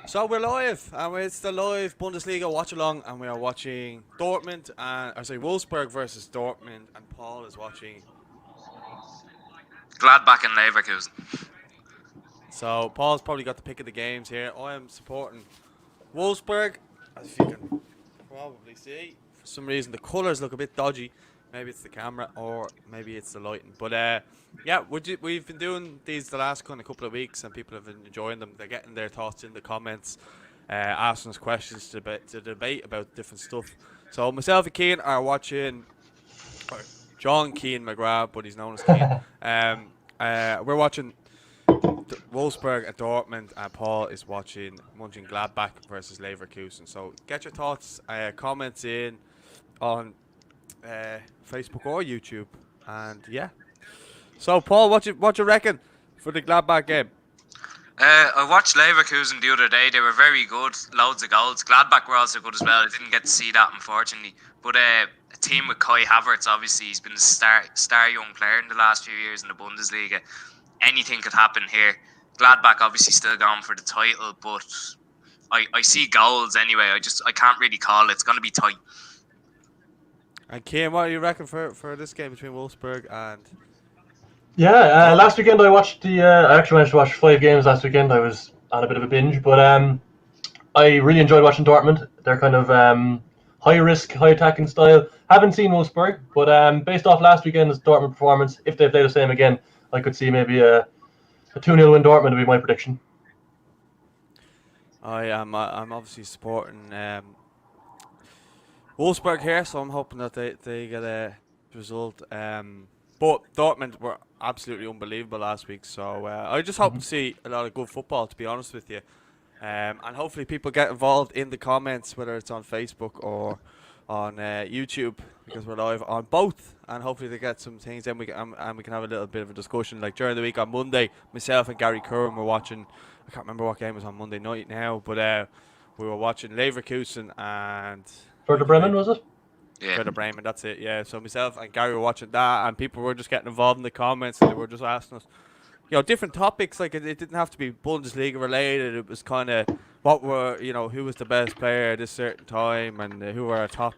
So we're live, and it's the live Bundesliga watch along, and we are watching Wolfsburg versus Dortmund, and Paul is watching. Gladbach and Leverkusen. So Paul's probably got the pick of the games here. I am supporting Wolfsburg, as you can probably see. For some reason, the colours look a bit dodgy. Maybe it's the camera, or maybe it's the lighting. But yeah, we've been doing these the last kind of couple of weeks, and people have been enjoying them. They're getting their thoughts in the comments, asking us questions to debate about different stuff. So myself and Keane are watching, or John Keane McGrath, but he's known as Keane. We're watching Wolfsburg and Dortmund, and Paul is watching Gladbach versus Leverkusen. So get your thoughts, comments in on Facebook or YouTube, and yeah. So Paul, what you reckon for the Gladbach game? I watched Leverkusen the other day. They were very good, loads of goals. Gladbach were also good as well. I didn't get to see that, unfortunately. But a team with Kai Havertz, obviously, he's been a star young player in the last few years in the Bundesliga. Anything could happen here. Gladbach obviously still going for the title, but I see goals anyway. I can't really call it. It's going to be tight. And Kim, what do you reckon for this game between Wolfsburg and? Yeah, last weekend I watched I actually managed to watch 5 games last weekend. I was on a bit of a binge, but I really enjoyed watching Dortmund. They're kind of high risk, high attacking style. Haven't seen Wolfsburg, but based off last weekend's Dortmund performance, if they play the same again, I could see maybe a 2-0 win Dortmund would be my prediction. I'm obviously supporting Wolfsburg here, so I'm hoping that they get a result. But Dortmund were absolutely unbelievable last week, so I just hope to see a lot of good football, to be honest with you. And hopefully people get involved in the comments, whether it's on Facebook or on YouTube, because we're live on both. And hopefully they get some things, and we can have a little bit of a discussion. Like during the week on Monday, myself and Gary Curran were watching. I can't remember what game was on Monday night now, but we were watching Leverkusen and. Werder Bremen, was it? Yeah. Werder Bremen, that's it, yeah. So myself and Gary were watching that, and people were just getting involved in the comments, and they were just asking us, different topics. Like it didn't have to be Bundesliga related. It was kind of who was the best player at this certain time, and who were our top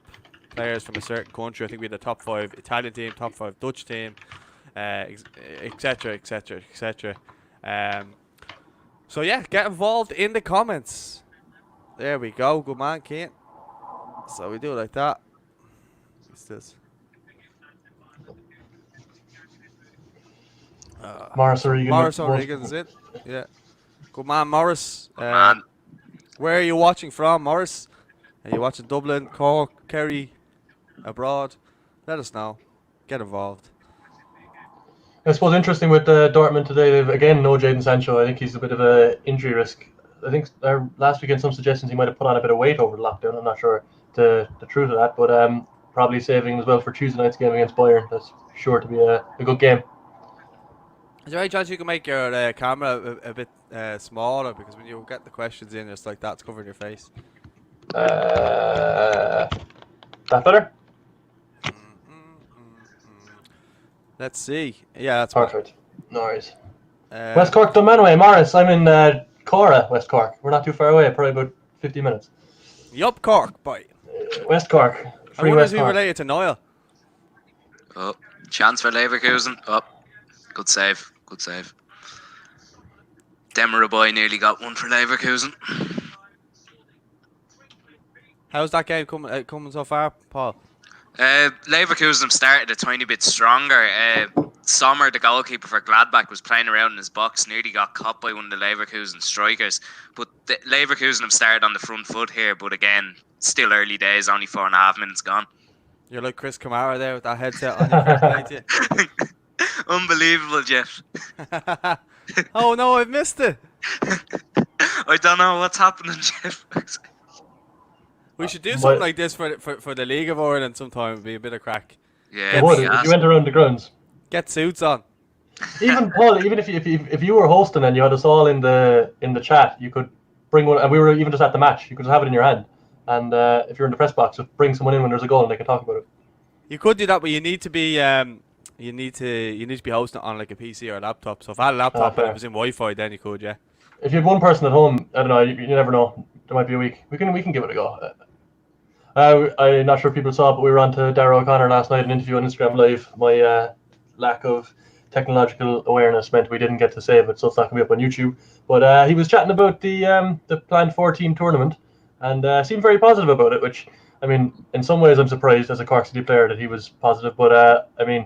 players from a certain country. I think we had the top 5 Italian team, top 5 Dutch team, etc., etc., etc. So yeah, get involved in the comments. There we go, good man, Kate. So we do it like that. What's this? Morris O'Regan is it? Yeah. Good man, Morris. Good man. Where are you watching from, Morris? Are you watching Dublin, Cork, Kerry, abroad? Let us know. Get involved. I suppose interesting with Dortmund today, they've again no Jadon Sancho. I think he's a bit of an injury risk. I think last weekend some suggestions he might have put on a bit of weight over the lockdown. I'm not sure the truth of that, but probably saving as well for Tuesday night's game against Bayern. That's sure to be a good game. Is there any chance you can make your camera a bit smaller, because when you get the questions in, it's like that's covering your face? That better? Let's see. Yeah, that's perfect. No worries. West Cork, Dunmanway, Morris. I'm in Cora, West Cork. We're not too far away, probably about 50 minutes. Yup, Cork, boy. West Cork. I wonder if he related to Niall. Oh, chance for Leverkusen. Oh, good save. Good save. Demarai nearly got one for Leverkusen. How's that game coming so far, Paul? Leverkusen have started a tiny bit stronger. Sommer, the goalkeeper for Gladbach, was playing around in his box, nearly got caught by one of the Leverkusen strikers. But the Leverkusen have started on the front foot here, but again, still early days, only 4.5 minutes gone. You're like Chris Kamara there with that headset on your face, Unbelievable, Jeff. Oh no, I've missed it. I don't know what's happening, Jeff. We should do something like this for the League of Ireland sometime. It'd be a bit of crack. Yeah, if you went around the grounds. Get suits on. Even Paul, even if you were hosting and you had us all in the chat, you could bring one, and we were even just at the match. You could just have it in your hand, and if you're in the press box, just bring someone in when there's a goal and they can talk about it. You could do that, but you need to be you need to be hosting it on like a PC or a laptop. So if I had a laptop and fair. it was in Wi-Fi, then you could, yeah. If you have one person at home, I don't know. You never know. There might be a week. We can give it a go. I'm not sure if people saw, but we were on to Darragh O'Connor last night, an interview on Instagram Live. My lack of technological awareness meant we didn't get to save it, so it's not going to be up on YouTube. But he was chatting about the planned 4-team tournament and seemed very positive about it, which, I mean, in some ways I'm surprised as a Cork City player that he was positive. But, I mean,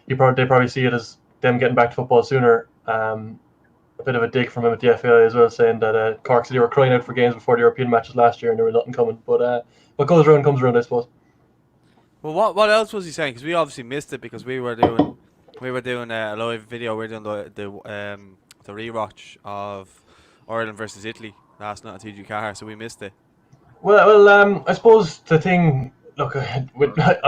they probably see it as them getting back to football sooner. A bit of a dig from him at the FAI as well, saying that Cork City were crying out for games before the European matches last year and there was nothing coming. But what goes around comes around, I suppose. Well, what else was he saying? Because we obviously missed it because we were doing a live video. We were doing the rewatch of Ireland versus Italy last night at TG Car, so we missed it. Well, I suppose the thing. Look, I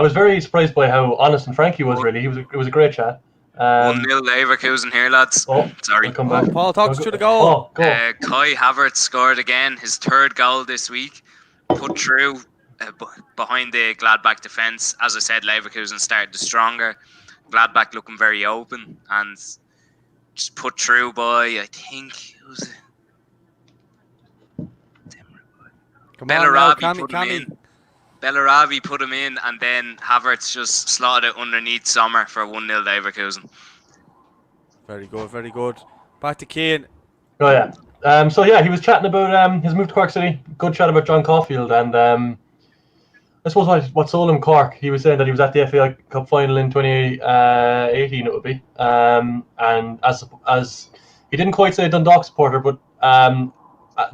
was very surprised by how honest and frank he was. Really, it was a great chat. 1-0 Leverkusen here, lads. Sorry. Come back. Paul, talk us through the goal. Go. Kai Havertz scored again, his third goal this week. Put through behind the Gladbach defence. As I said, Leverkusen started stronger. Gladbach looking very open and just put through by, I think it was Bellarabi put him in, and then Havertz just slotted it underneath Sommer for 1-0 Leverkusen. Very good, very good. Back to Keane. Oh yeah. So yeah, he was chatting about his move to Cork City. Good chat about John Caulfield, and I suppose what sold him Cork. He was saying that he was at the FAI Cup final in 2018. It would be, and as he didn't quite say Dundalk supporter, but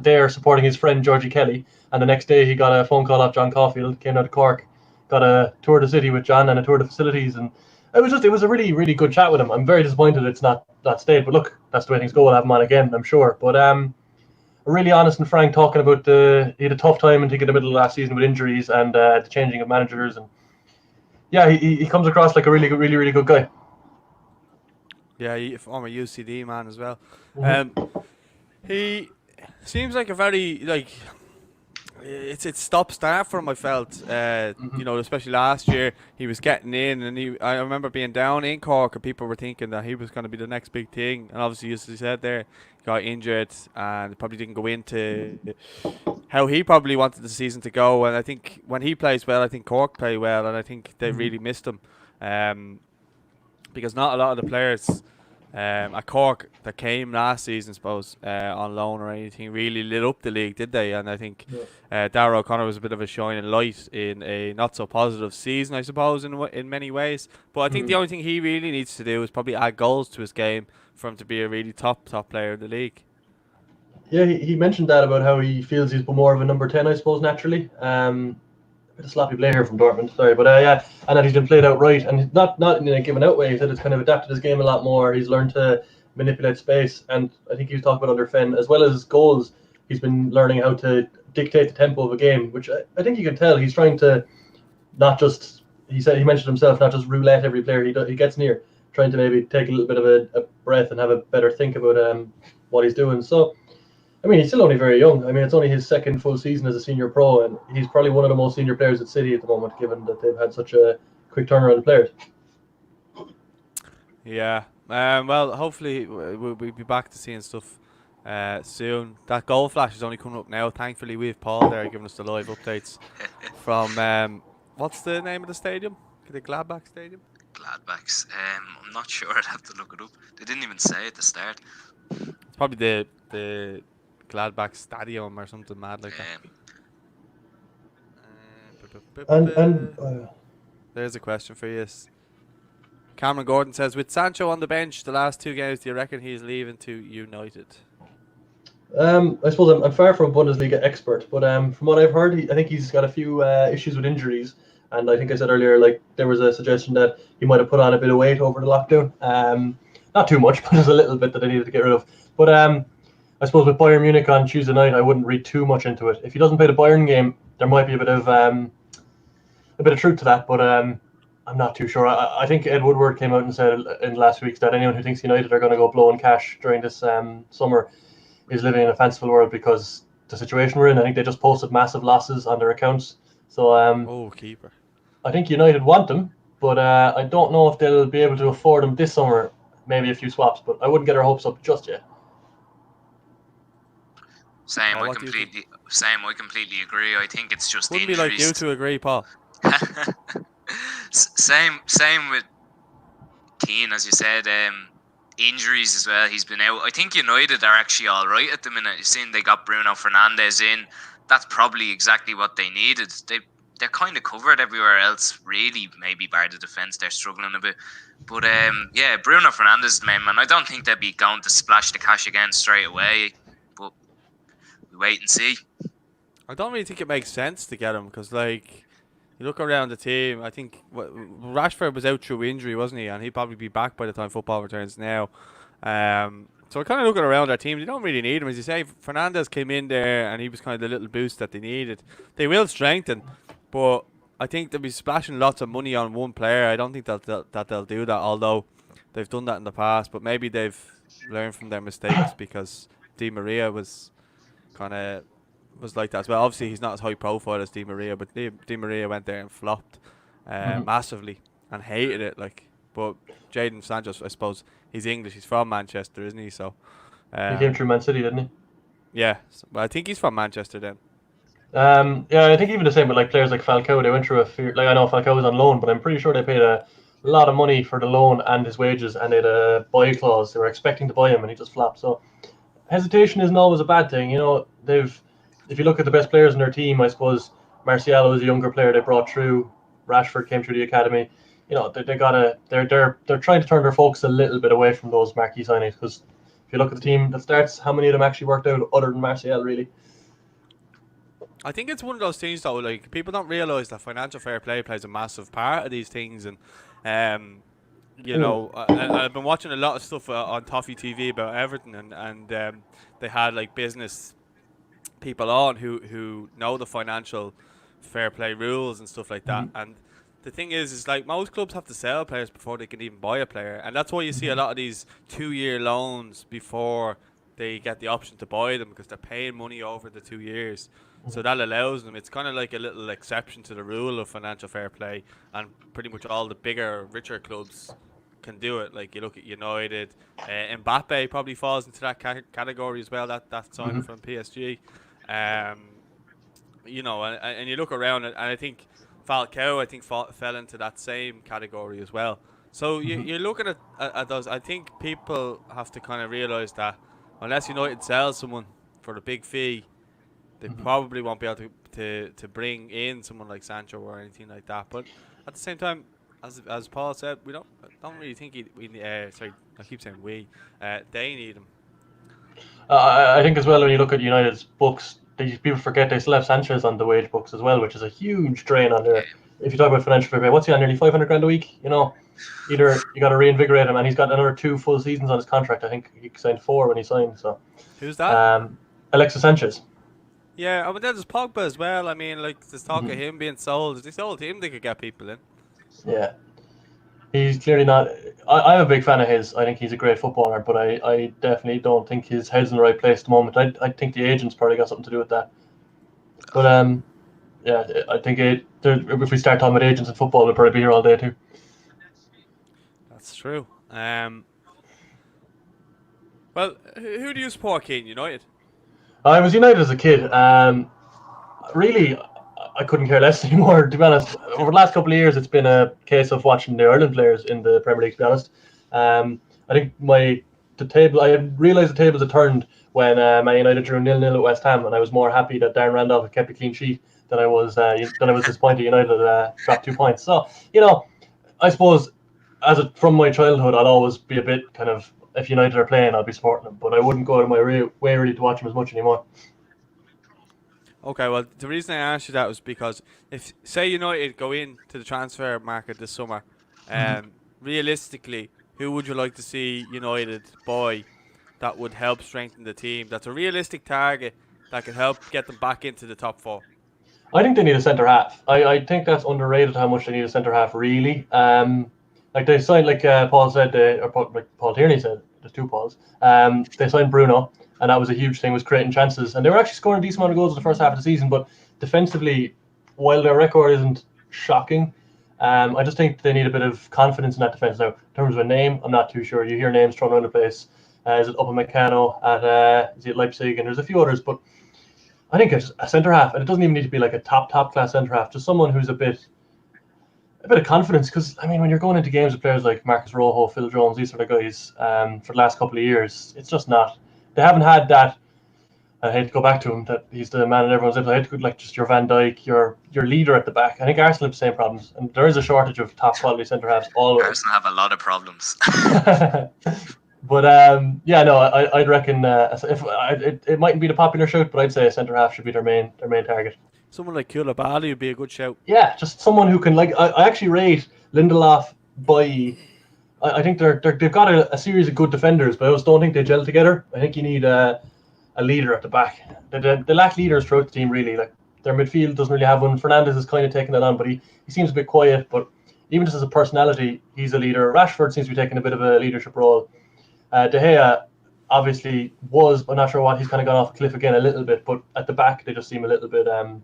they're supporting his friend Georgie Kelly. And the next day he got a phone call off John Caulfield, came down to Cork, got a tour of the city with John and a tour of the facilities, and it was a really, really good chat with him. I'm very disappointed it's not stayed, but look, that's the way things go. We'll have him on again, I'm sure. But really honest and frank, talking about he had a tough time, I think, in the middle of last season with injuries and the changing of managers, and yeah, he comes across like a really, really, really good guy. Yeah, former UCD man as well. Mm-hmm. He seems like a very it's stop start for him. I felt, you know, especially last year he was getting in, and I remember being down in Cork, and people were thinking that he was going to be the next big thing. And obviously, as you said there, he got injured and probably didn't go into how he probably wanted the season to go. And I think when he plays well, I think Cork play well, and I think they really missed him, because not a lot of the players at Cork that came last season, I suppose, on loan or anything, really lit up the league, did they? And I think Darragh O'Connor was a bit of a shining light in a not so positive season, I suppose, in many ways. But I think the only thing he really needs to do is probably add goals to his game for him to be a really top player in the league. Yeah, he mentioned that about how he feels he's more of a number 10, I suppose, naturally. A bit of sloppy play here from Dortmund, sorry, but yeah, and that he's been played out right, and not in a given out way. He said it's kind of adapted his game a lot more. He's learned to manipulate space, and I think he was talking about under Fenn, as well as goals, he's been learning how to dictate the tempo of a game, which I think you can tell he's trying to not just, he mentioned himself, not just roulette every player he gets near, trying to maybe take a little bit of a breath and have a better think about what he's doing. So I mean, he's still only very young. I mean, it's only his second full season as a senior pro, and he's probably one of the most senior players at City at the moment, given that they've had such a quick turnaround of players. Yeah. Well, hopefully we'll be back to seeing stuff soon. That goal flash is only coming up now. Thankfully, we have Paul there giving us the live updates from what's the name of the stadium? The Gladbach Stadium? Gladbach's. I'm not sure. I'd have to look it up. They didn't even say at the start. It's probably the Gladbach Stadium or something mad like that. There's a question for you. Cameron Gordon says, with Sancho on the bench the last two games, do you reckon he's leaving to United? I suppose I'm far from a Bundesliga expert, but from what I've heard, I think he's got a few issues with injuries. And I think I said earlier, like, there was a suggestion that he might have put on a bit of weight over the lockdown. Not too much, but there's a little bit that they needed to get rid of. But I suppose with Bayern Munich on Tuesday night, I wouldn't read too much into it. If he doesn't play the Bayern game, there might be a bit of truth to that, but I'm not too sure. I think Ed Woodward came out and said in last week's that anyone who thinks United are going to go blowing cash during this summer is living in a fanciful world, because the situation we're in, I think they just posted massive losses on their accounts. So keeper. I think United want him, but I don't know if they'll be able to afford him this summer. Maybe a few swaps, but I wouldn't get our hopes up just yet. Same. What do you think? I completely agree. I think it's just Wouldn't be like you injuries. to agree, Paul. Same with Keane, as you said. Injuries as well. He's been out. I think United are actually all right at the minute. You've seen they got Bruno Fernandes in. That's probably exactly what they needed. They're kind of covered everywhere else, really. Maybe bar the defence, they're struggling a bit. But yeah, Bruno Fernandes is the main man. I don't think they'll be going to splash the cash again straight away. But we wait and see. I don't really think it makes sense to get him because, like, you look around the team. I think Rashford was out through injury, wasn't he? And he'd probably be back by the time football returns now. So kind of looking around our team, they don't really need him. As you say, Fernandes came in there and he was kind of the little boost that they needed. They will strengthen, but I think they'll be splashing lots of money on one player. I don't think that they'll do that, although they've done that in the past. But maybe they've learned from their mistakes because Di Maria was kind of like that as well. Obviously, he's not as high profile as Di Maria, but Di Maria went there and flopped massively and hated it. But Jadon Sancho, I suppose, he's English. He's from Manchester, isn't he? So He came through Man City, didn't he? yeah. But I think he's from Manchester then. Yeah, I think even the same with like players like Falcao. They went through I know Falcao was on loan, but I'm pretty sure they paid a lot of money for the loan and his wages, and they had a buy clause. They were expecting to buy him, and he just flopped. So hesitation isn't always a bad thing. If you look at the best players in their team, I suppose Martial was a younger player they brought through. Rashford came through the academy. They're trying to turn their focus a little bit away from those marquee signings, because if you look at the team that starts, how many of them actually worked out other than Martial, really? I think it's one of those things though, like people don't realise that financial fair play plays a massive part of these things, and I've been watching a lot of stuff on Toffee TV about Everton, and they had like business people on who know the financial fair play rules and stuff like that. And the thing is like most clubs have to sell players before they can even buy a player, and that's why you see a lot of these 2-year loans before they get the option to buy them, because they're paying money over the 2 years. So that allows them. It's kind of like a little exception to the rule of financial fair play, and pretty much all the bigger, richer clubs can do it. Like you look at United, Mbappe probably falls into that category as well. That signing from PSG, and you look around and I think Falcao fell into that same category as well. So you're looking at those. I think people have to kind of realise that unless United sells someone for a big fee, they probably won't be able to bring in someone like Sancho or anything like that. But at the same time, as Paul said, we don't really think they need him. I think as well, when you look at United's books, people forget they still have Sanchez on the wage books as well, which is a huge drain on their. If you talk about financial fair play, what's he on? Nearly 500 grand a week. Either you got to reinvigorate him, and he's got another 2 full seasons on his contract. I think he signed 4 when he signed. So who's that? Alexis Sanchez. Yeah, but then there's Pogba as well. I mean, like, there's talk of him being sold. If they sold him, they could get people in. Yeah. He's clearly not. I'm a big fan of his. I think he's a great footballer, but I definitely don't think his head's in the right place at the moment. I think the agent's probably got something to do with that. But I think if we start talking about agents in football, we'll probably be here all day too. That's true. Well, who do you support, Keane? United? I was United as a kid. Really, I couldn't care less anymore, to be honest. Over the last couple of years, it's been a case of watching the Ireland players in the Premier League, to be honest. I think I realised the tables had turned when Man United drew 0-0 at West Ham, and I was more happy that Darren Randolph had kept a clean sheet than I was disappointed United dropped 2 points. So, I suppose from my childhood, I'll always be a bit kind of, if United are playing, I'll be supporting them, but I wouldn't go out of my way really to watch them as much anymore. Okay, well, the reason I asked you that was because if, say, United go into the transfer market this summer, realistically, who would you like to see United buy that would help strengthen the team? That's a realistic target that could help get them back into the top 4. I think they need a centre half. I think that's underrated how much they need a centre half, really. Like they signed, like Paul said, like Paul Tierney said, there's 2 Pauls. They signed Bruno, and that was a huge thing, was creating chances. And they were actually scoring a decent amount of goals in the first half of the season, but defensively, while their record isn't shocking, I just think they need a bit of confidence in that defence. Now, in terms of a name, I'm not too sure. You hear names thrown around the place. Is it Upamecano at is it Leipzig? And there's a few others, but I think it's a centre half, and it doesn't even need to be like a top class centre half. Just someone who's a bit of confidence. Because I mean, when you're going into games with players like Marcus Rojo, Phil Jones, these sort of guys, for the last couple of years, it's just not. They haven't had that. I hate to go back to him, that he's the man in everyone's lips. I hate to go like just your Van Dijk, your leader at the back. I think Arsenal have the same problems, and there is a shortage of top quality centre halves always. Arsenal have a lot of problems. But yeah, no, I'd reckon it mightn't be the popular shout, but I'd say a centre half should be their main target. Someone like Koulibaly would be a good shout. Yeah, just someone who can I actually rate Lindelof by. I think they've got a series of good defenders, but I just don't think they gel together. I think you need a leader at the back. They lack leaders throughout the team, really. Like their midfield doesn't really have one. Fernandes is kind of taking that on, but he seems a bit quiet. But even just as a personality, he's a leader. Rashford seems to be taking a bit of a leadership role. De Gea obviously was, but not sure what. He's kind of gone off a cliff again a little bit. But at the back, they just seem a little bit all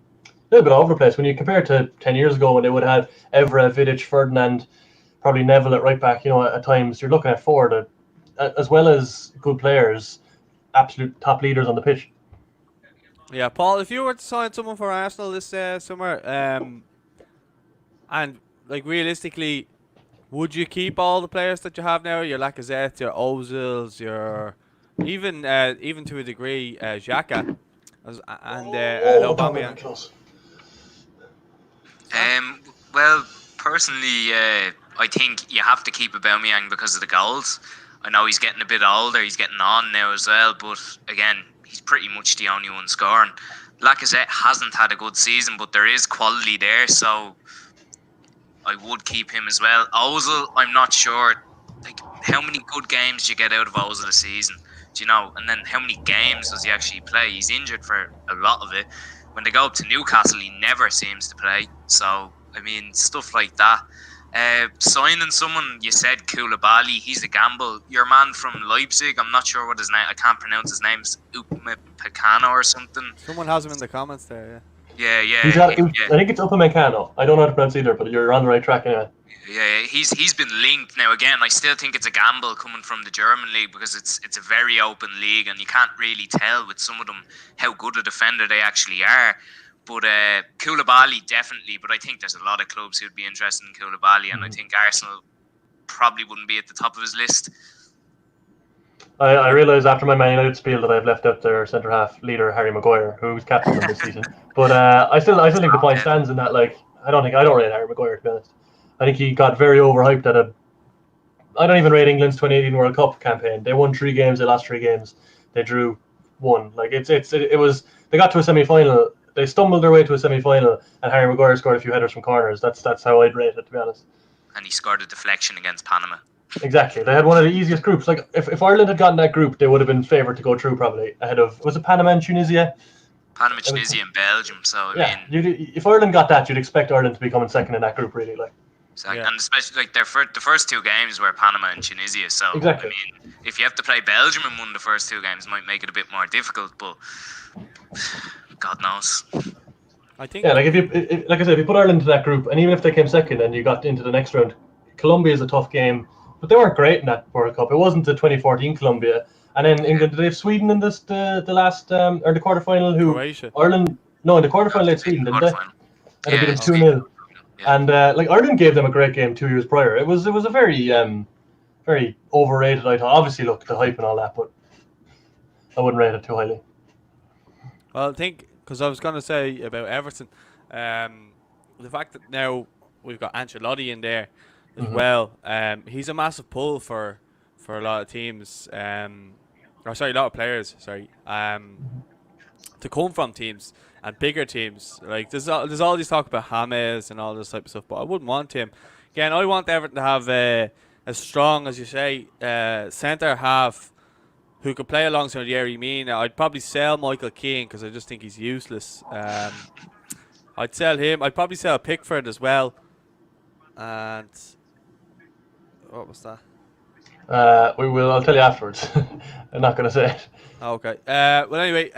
over the place. When you compare it to 10 years ago, when they would have had Evra, Vidic, Ferdinand, probably Neville at right back, at times you're looking at four that, as well as good players, absolute top leaders on the pitch. Yeah, Paul, if you were to sign someone for Arsenal this summer, and like realistically, would you keep all the players that you have now? Your Lacazette, your Ozils, your even to a degree, Xhaka, and Aubameyang. Well, personally, I think you have to keep Aubameyang because of the goals. I know he's getting a bit older, he's getting on now as well, but again, he's pretty much the only one scoring. Lacazette hasn't had a good season, but there is quality there, so I would keep him as well. Ozil, I'm not sure. Like, how many good games do you get out of Ozil a season? Do you know? And then how many games does he actually play? He's injured for a lot of it. When they go up to Newcastle, he never seems to play. So, I mean, stuff like that. Signing someone, you said Koulibaly, he's a gamble. Your man from Leipzig, I'm not sure what his name, I can't pronounce his name, Upamecano or something. Someone has him in the comments there, yeah. I think it's Upamecano. I don't know how to pronounce either, but you're on the right track anyway. Yeah, he's been linked. Now again, I still think it's a gamble coming from the German league because it's a very open league and you can't really tell with some of them how good a defender they actually are. But Koulibaly definitely, but I think there's a lot of clubs who'd be interested in Koulibaly, and I think Arsenal probably wouldn't be at the top of his list. I realise after my Man United spiel that I've left out their centre half leader Harry Maguire, who's captain of this season. But I still think the point stands in that. Like I don't rate Harry Maguire, to be honest. I think he got very overhyped at I don't even rate England's 2018 World Cup campaign. They won 3 games, they lost 3 games, they drew 1. Like it was they got to a semi-final. They stumbled their way to a semi-final, and Harry Maguire scored a few headers from corners. That's how I'd rate it, to be honest. And he scored a deflection against Panama. Exactly. They had one of the easiest groups. Like if Ireland had gotten that group, they would have been favoured to go through probably ahead of, was it Panama and Tunisia? Panama, Tunisia, and Belgium. So I mean, if Ireland got that, you'd expect Ireland to be coming second in that group, really. Like. Exactly. Yeah. And especially like the first 2 games were Panama and Tunisia. So exactly. I mean, if you have to play Belgium in one of the first 2 games, it might make it a bit more difficult. But God knows. I think. Yeah, like like I said, if you put Ireland into that group, and even if they came second and you got into the next round, Colombia is a tough game, but they weren't great in that World Cup. It wasn't the 2014 Colombia, and then England. Did they have Sweden in this the last or the quarterfinal? Who Croatia. Ireland? No, in the quarterfinal they had Sweden, didn't they? And they beat them 2-0. Yeah. And like Ireland gave them a great game 2 years prior. It was a very very overrated. I thought. Obviously, look, the hype and all that, but I wouldn't rate it too highly. Well, I think. Because I was going to say about Everton, the fact that now we've got Ancelotti in there as well, he's a massive pull for a lot of teams, a lot of players, to come from teams and bigger teams. Like there's all these talk about James and all this type of stuff, but I wouldn't want him. Again, I want Everton to have as strong, as you say, centre half who could play alongside Yerry Mina. I'd probably sell Michael Keane because I just think he's useless. I'd sell him. I'd probably sell Pickford as well. And what was that? I'll tell you afterwards. I'm not going to say it. Okay. Well, anyway,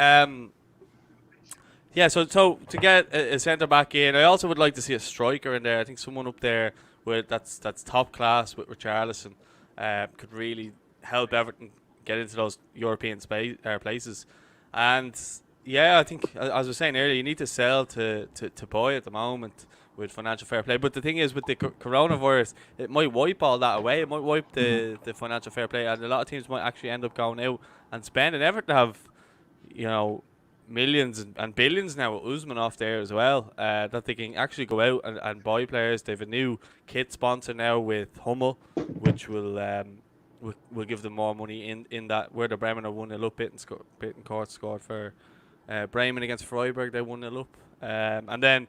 Yeah, so to get a centre back in, I also would like to see a striker in there. I think someone up there with that's top class with Richarlison could really help Everton get into those European places. And yeah, I think as I was saying earlier, you need to sell to buy at the moment with financial fair play. But the thing is, with the coronavirus, it might wipe all that away. It might wipe the financial fair play, and a lot of teams might actually end up going out and spending. Everton have, you know, millions and billions now with Usman off there as well, that they can actually go out and buy players. They have a new kit sponsor now with Hummel, which will give them more money in that, where the Bremen are 1-0 up. Bittencourt scored for Bremen against Freiburg. They 1-0 up. And then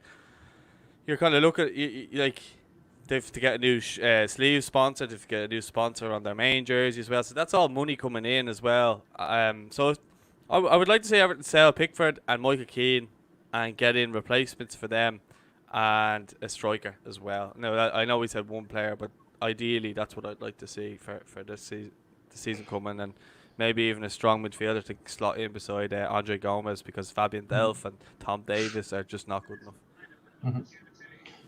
you're kind of looking like they've to get a new sleeve sponsor. They've to get a new sponsor on their main jersey as well. So that's all money coming in as well. So I would like to see Everton sell Pickford and Michael Keane and get in replacements for them and a striker as well. Now, I know we said one player, but ideally that's what I'd like to see for this season, the season coming, and maybe even a strong midfielder to slot in beside Andre Gomez, because Fabian Delph and Tom Davis are just not good enough. Mm-hmm.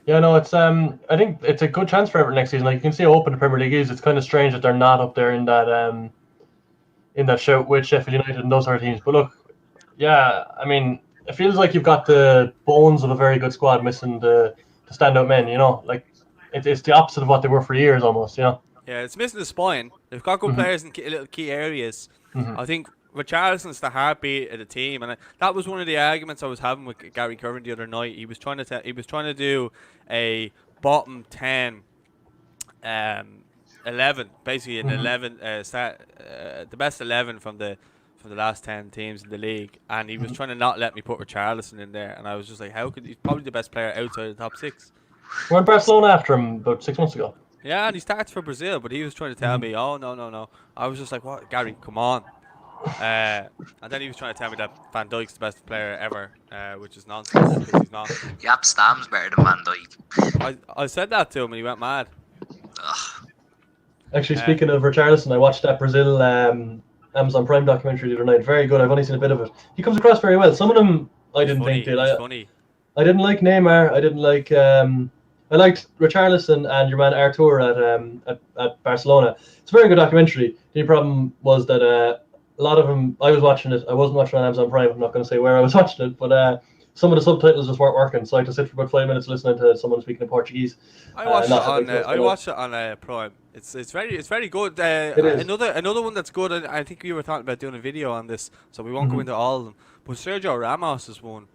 Yeah, no, it's I think it's a good chance for Everton next season. Like, you can see how open the Premier League is. It's kind of strange that they're not up there in that shout with Sheffield United and those other teams. But look, yeah, I mean, it feels like you've got the bones of a very good squad missing the standout men. You know, like it's the opposite of what they were for years almost. You know. Yeah, it's missing the spine. They've got good players in little key areas. I think Richarlison's the heartbeat of the team, and that was one of the arguments I was having with Gary Curran the other night. He was trying to do a bottom 10, 11, basically an 11 the best 11 from the last 10 teams in the league, and he was trying to not let me put Richarlison in there, and I was just like, how could he's probably the best player outside the top 6. Weren't Barcelona after him about 6 months ago? Yeah, and he starts for Brazil, but he was trying to tell me, oh no. I was just like, what, Gary, come on. And then he was trying to tell me that Van Dijk's the best player ever, which is nonsense, because he's not. Yep, Stam's better than Van Dijk. I said that to him and he went mad. Ugh. Actually, speaking of Richarlison, I watched that Brazil Amazon Prime documentary the other night. Very good. I've only seen a bit of it. He comes across very well. Some of them I didn't think did. Funny. I didn't like Neymar. I didn't like. I liked Richarlison and your man Artur at Barcelona. It's a very good documentary. The only problem was that a lot of them, I was watching it. I wasn't watching it on Amazon Prime. I'm not going to say where I was watching it, but some of the subtitles just weren't working. So I had to sit for about 5 minutes listening to someone speaking in Portuguese. I watched it on Prime. It's very good. It is. Another one that's good. And I think we were talking about doing a video on this, so we won't go into all of them. But Sergio Ramos is one.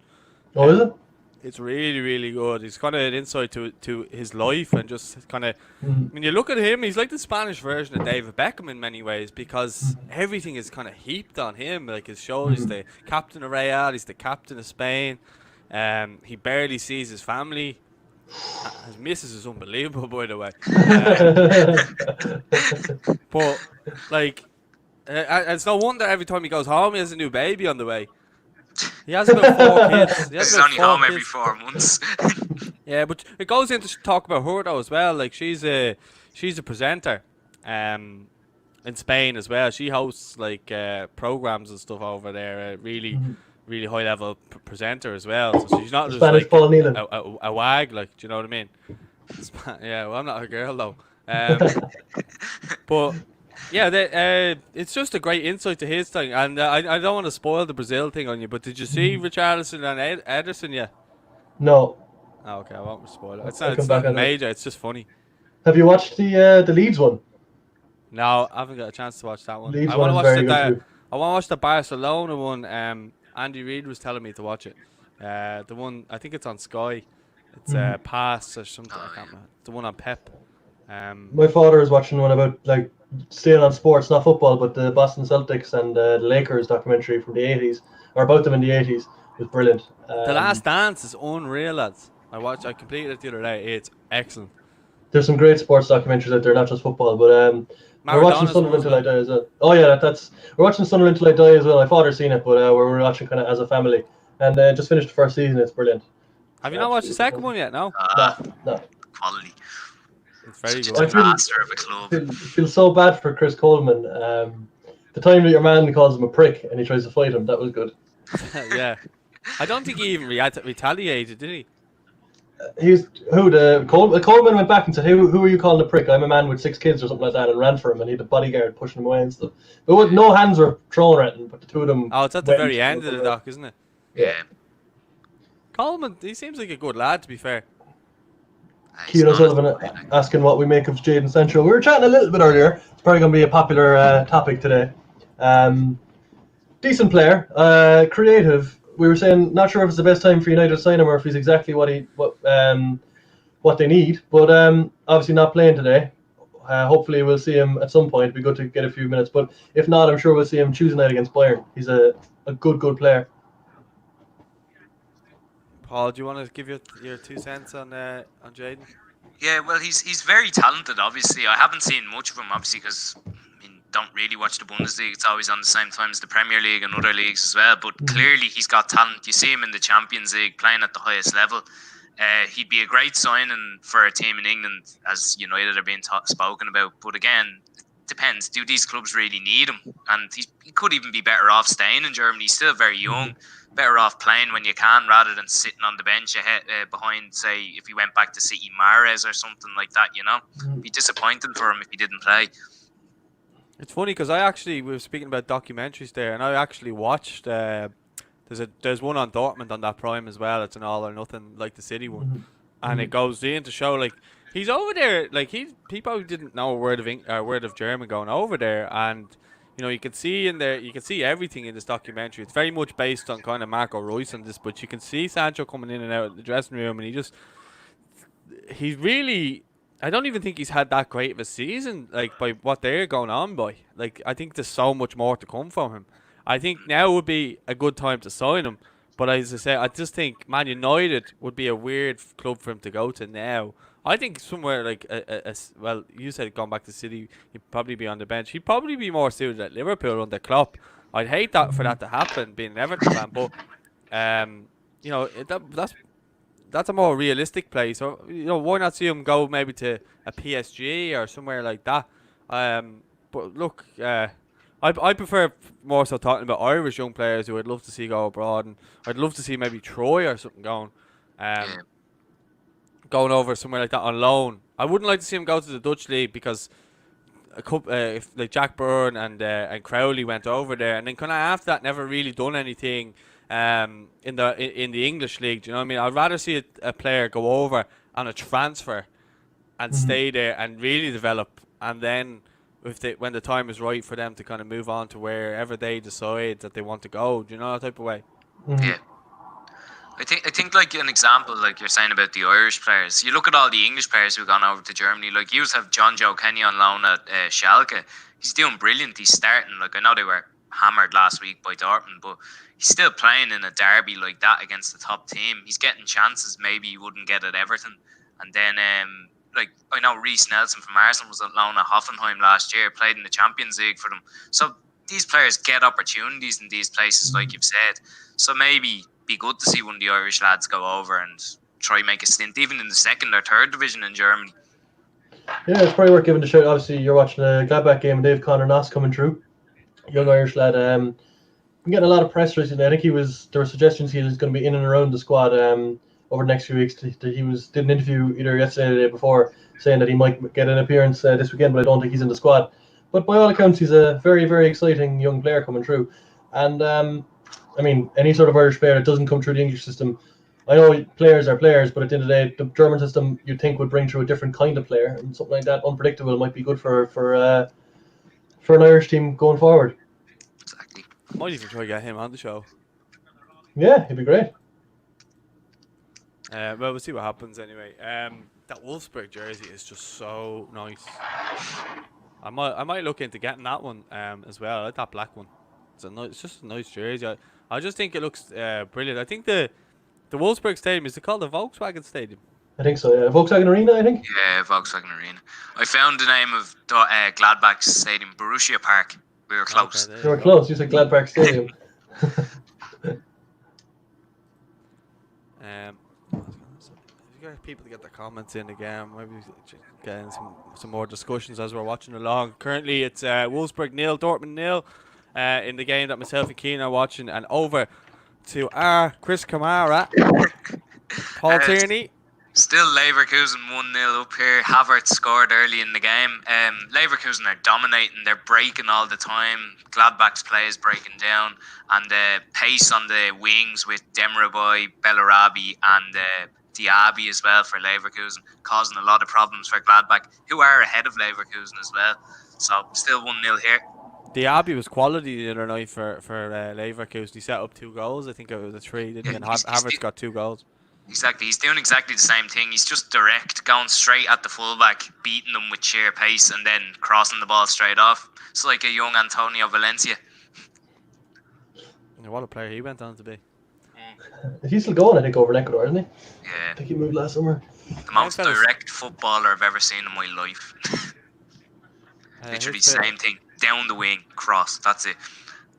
Oh, is it? It's really, really good. He's kind of an insight to his life, and just kind of, when you look at him, he's like the Spanish version of David Beckham in many ways, because everything is kind of heaped on him. Like his shoulders, he's the captain of Real, he's the captain of Spain. He barely sees his family. His missus is unbelievable, by the way. But like, it's no wonder every time he goes home, he has a new baby on the way. He has about 4 kids. He's only home every 4 months. Yeah, but it goes into talk about her though as well. Like she's a presenter, in Spain as well. She hosts like programs and stuff over there. Really high level presenter as well. So she's not just Spanish like Paul Nealon. a wag. Like, do you know what I mean? Yeah, well, I'm not a girl though. But. Yeah, it's just a great insight to his thing, and I don't want to spoil the Brazil thing on you, but did you see Richarlison and Ederson yet? No. Oh, okay, I won't spoil it. It's not major, it's just funny. Have you watched the Leeds one? No, I haven't got a chance to watch that one. Leeds I want to one watch is very good too. I want to watch the Barcelona one. Andy Reid was telling me to watch it. The one, I think it's on Sky. It's Pass or something. I can't remember. The one on Pep. My father is watching one about like staying on sports, not football, but the Boston Celtics and the Lakers documentary from the 80s, or about them in the 80s. It was brilliant. The Last Dance is unreal, lads. I completed it the other day. It's excellent. There's some great sports documentaries out there, not just football, but we're watching Sunderland Till I Die as well. Oh yeah, we're watching Sunderland Till I Die as well. My father's seen it, but we're watching kind of as a family, and just finished the first season. It's brilliant. Have you not watched the second one yet? No. No. Quality. It's very Such good. a master of a club. I feel so bad for Chris Coleman. The time that your man calls him a prick and he tries to fight him, that was good. Yeah. I don't think he even retaliated, did he? He was Coleman went back and said, "Who are you calling a prick? I'm a man with 6 kids or something like that," and ran for him, and he had a bodyguard pushing him away and stuff. But no hands were thrown at him, but the two of them. Oh, it's at the went very into end of the doc, isn't it? Yeah. Coleman, he seems like a good lad, to be fair. He's Keane an honest O'Sullivan boy, like. asking what we make of Jadon Sancho. We were chatting a little bit earlier. It's probably going to be a popular topic today. Decent player, creative. We were saying, not sure if it's the best time for United to sign him or if he's exactly what they need. But obviously not playing today. Hopefully we'll see him at some point. It'd be good to get a few minutes. But if not, I'm sure we'll see him Tuesday night against Bayern. He's a good player. Paul, do you want to give your 2 cents on Jadon? Yeah, well, he's very talented. Obviously, I haven't seen much of him. Obviously, because don't really watch the Bundesliga. It's always on the same time as the Premier League and other leagues as well. But clearly, he's got talent. You see him in the Champions League playing at the highest level. He'd be a great signing for a team in England, as United are being spoken about. But again, it depends. Do these clubs really need him? And he could even be better off staying in Germany. He's still very young. Better off playing when you can rather than sitting on the bench behind, say, if he went back to City Mahrez or something like that, It'd be disappointing for him if he didn't play. It's funny because we were speaking about documentaries there, and I actually watched. There's one on Dortmund on that Prime as well. It's an all or nothing like the City one, and it goes in to show like he's over there. Like he probably didn't know a word of German going over there, and you can see in there, you can see everything in this documentary. It's very much based on kind of Marco Reus and this, but you can see Sancho coming in and out of the dressing room, and he's really. I don't even think he's had that great of a season, like by what they're going on by. Like I think there's so much more to come from him. I think now would be a good time to sign him. But as I say, I just think Man United would be a weird club for him to go to now. I think somewhere like well, you said going back to City, he'd probably be on the bench. He'd probably be more suited at Liverpool under Klopp. I'd hate that for that to happen, being an Everton fan, but that's a more realistic play. So why not see him go maybe to a PSG or somewhere like that? But look, I prefer more so talking about Irish young players who I'd love to see go abroad, and I'd love to see maybe Troy or something going over somewhere like that on loan. I wouldn't like to see him go to the Dutch league because if like Jack Byrne and Crowley went over there, and then kind of after that never really done anything in the English league. Do you know what I mean? I'd rather see a player go over on a transfer and stay there and really develop, and then when the time is right for them to kind of move on to wherever they decide that they want to go. Do you know that type of way? Yeah. I think like an example, like you're saying about the Irish players, you look at all the English players who've gone over to Germany. Like you have John Joe Kenny on loan at Schalke. He's doing brilliant. He's starting. Like I know they were hammered last week by Dortmund, but he's still playing in a derby like that against the top team. He's getting chances maybe he wouldn't get at Everton. And then like I know Reece Nelson from Arsenal was on loan at Hoffenheim last year, played in the Champions League for them. So these players get opportunities in these places, like you've said. So maybe be good to see one of the Irish lads go over and try make a stint, even in the second or third division in Germany. Yeah, it's probably worth giving a shout. Obviously, you're watching a Gladbach game, and Dave Conor-Noss coming through. Young Irish lad. Been getting a lot of press recently. I think there were suggestions he was going to be in and around the squad over the next few weeks. Did an interview either yesterday or the day before saying that he might get an appearance this weekend, but I don't think he's in the squad. But by all accounts, he's a very, very exciting young player coming through. And I mean, any sort of Irish player that doesn't come through the English system, I know players are players, but at the end of the day, the German system you'd think would bring through a different kind of player, and something like that, unpredictable, might be good for an Irish team going forward. Exactly. Might even try to get him on the show. Yeah, he'd be great. Well, we'll see what happens anyway. That Wolfsburg jersey is just so nice. I might look into getting that one as well. I like that black one. It's just a nice jersey. I just think it looks brilliant. I think the Wolfsburg Stadium, is it called the Volkswagen Stadium? I think so, yeah. Volkswagen Arena, I think? Yeah, Volkswagen Arena. I found the name of Gladbach's stadium, Borussia Park. We were close. Okay, you were close. You said Gladbach Stadium. If you get people to get their comments in again, maybe getting some more discussions as we're watching along. Currently, it's Wolfsburg 0, Dortmund 0 in the game that myself and Keane are watching, and over to our Chris Kamara. Paul Tierney. Still Leverkusen 1-0 up here. Havertz scored early in the game. Leverkusen are dominating. They're breaking all the time. Gladbach's play is breaking down. And pace on the wings with Demirbay, Bellarabi and Diaby as well for Leverkusen, causing a lot of problems for Gladbach, who are ahead of Leverkusen as well. So still 1-0 here. Diaby was quality the other night for Leverkusen. He set up 2 goals. I think it was a 3, didn't he? And Havertz got 2 goals. Exactly, he's doing exactly the same thing. He's just direct, going straight at the fullback, beating them with sheer pace, and then crossing the ball straight off. It's like a young Antonio Valencia. Yeah, what a player he went on to be. He's still going, I think, over in Ecuador, isn't he? Yeah. I think he moved last summer. The most direct footballer I've ever seen in my life. Literally same thing. Down the wing, cross. That's it.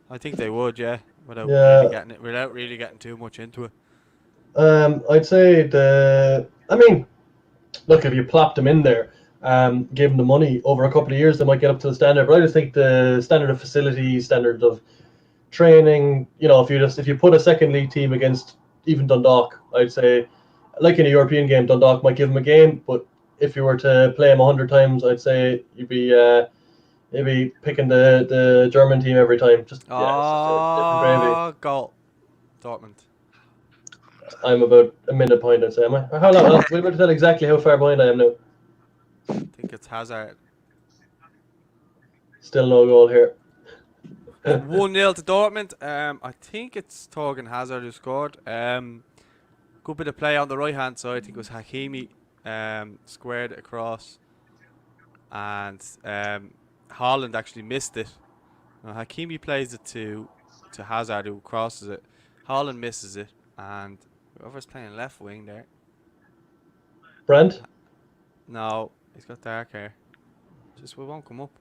I think they would, yeah, without really getting too much into it. I'd say look, if you plopped them in there, gave them the money over a couple of years, they might get up to the standard. But I just think the standard of facilities, standard of training, if you put a second league team against even Dundalk, I'd say, like in a European game, Dundalk might give them a game. But if you were to play them 100 times, I'd say you'd be maybe picking the German team every time. Just different gravy. Goal, Dortmund. I'm about a minute behind, I'd say. Am I? How long? We better tell exactly how far behind I am now. I think it's Hazard. Still no goal here. 1-0 to Dortmund. I think it's Torgan Hazard who scored. Good bit of play on the right hand side. I think it was Hakimi squared it across, and Haaland actually missed it. Now, Hakimi plays it to Hazard, who crosses it. Haaland misses it, and whoever's playing left wing there. Brent? No, he's got dark hair. We won't come up.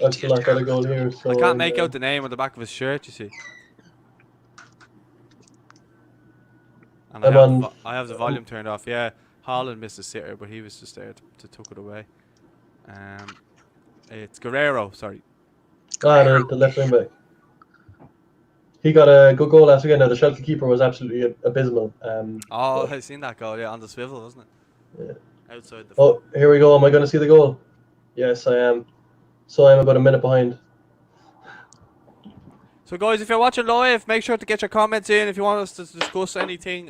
I still not got a goal here. So I can't make out the name on the back of his shirt, you see. And I have the volume turned off. Yeah, Haaland missed a sitter, but he was just there to tuck it away. It's Guerrero, sorry. The left wing back. He got a good goal last weekend. Now, the Schalke keeper was absolutely abysmal. I've seen that goal, yeah, on the swivel, wasn't it? Yeah. Outside the Oh, here we go. Am I going to see the goal? Yes, I am. So I'm about a minute behind. So, guys, if you're watching live, make sure to get your comments in. If you want us to discuss anything,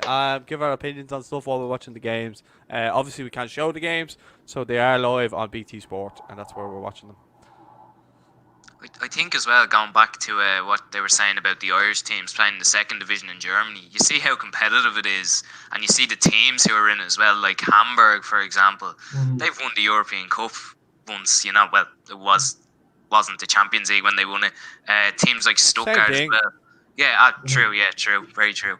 give our opinions on stuff while we're watching the games. Obviously, we can't show the games, so they are live on BT Sport, and that's where we're watching them. I think as well, going back to what they were saying about the Irish teams playing in the second division in Germany, you see how competitive it is, and you see the teams who are in it as well, like Hamburg, for example. They've won the European Cup once, it wasn't the Champions League when they won it. Teams like Stuttgart as well. Yeah, true, very true.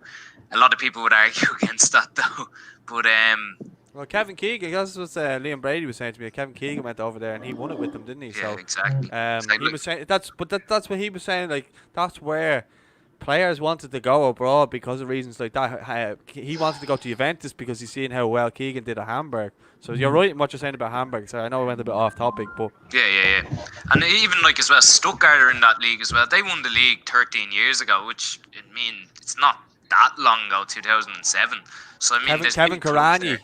A lot of people would argue against that though, but well, Kevin Keegan, that's what Liam Brady was saying to me. Kevin Keegan went over there and he won it with them, didn't he? Yeah, so, exactly. He was saying that's what he was saying. Like, that's where players wanted to go abroad because of reasons like that. He wanted to go to Juventus because he's seen how well Keegan did at Hamburg. So you're right in what you're saying about Hamburg. So I know I went a bit off topic, but yeah. And even like as well, Stuttgart are in that league as well. They won the league 13 years ago, which it's not that long ago, 2007. So Kevin Karani.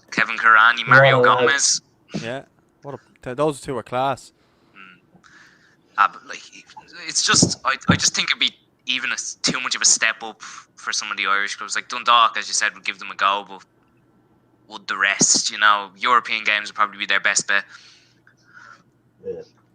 Kevin Karani, Mario Gomez. Yeah, those two are class. But like, it's just I just think it'd be even too much of a step up for some of the Irish clubs. Like Dundalk, as you said, would give them a go, but would the rest? European games would probably be their best bet.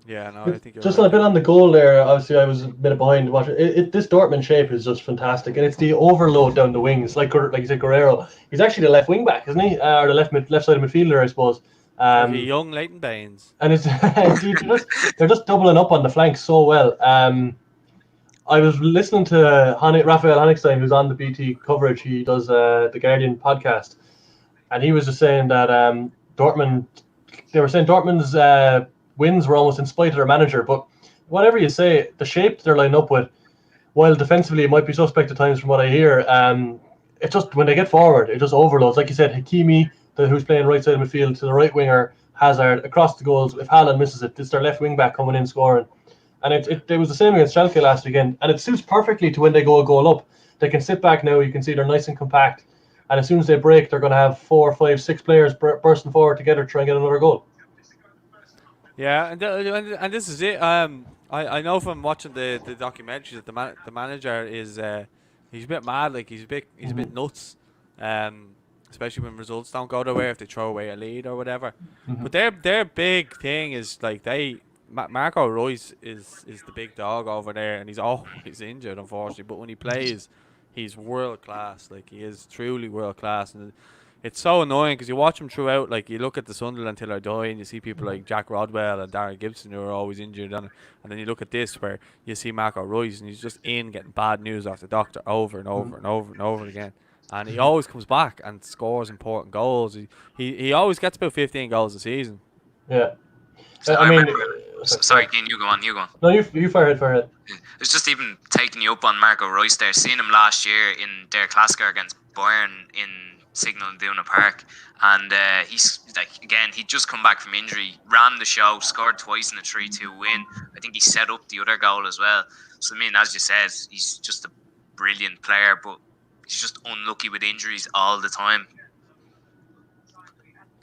Yeah, no, I think you're just right. a bit on the goal there. Obviously, I was a bit behind watching it. This Dortmund shape is just fantastic, and it's the overload down the wings, like you said, Guerrero. He's actually the left wing back, isn't he? Or the left side of midfielder, I suppose. Like a young Leighton Baines. And it's they're just doubling up on the flanks so well. I was listening to Raphael Honigstein, who's on the BT coverage. He does the Guardian podcast, and he was just saying that Dortmund. They were saying Dortmund's wins were almost in spite of their manager, but whatever you say, the shape they're lined up with, while defensively it might be suspect at times from what I hear, it just when they get forward, it just overloads. Like you said, Hakimi, who's playing right side of midfield, to the right winger, Hazard across the goals. If Haaland misses it, it's their left wing back coming in scoring. And it was the same against Schalke last weekend, and it suits perfectly to when they go a goal up. They can sit back now. You can see they're nice and compact, and as soon as they break, they're going to have 4, 5, 6 players bursting forward together to try and get another goal. Yeah, and this is it. I know from watching the documentaries that the manager is he's a bit mad, like he's a bit nuts. Especially when results don't go their way, if they throw away a lead or whatever. But their big thing is like Marco Reus is the big dog over there, and he's always injured, unfortunately. But when he plays, he's world class. Like he is truly world class, and it's so annoying because you watch him throughout. Like you look at the Sunderland till they're dying, you see people like Jack Rodwell and Darren Gibson who are always injured, and then you look at this where you see Marco Reus and he's just in getting bad news off the doctor over and over and over and over again. And he always comes back and scores important goals. He always gets about 15 goals a season. Yeah. So I mean, sorry, Dean, you go on. No, you fire ahead. It's just even taking you up on Marco Reus there. Seeing him last year in their Klassiker against Bayern in Signal Iduna Park, and he's like, again, he'd just come back from injury, ran the show, scored twice in a 3-2 win. I think he set up the other goal as well. So I mean, as you said, he's just a brilliant player, but he's just unlucky with injuries all the time.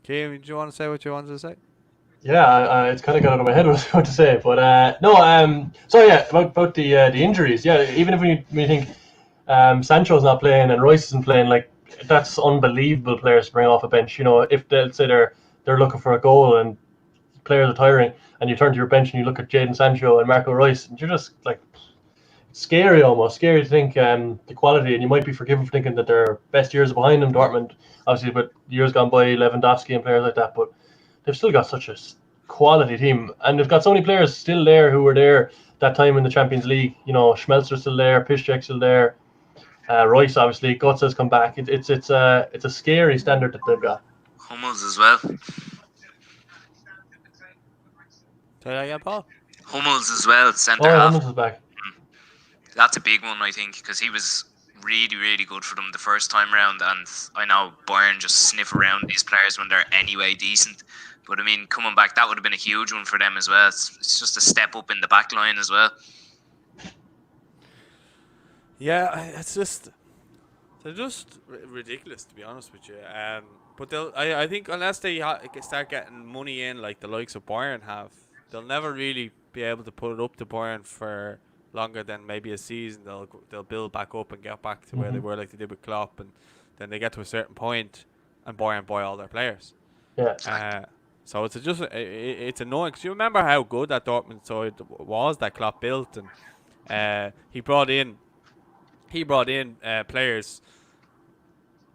Kim, do you want to say what you wanted to say? Yeah, it's kind of got out of my head what I was going to say, but so yeah, about the injuries. Yeah, even if when you think Sancho's not playing and Royce isn't playing, like that's unbelievable players to bring off a bench. You know, if let's say they're looking for a goal and players are tiring, and you turn to your bench and you look at Jadon Sancho and Marco Reus, and you're just like, scary to think the quality, and you might be forgiven for thinking that their best years are behind them, Dortmund, obviously, but years gone by, Lewandowski and players like that, but they've still got such a quality team, and they've got so many players still there who were there that time in the Champions League. You know, Schmelzer's still there, Piszczek's still there, Royce obviously, Götze has come back. It's a scary standard that they've got. Hummels as well. Say that again, Paul? Hummels as well, centre Oh, half. Hummels is back. That's a big one, I think, because he was really, really good for them the first time round, and I know Bayern just sniff around these players when they're anyway decent. But I mean, coming back, that would have been a huge one for them as well. It's just a step up in the back line as well. Yeah, they're just ridiculous, to be honest with you. But I think unless they start getting money in like the likes of Bayern have, they'll never really be able to put it up to Bayern for longer than maybe a season. They'll build back up and get back to where they were, like they did with Klopp, and then they get to a certain point and Bayern buy all their players. Yeah. So it's annoying because you remember how good that Dortmund side was that Klopp built, and he brought in players,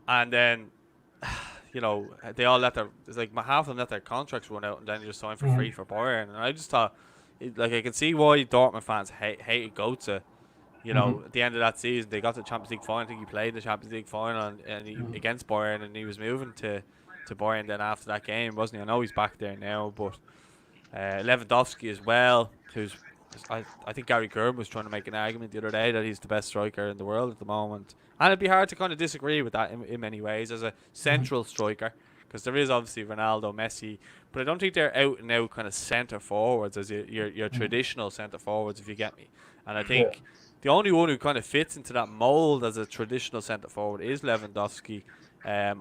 and then you know they all it's like half of them let their contracts run out, and then they just signed for free for Bayern. And I just thought, like, I can see why Dortmund fans hated Götze. You know, at the end of that season, they got to the Champions League final. I think he played the Champions League final against Bayern, and he was moving to Bayern then after that game, wasn't he? I know he's back there now, but Lewandowski as well, who's I think Gary Kerr was trying to make an argument the other day that he's the best striker in the world at the moment, and it'd be hard to kind of disagree with that in many ways as a central striker, because there is obviously Ronaldo, Messi, but I don't think they're out and out kind of centre forwards as your traditional centre forwards, if you get me. And I think the only one who kind of fits into that mould as a traditional centre forward is Lewandowski at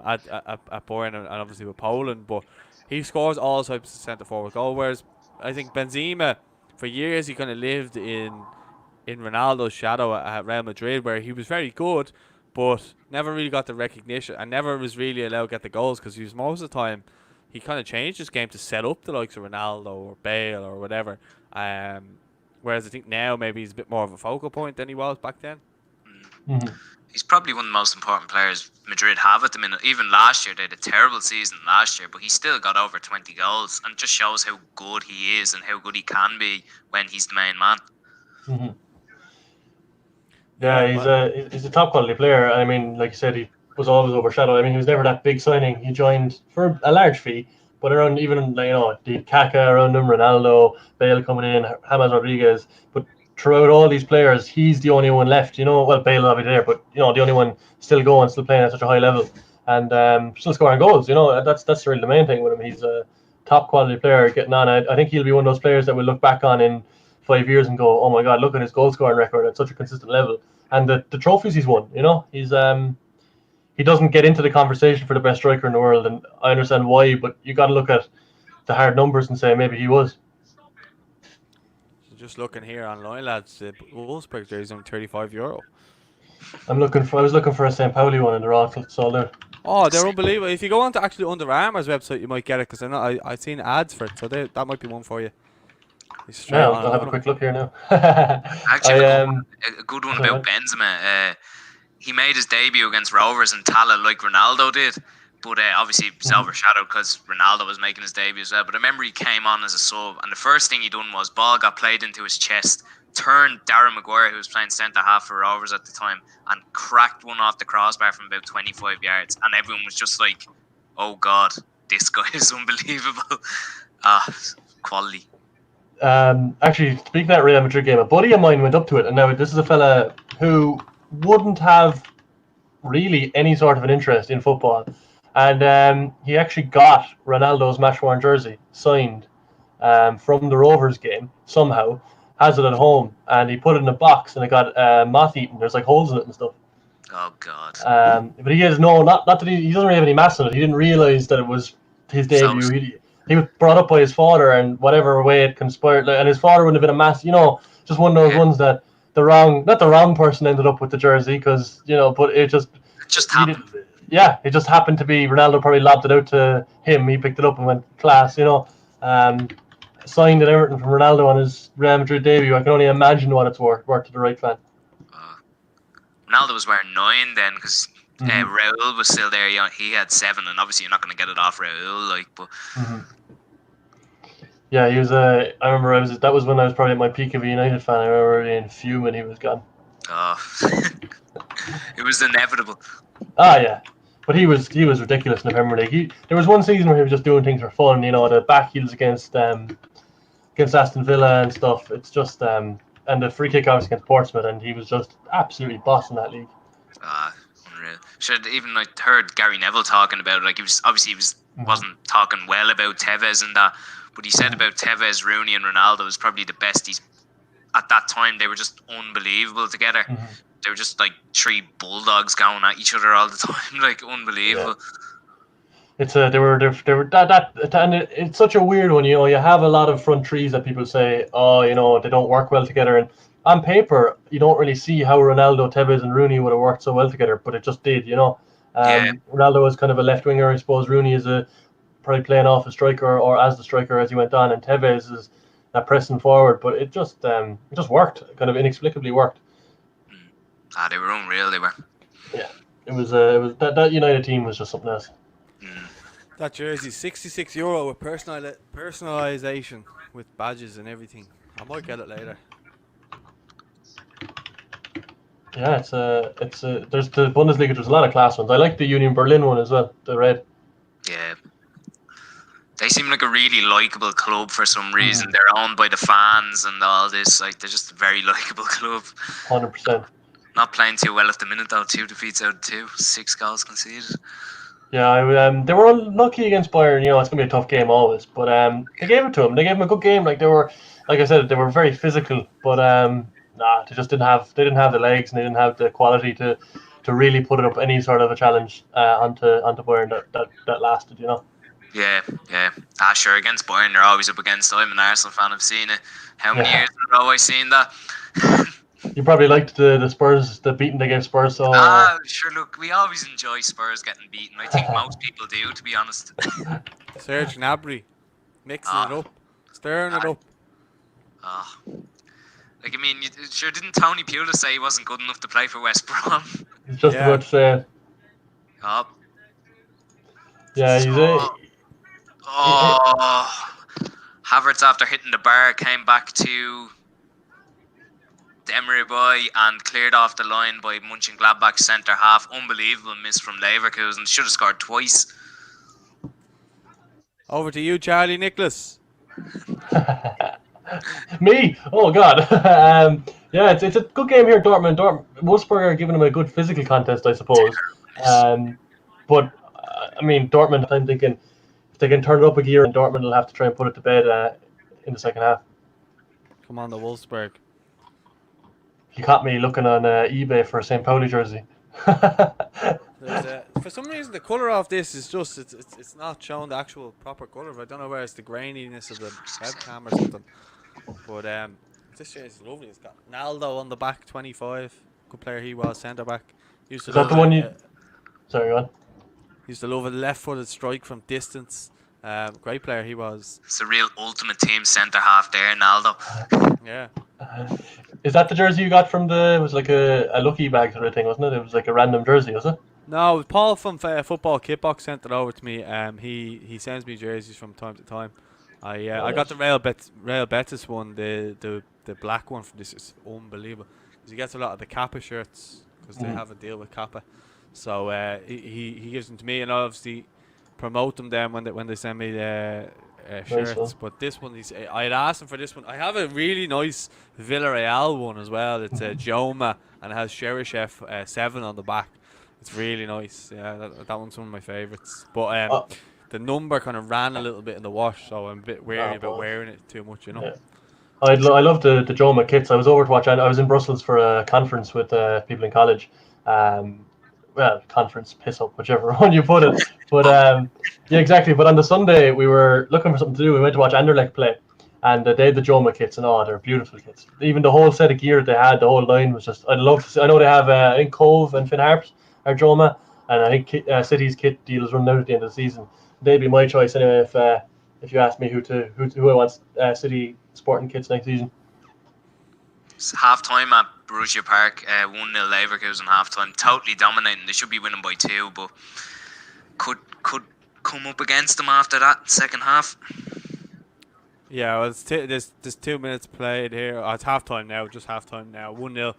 Bayern, and obviously with Poland, but he scores all types of centre forward goal, whereas I think Benzema, for years he kind of lived in Ronaldo's shadow at Real Madrid, where he was very good but never really got the recognition and never was really allowed to get the goals, because he was most of the time he kind of changed his game to set up the likes of Ronaldo or Bale or whatever, whereas I think now maybe he's a bit more of a focal point than he was back then. He's probably one of the most important players Madrid have at the minute. Even last year, they had a terrible season last year, but he still got over 20 goals, and it just shows how good he is and how good he can be when he's the main man. Yeah, he's a top quality player. I mean, like you said, he was always overshadowed. I mean, he was never that big signing. He joined for a large fee, but around even the Kaká around him, Ronaldo, Bale coming in, James Rodriguez, but throughout all these players, he's the only one left. You know, well, Bale will be there, but you know, the only one still going, still playing at such a high level, and still scoring goals. You know, that's really the main thing with him. He's a top quality player getting on. I think he'll be one of those players that we'll look back on in 5 years and go, oh my God, look at his goal scoring record at such a consistent level, and the trophies he's won. He's he doesn't get into the conversation for the best striker in the world, and I understand why. But you got to look at the hard numbers and say maybe he was. Just looking here online, lads, the Wolfsburg jersey is only €35. I was looking for a St. Pauli one, and they're all sold out. Oh, they're unbelievable. If you go on to actually Under Armour's website, you might get it, because I've seen ads for it, so that might be one for you. Yeah, I'll have a quick look here now. Actually, a good one about Benzema. He made his debut against Rovers and Tala like Ronaldo did, but obviously it was overshadowed because Ronaldo was making his debut as well. But I remember he came on as a sub, and the first thing he done was ball got played into his chest, turned Darren Maguire, who was playing centre half for Rovers at the time, and cracked one off the crossbar from about 25 yards, and everyone was just like, "Oh God, this guy is unbelievable." Quality. Actually, speaking of that Real Madrid game, a buddy of mine went up to it, and now this is a fella who wouldn't have really any sort of an interest in football, and he actually got Ronaldo's match-worn jersey signed from the Rovers game somehow, has it at home, and he put it in a box, and it got moth-eaten. There's like holes in it and stuff. Oh God. But he has not that he doesn't really have any mass in it. He didn't realize that it was his debut. He was brought up by his father, and whatever way it conspired, and his father wouldn't have been a mass, just one of those ones that not the wrong person ended up with the jersey, because but it just happened. It just happened to be Ronaldo probably lobbed it out to him. He picked it up and went class, signed at Everton from Ronaldo on his Real Madrid debut. I can only imagine what it's worth to the right fan. Ronaldo was wearing 9 then, because Raul was still there. He had 7, and obviously you're not going to get it off Raul, but. Yeah, he was. I remember that was when I was probably at my peak of a United fan. I remember being fuming he was gone. Oh, it was inevitable. Yeah, but he was ridiculous in the Premier League. There was one season where he was just doing things for fun. The back heels against Aston Villa and stuff. It's just and the free kick obviously against Portsmouth, and he was just absolutely bossing that league. Unreal. Even heard Gary Neville talking about it. Like he wasn't talking well about Tevez and that. But he said about Tevez, Rooney and Ronaldo was probably the best at that time. They were just unbelievable together. They were just like 3 bulldogs going at each other all the time, like unbelievable. Yeah. It's they were that and it's such a weird one. You have a lot of front threes that people say, they don't work well together, and on paper you don't really see how Ronaldo, Tevez and Rooney would have worked so well together, but it just did. Ronaldo was kind of a left winger, I suppose. Rooney is probably playing off a striker or as the striker as he went on, and Tevez is pressing forward, but it just worked, kind of inexplicably worked. They were unreal. They were. Yeah, it was that United team was just something else. That jersey, €66 with personalization with badges and everything. I might get it later. Yeah, it's there's the Bundesliga. There's a lot of class ones. I like the Union Berlin one as well, the red. Yeah. They seem like a really likeable club for some reason. They're owned by the fans and all this. Like, they're just a very likeable club. 100%. Not playing too well at the minute though. 2 defeats out of 2, 6 goals conceded. Yeah, they were unlucky against Bayern. It's gonna be a tough game always, but they gave it to them. They gave them a good game. Like I said, they were very physical, but they just didn't have the legs, and they didn't have the quality to really put it up any sort of a challenge onto Bayern that lasted. Yeah. Sure, against Bayern, they're always up against. I'm an Arsenal fan. I've seen it. How many years in a row I've seen that? You probably liked the Spurs, the beating they gave Spurs. So sure. Look, we always enjoy Spurs getting beaten. I think most people do, to be honest. Serge Gnabry, mixing it up, stirring it up. Didn't Tony Pulis say he wasn't good enough to play for West Brom? He's just about to say it. Yeah, Havertz, after hitting the bar, came back to the Emery boy and cleared off the line by Mönchengladbach centre half. Unbelievable miss from Leverkusen. Should have scored twice. Over to you, Charlie Nicholas. Me? Oh God. It's a good game here, Dortmund. Wolfsburg are giving them a good physical contest, I suppose. But Dortmund, I'm thinking if they can turn it up a gear, and Dortmund will have to try and put it to bed in the second half. Come on, the Wolfsburg. You caught me looking on eBay for a St. Pauli jersey. For some reason, the color of this is just it's not showing the actual proper color. I don't know where it's the graininess of the webcam or something. But this jersey is lovely. It's got Naldo on the back, 25. Good player he was, centre back. Used to Is that love the one it. you? Sorry, go on. Used to love a left-footed strike from distance. Great player he was. It's a real ultimate team centre half there, Naldo. Yeah. Is that the jersey you got from the? It was like a lucky bag sort of thing, wasn't it? It was like a random jersey, was it? No, Paul from Football Kitbox sent it over to me. He sends me jerseys from time to time. I got the Real Betis one, the black one from this is unbelievable. Because he gets a lot of the Kappa shirts because they have a deal with Kappa. So he gives them to me, and I obviously promote them then when they send me the shirts. Nice. But this one, I had asked him for this one. I have a really nice Villarreal one as well. It's a Joma and it has Cheryshev 7 on the back. It's really nice. Yeah, that one's one of my favourites. But the number kind of ran a little bit in the wash, so I'm a bit wary about wearing it too much, you know. Yeah. I love the Joma kits. I was over to watch. I was in Brussels for a conference with people in college. Well, conference, piss up, whichever one you put it. But yeah, exactly. But on the Sunday, we were looking for something to do. We went to watch Anderlecht play, and they had the Joma kits, and they're beautiful kits. Even the whole set of gear they had, the whole line was just. I'd love to see. I know they have I think Cove and Finn Harps are Joma, and I think City's kit deal is running out at the end of the season. They'd be my choice anyway if you ask me who I want City Sporting kits next season. It's half time at Borussia Park, 1-0 Leverkusen half time. Totally dominating. They should be winning by 2, but could come up against them after that second half. Yeah, well, there's 2 minutes played here. It's half time now, just half time now. 1-0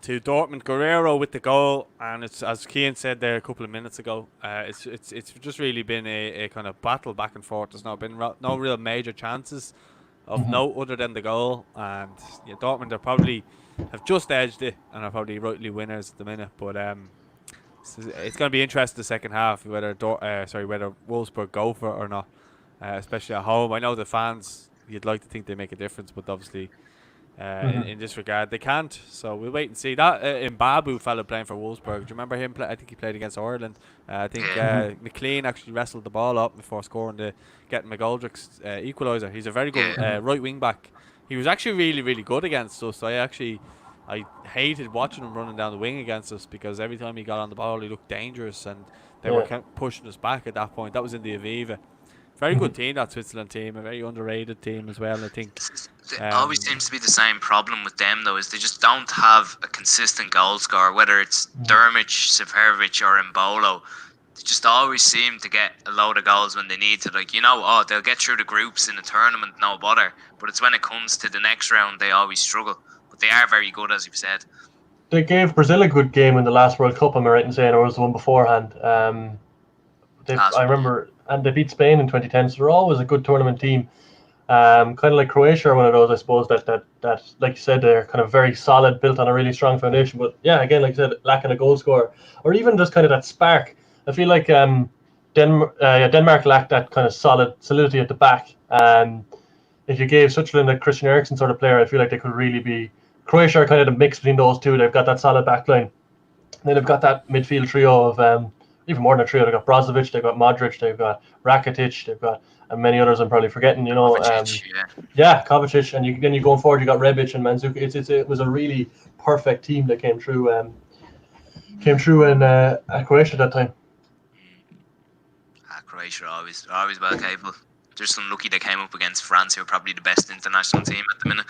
to Dortmund. Guerrero with the goal, and it's as Cian said there a couple of minutes ago. It's just really been a kind of battle back and forth. There's not been no real major chances of note other than the goal, and yeah, Dortmund have just edged it and are probably rightly winners at the minute. But it's going to be interesting the second half whether Wolfsburg go for it or not, especially at home. I know the fans, you'd like to think they make a difference, but obviously in this regard they can't. So we'll wait and see. That Mbabu fella playing for Wolfsburg, do you remember him? I think he played against Ireland. I think McLean actually wrestled the ball up before scoring getting McGoldrick's equaliser. He's a very good right wing back. He was actually really, really good against us. I hated watching him running down the wing against us because every time he got on the ball he looked dangerous, and they were kind of pushing us back at that point. That was in the Aviva. Very good team, that Switzerland team, a very underrated team as well, I think. It always seems to be the same problem with them, though, is they just don't have a consistent goal scorer, whether it's Dermich, Seferovic or Embolo. They just always seem to get a load of goals when they need to. They'll get through the groups in the tournament, no bother. But it's when it comes to the next round, they always struggle. But they are very good, as you've said. They gave Brazil a good game in the last World Cup, am I right in saying, or was the one beforehand? I remember, and they beat Spain in 2010, so they're always a good tournament team. Kind of like Croatia are one of those, I suppose, that like you said, they're kind of very solid, built on a really strong foundation. But yeah, again, like you said, lacking a goal scorer, or even just kind of that spark. I feel like Denmark lacked that kind of solidity at the back. If you gave Switzerland a Christian Eriksen sort of player, I feel like they could really be. Croatia are kind of the mix between those two. They've got that solid back line. Then they've got that midfield trio of even more than a trio. They've got Brozovic, they've got Modric, they've got Rakitic, they've got and many others I'm probably forgetting. Kovacic, Kovacic, and then you going forward, you got Rebic and Mandzukic. It was a really perfect team that came through in at Croatia at that time. Croatia are always well capable. Just unlucky they came up against France, who are probably the best international team at the minute.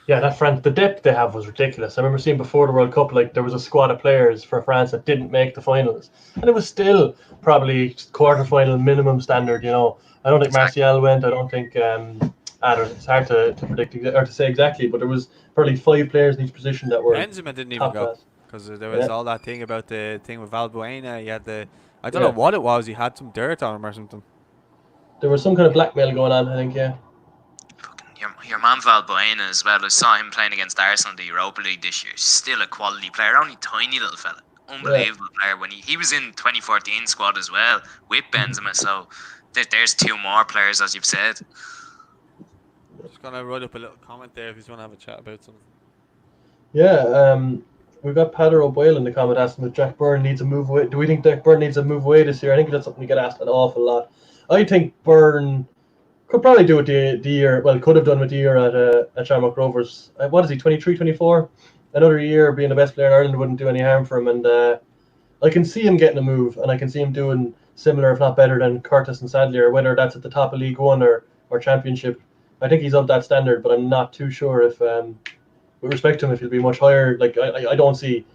Yeah, that France, the depth they have was ridiculous. I remember seeing before the World Cup, like there was a squad of players for France that didn't make the finals, and it was still probably quarter-final minimum standard. I don't think Martial went. I don't think. It's hard to predict or to say exactly, but there was probably 5 players in each position that were. Benzema didn't even go because there was all that thing about the thing with Valbuena. He had I don't know what it was. He had some dirt on him or something. There was some kind of blackmail going on, I think. Yeah. Your man Valbuena as well. I saw him playing against Arsenal in the Europa League this year. Still a quality player, only tiny little fella. Unbelievable player. When he was in 2014 squad as well with Benzema. So there's 2 more players, as you've said. Just gonna write up a little comment there if you want to have a chat about something. Yeah, we've got Pader O'Boyle in the comment asking if Jack Byrne needs a move away. Do we think Jack Byrne needs a move away this year? I think that's something we get asked an awful lot. I think Byrne could probably do it the year. Well, could have done with the year at Shamrock Rovers. What is he? 23, 24. Another year being the best player in Ireland wouldn't do any harm for him, and I can see him getting a move, and I can see him doing similar, if not better, than Curtis and Sadlier, whether that's at the top of League One or Championship. I think he's of that standard, but I'm not too sure if, with respect to him, if he'll be much higher. Like I don't see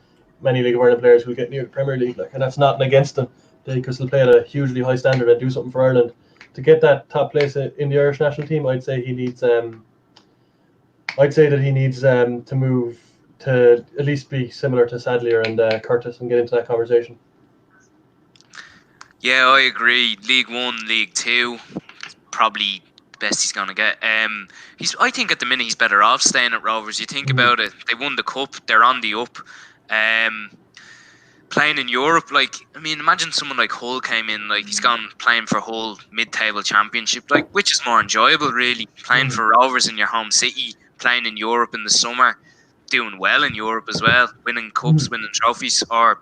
many League of Ireland players who get near the Premier League, like, and that's nothing against them because they'll play at a hugely high standard and do something for Ireland. To get that top place in the Irish national team, I'd say he needs. I'd say that he needs to move to at least be similar to Sadlier and Curtis and get into that conversation. Yeah, I agree. League One, League Two, probably the best he's gonna get. I think at the minute he's better off staying at Rovers. You think about it, they won the cup, they're on the up. Playing in Europe, like, I mean, imagine someone like Hull came in, like, he's gone playing for Hull mid-table championship, like, which is more enjoyable, really, playing for Rovers in your home city, playing in Europe in the summer, doing well in Europe as well, winning cups, winning trophies, or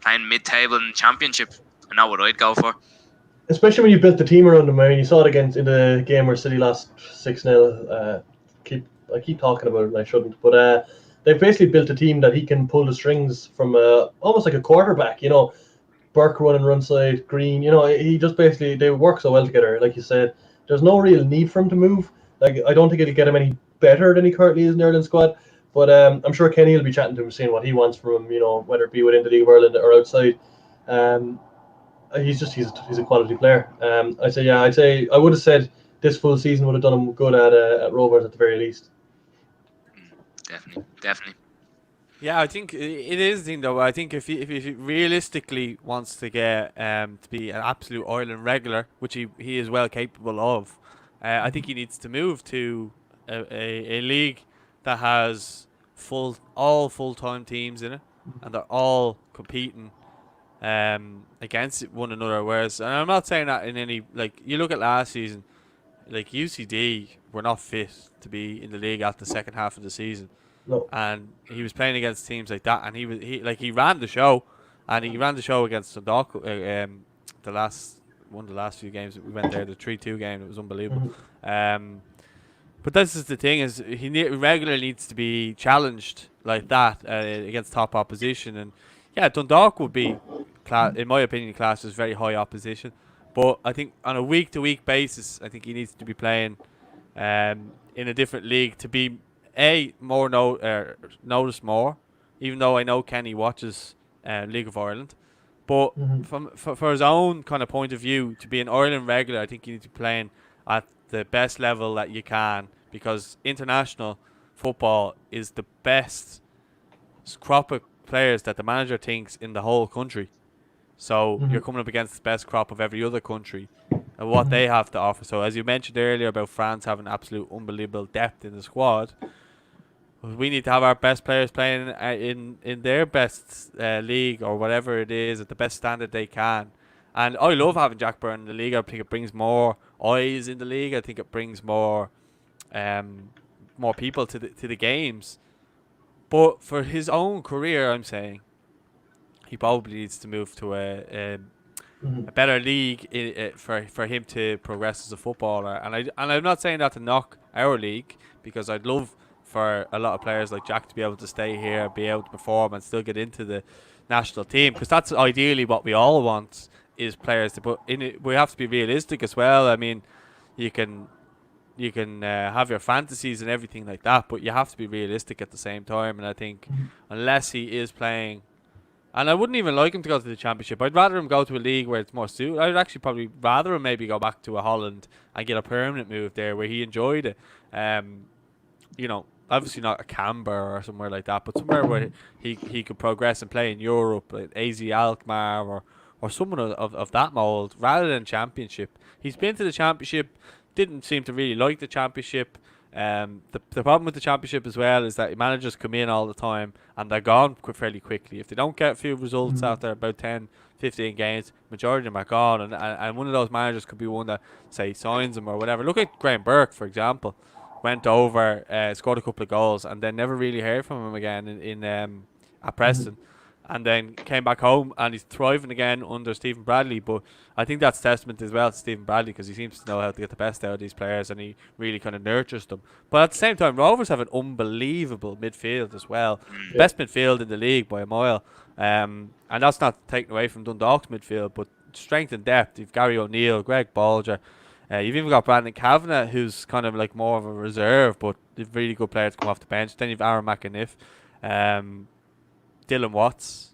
playing mid-table in championship. I know what I'd go for. Especially when you built the team around him. I mean, you saw it against in the game where City lost 6-0. I keep talking about it and I shouldn't, but they've basically built a team that he can pull the strings from almost like a quarterback. You know, Burke running run side, Green. You know, he just basically they work so well together. Like you said, there's no real need for him to move. Like I don't think it'll get him any better than he currently is in the Ireland squad. But I'm sure Kenny will be chatting to him, seeing what he wants from him. You know, whether it be within the League of Ireland or outside. He's a quality player. I'd say I would have said this full season would have done him good at Rovers at the very least. Definitely. Yeah, I think it is the thing though. I think if he realistically wants to get to be an absolute Ireland regular, which he is well capable of, I think he needs to move to a league that has all full-time teams in it, and they're all competing against one another. Whereas, and I'm not saying that in any, like, you look at last season, like UCD were not fit to be in the league after the second half of the season. No. And he was playing against teams like that, and he ran the show, and he ran the show against Dundalk. The last few games that we went there, the 3-2 game, it was unbelievable. But this is the thing: is he regularly needs to be challenged like that against top opposition, and yeah, Dundalk would be, in my opinion, classed as very high opposition. But I think on a week-to-week basis, I think he needs to be playing in a different league to be more noticed more. Even though I know Kenny watches League of Ireland, but for his own kind of point of view, to be an Ireland regular, I think you need to be playing at the best level that you can, because international football is the best crop of players that the manager thinks in the whole country. So you're coming up against the best crop of every other country and what they have to offer. So as you mentioned earlier about France having absolute unbelievable depth in the squad, we need to have our best players playing in their best league or whatever it is at the best standard they can. And I love having Jack Byrne in the league. I think it brings more eyes in the league. I think it brings more people to the games. But for his own career, I'm saying he probably needs to move to a better league for him to progress as a footballer. And I'm not saying that to knock our league, because I'd love for a lot of players like Jack to be able to stay here, be able to perform and still get into the national team, because that's ideally what we all want, is players to put in it. We have to be realistic as well. I mean, you can have your fantasies and everything like that, but you have to be realistic at the same time. And I think unless he is playing, and I wouldn't even like him to go to the Championship, I'd rather him go to a league where it's more suited. I'd actually probably rather him maybe go back to a Holland and get a permanent move there where he enjoyed it. You know, obviously not a Canberra or somewhere like that, but somewhere where he could progress and play in Europe, like AZ Alkmaar or someone of that mould, rather than Championship. He's been to the Championship, didn't seem to really like the Championship. The problem with the Championship as well is that managers come in all the time and they're gone fairly quickly. If they don't get a few results after about 10, 15 games, majority of them are gone. And one of those managers could be one that, say, signs them or whatever. Look at Graham Burke, for example. went over, scored a couple of goals, and then never really heard from him again in at Preston. And then came back home, and he's thriving again under Stephen Bradley. But I think that's testament as well to Stephen Bradley, because he seems to know how to get the best out of these players, and he really kind of nurtures them. But at the same time, Rovers have an unbelievable midfield as well. Best midfield in the league by a mile. And that's not taken away from Dundalk's midfield, but strength and depth. You've Gary O'Neill, Greg Bolger. You've even got Brandon Kavanagh, who's kind of like more of a reserve, but a really good player to come off the bench. Then you've Aaron McAniff. Dylan Watts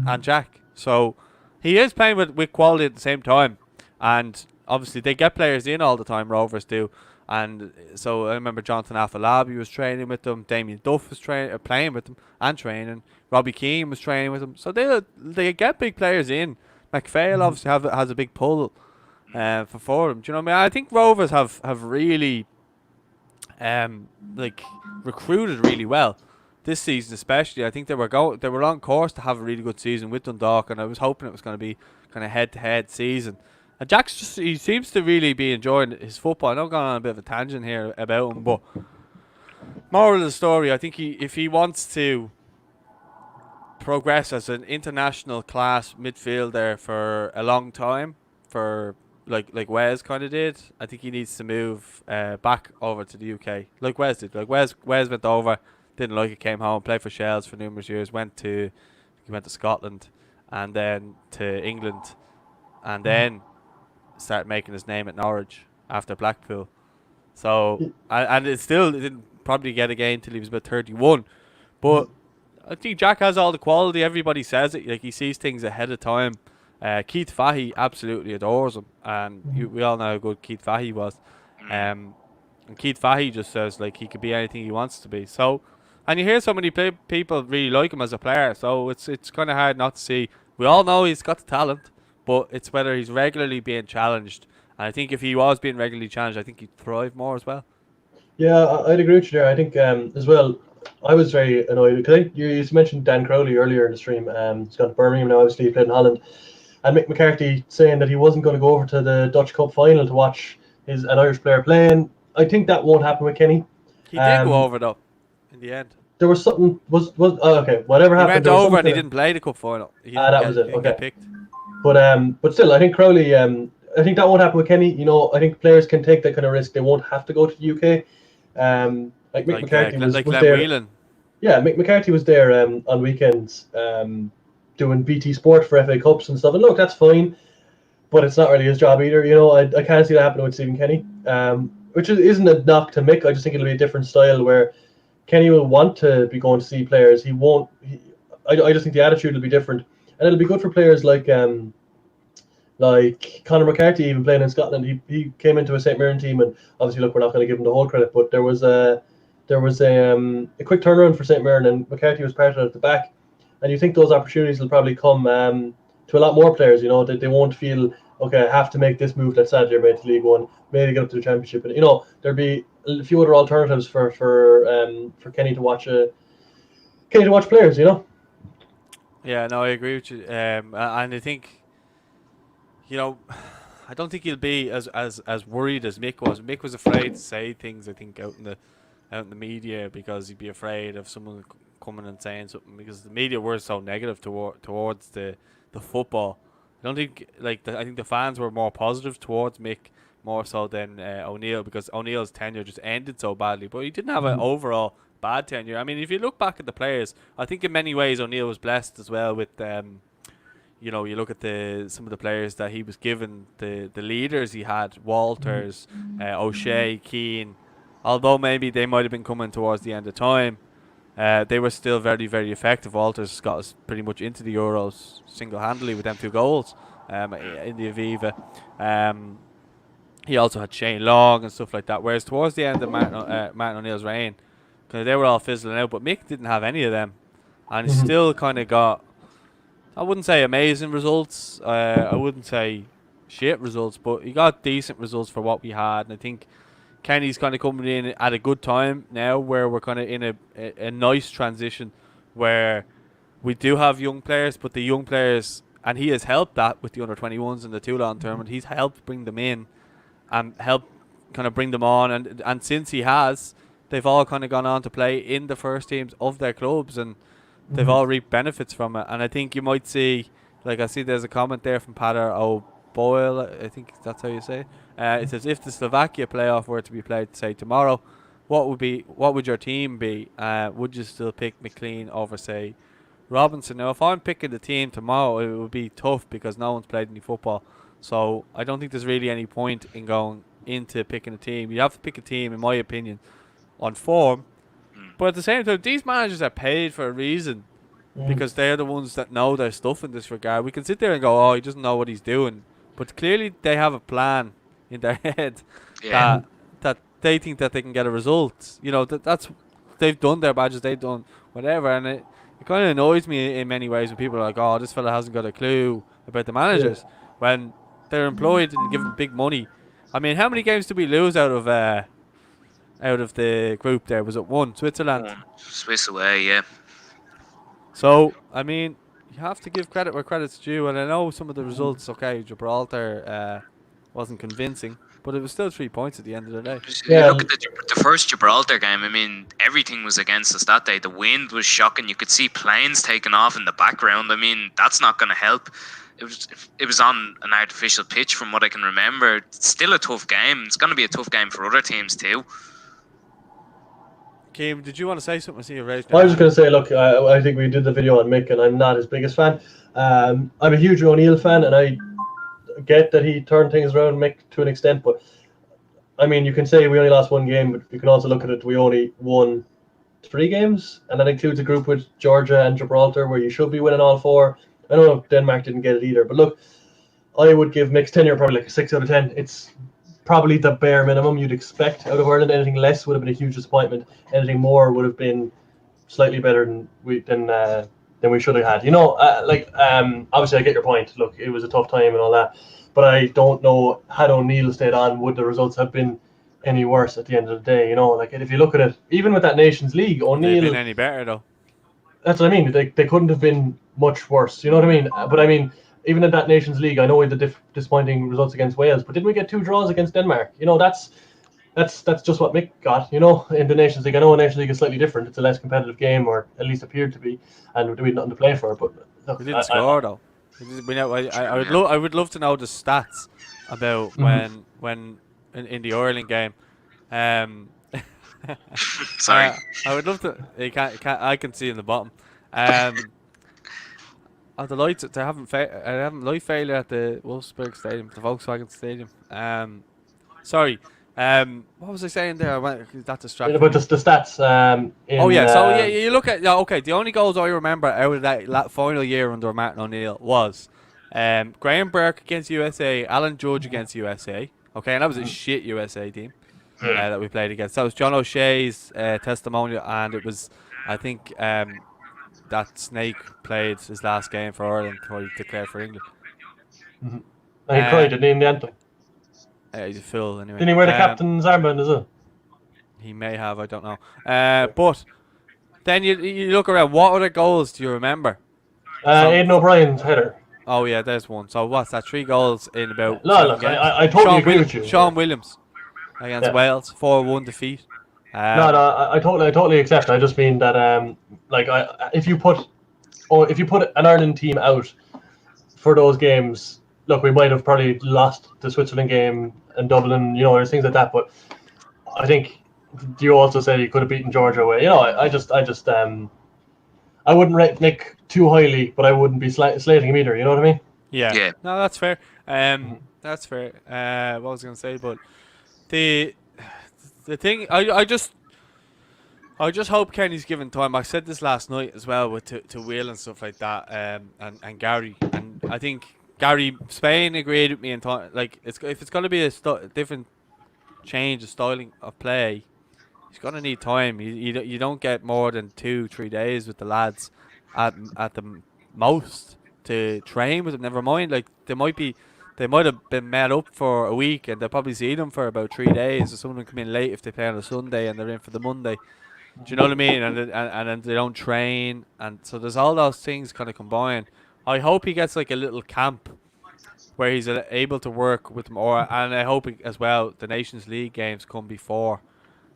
and Jack. So he is playing with quality at the same time, and obviously they get players in all the time, Rovers do. And so I remember Jonathan Afolabi was training with them, Damien Duff was playing with them and training, Robbie Keane was training with them. So they get big players in. McPhail obviously has a big pull for them. Do you know what I mean? I think Rovers have really recruited really well this season, especially. I think they were on course to have a really good season with Dundalk, and I was hoping it was going to be kind of head-to-head season. And he seems to really be enjoying his football. I know I'm going on a bit of a tangent here about him, but moral of the story, I think if he wants to progress as an international class midfielder for a long time, for like Wes kind of did, I think he needs to move back over to the UK, like Wes did. Like Wes went over, didn't like it, came home, played for Shells for numerous years, went to Scotland, and then to England, and then started making his name at Norwich after Blackpool. So and it didn't probably get a game till he was about 31. But I think Jack has all the quality. Everybody says it. Like, he sees things ahead of time. Keith Fahey absolutely adores him, and we all know how good Keith Fahey was. And Keith Fahey just says like he could be anything he wants to be. So, and you hear so many people really like him as a player. So it's kind of hard not to see. We all know he's got the talent, but it's whether he's regularly being challenged. And I think if he was being regularly challenged, I think he'd thrive more as well. Yeah, I'd agree with you there. I think as well, I was very annoyed because you mentioned Dan Crowley earlier in the stream. He's gone to Birmingham now, obviously he played in Holland. And Mick McCarthy saying that he wasn't going to go over to the Dutch Cup final to watch an Irish player playing. I think that won't happen with Kenny. He did go over though, in the end. There was something okay. Whatever happened, he went over and he didn't play the cup final. That was it. Okay. Get picked. But still, I think Crowley. I think that won't happen with Kenny. You know, I think players can take that kind of risk. They won't have to go to the UK. Like Mick McCarthy was there. Whelan. Yeah, Mick McCarthy was there on weekends doing BT Sport for FA Cups and stuff. And look, that's fine, but it's not really his job either. You know, I can't see that happening with Stephen Kenny, which isn't a knock to Mick. I just think it'll be a different style where Kenny will want to be going to see players. He won't. I just think the attitude will be different, and it'll be good for players like Conor McCarthy, even playing in Scotland. He came into a St Mirren team, and obviously, look, we're not going to give him the whole credit, but there was a quick turnaround for St Mirren, and McCarthy was part of it at the back. And you think those opportunities will probably come to a lot more players. You know, that they won't feel, okay, I have to make this move that Saturday made to League One, maybe get up to the Championship. And you know, there'll be a few other alternatives for Kenny to watch players. You know. Yeah, no, I agree with you. And I think, you know, I don't think he'll be as worried as Mick was. Mick was afraid to say things, I think, out in the media, because he'd be afraid of someone coming and saying something, because the media were so negative towards the football. I don't think I think the fans were more positive towards Mick more so than O'Neill, because O'Neill's tenure just ended so badly. But he didn't have an overall bad tenure. I mean, if you look back at the players, I think in many ways O'Neill was blessed as well with you know, you look at some of the players that he was given, the leaders he had, Walters, O'Shea, Keane. Although maybe they might have been coming towards the end of time, they were still very, very effective. Walters got us pretty much into the Euros single-handedly with them 2 goals in the Aviva. He also had Shane Long and stuff like that. Whereas towards the end of Martin O'Neill's reign, they were all fizzling out. But Mick didn't have any of them. And he still kind of got, I wouldn't say amazing results. I wouldn't say shit results. But he got decent results for what we had. And I think Kenny's kind of coming in at a good time now, where we're kind of in a nice transition where we do have young players, but the young players, and he has helped that with the under-21s and the Toulon tournament, he's helped bring them in and help kind of bring them on, and since he has, they've all kind of gone on to play in the first teams of their clubs, and they've all reaped benefits from it. And I think you might see, like I see there's a comment there from Pater O'Boyle, I think that's how you say it. It says, if the Slovakia playoff were to be played, say, tomorrow, what would your team be? Would you still pick McLean over, say, Robinson? Now, if I'm picking the team tomorrow, it would be tough because no one's played any football. So I don't think there's really any point in going into picking a team. You have to pick a team, in my opinion, on form. But at the same time, these managers are paid for a reason because they're the ones that know their stuff in this regard. We can sit there and go, oh, he doesn't know what he's doing. But clearly they have a plan in their head that they think that they can get a result. You know, that's they've done their badges, they've done whatever. And it kind of annoys me in many ways when people are like, oh, this fella hasn't got a clue about the managers. When they're employed and given big money. I mean, how many games did we lose out of the group there? Was it one? Switzerland? Swiss away, yeah. So, I mean, you have to give credit where credit's due. And I know some of the results, okay, Gibraltar wasn't convincing. But it was still 3 points at the end of the day. You look at the first Gibraltar game, I mean, everything was against us that day. The wind was shocking. You could see planes taking off in the background. I mean, that's not going to help. It was on an artificial pitch from what I can remember. It's still a tough game. It's going to be a tough game for other teams too. Kim, did you want to say something? I see you raised I was just going to say, look, I think we did the video on Mick, and I'm not his biggest fan. I'm a huge O'Neill fan, and I get that he turned things around, Mick, to an extent. But, I mean, you can say we only lost one game, but you can also look at it, we only won 3 games, and that includes a group with Georgia and Gibraltar where you should be winning all 4. I know Denmark didn't get it either, but look, I would give Mick's tenure probably like a 6 out of 10. It's probably the bare minimum you'd expect out of Ireland. Anything less would have been a huge disappointment. Anything more would have been slightly better than we should have had. You know, obviously I get your point. Look, it was a tough time and all that, but I don't know, had O'Neill stayed on, would the results have been any worse at the end of the day? You know, like if you look at it, even with that Nations League, O'Neill, they've been any better though. That's what I mean. They couldn't have been much worse. You know what I mean? But I mean, even in that Nations League, I know we had the disappointing results against Wales, but didn't we get 2 draws against Denmark? You know, that's just what Mick got. You know, in the Nations League, I know the Nations League is slightly different. It's a less competitive game, or at least appeared to be, and we had nothing to play for. But look, we didn't score though. I would love to know the stats about when in the Ireland game. Sorry. I would love to. I can see in the bottom. The lights, they haven't light failure at the Wolfsburg Stadium, the Volkswagen Stadium. Sorry. What was I saying there? That distracted me. About the stats. So you look at okay. The only goals I remember out of that final year under Martin O'Neill was Graham Burke against USA, Alan Judge against USA. Okay, and that was a shit USA team that we played against. That was John O'Shea's testimonial, and it was, I think, that Snake played his last game for Ireland before he declared for England. And he cried, didn't he, in the anthem? He's a fool anyway. Didn't he wear the captain's armband as well? He may have, I don't know. But then you look around, what other goals do you remember? Aidan O'Brien's header. Oh yeah, there's one. So what's that? 3 goals in about... Look, I totally agree with you. Sean Williams against Wales, 4-1 defeat. I totally accept. I just mean that if you put an Ireland team out for those games, look, we might have probably lost the Switzerland game and Dublin. You know, there's things like that. But I think you also said you could have beaten Georgia away. You know, I wouldn't rate Nick too highly, but I wouldn't be slating him either. You know what I mean? Yeah. No, that's fair. That's fair. What was I going to say? But the thing, I just hope Kenny's given time. I said this last night as well with to Will and stuff like that, and Gary, and I think Gary Spain agreed with me in time. Like, if it's going to be a different change of styling of play, he's going to need time. You don't get more than 2-3 days with the lads at the most to train with them. Never mind, like they might have been met up for a week and they'll probably see them for about 3 days. Or some of them come in late if they play on a Sunday and they're in for the Monday. Do you know what I mean? And then they don't train, and so there's all those things kind of combined. I hope he gets like a little camp where he's able to work with them. And I hope as well the Nations League games come before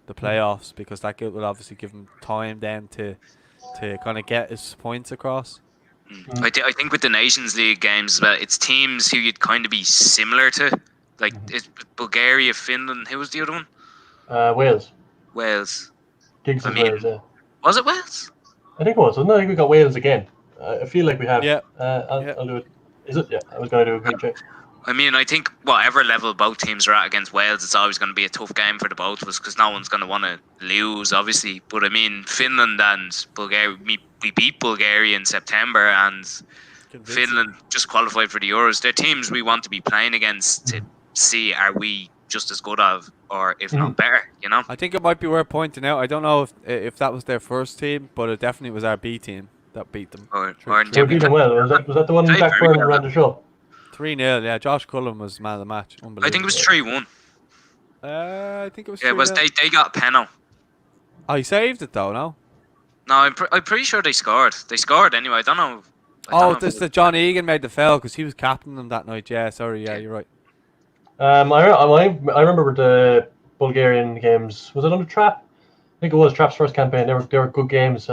the playoffs, because that will obviously give him time then to kind of get his points across. I think with the Nations League games as well, it's teams who you'd kind of be similar to. Like it's Bulgaria, Finland. Who was the other one? Wales. Wales. Giggs is Wales, yeah. Was it Wales? I think it was. Wasn't it? I think we got Wales again. I feel like we have. Yeah. I'll do it. Is it? Yeah, I was going to do a quick check. I mean, I think whatever level both teams are at against Wales, it's always going to be a tough game for the both of us because no one's going to want to lose, obviously. But I mean, Finland and Bulgaria, we beat Bulgaria in September, and Finland just qualified for the Euros. They're teams we want to be playing against to see are we just as good of, or if not better, you know? I think it might be worth pointing out. I don't know if that was their first team, but it definitely was our B team that beat them. They beat them well. Was that the one Jack Byrne ran the show? 3-0, yeah. Josh Cullen was man of the match. Unbelievable. I think it was 3-1. I think it was 3-0. Yeah, it was they got a penalty. Oh, he saved it though, no? No, I'm pretty sure they scored. They scored anyway. I don't know. This the John Egan made the foul because he was captaining them that night. Yeah, sorry. Yeah, you're right. I remember the Bulgarian games. Was it under Trapp? I think it was Trapp's first campaign. They were good games.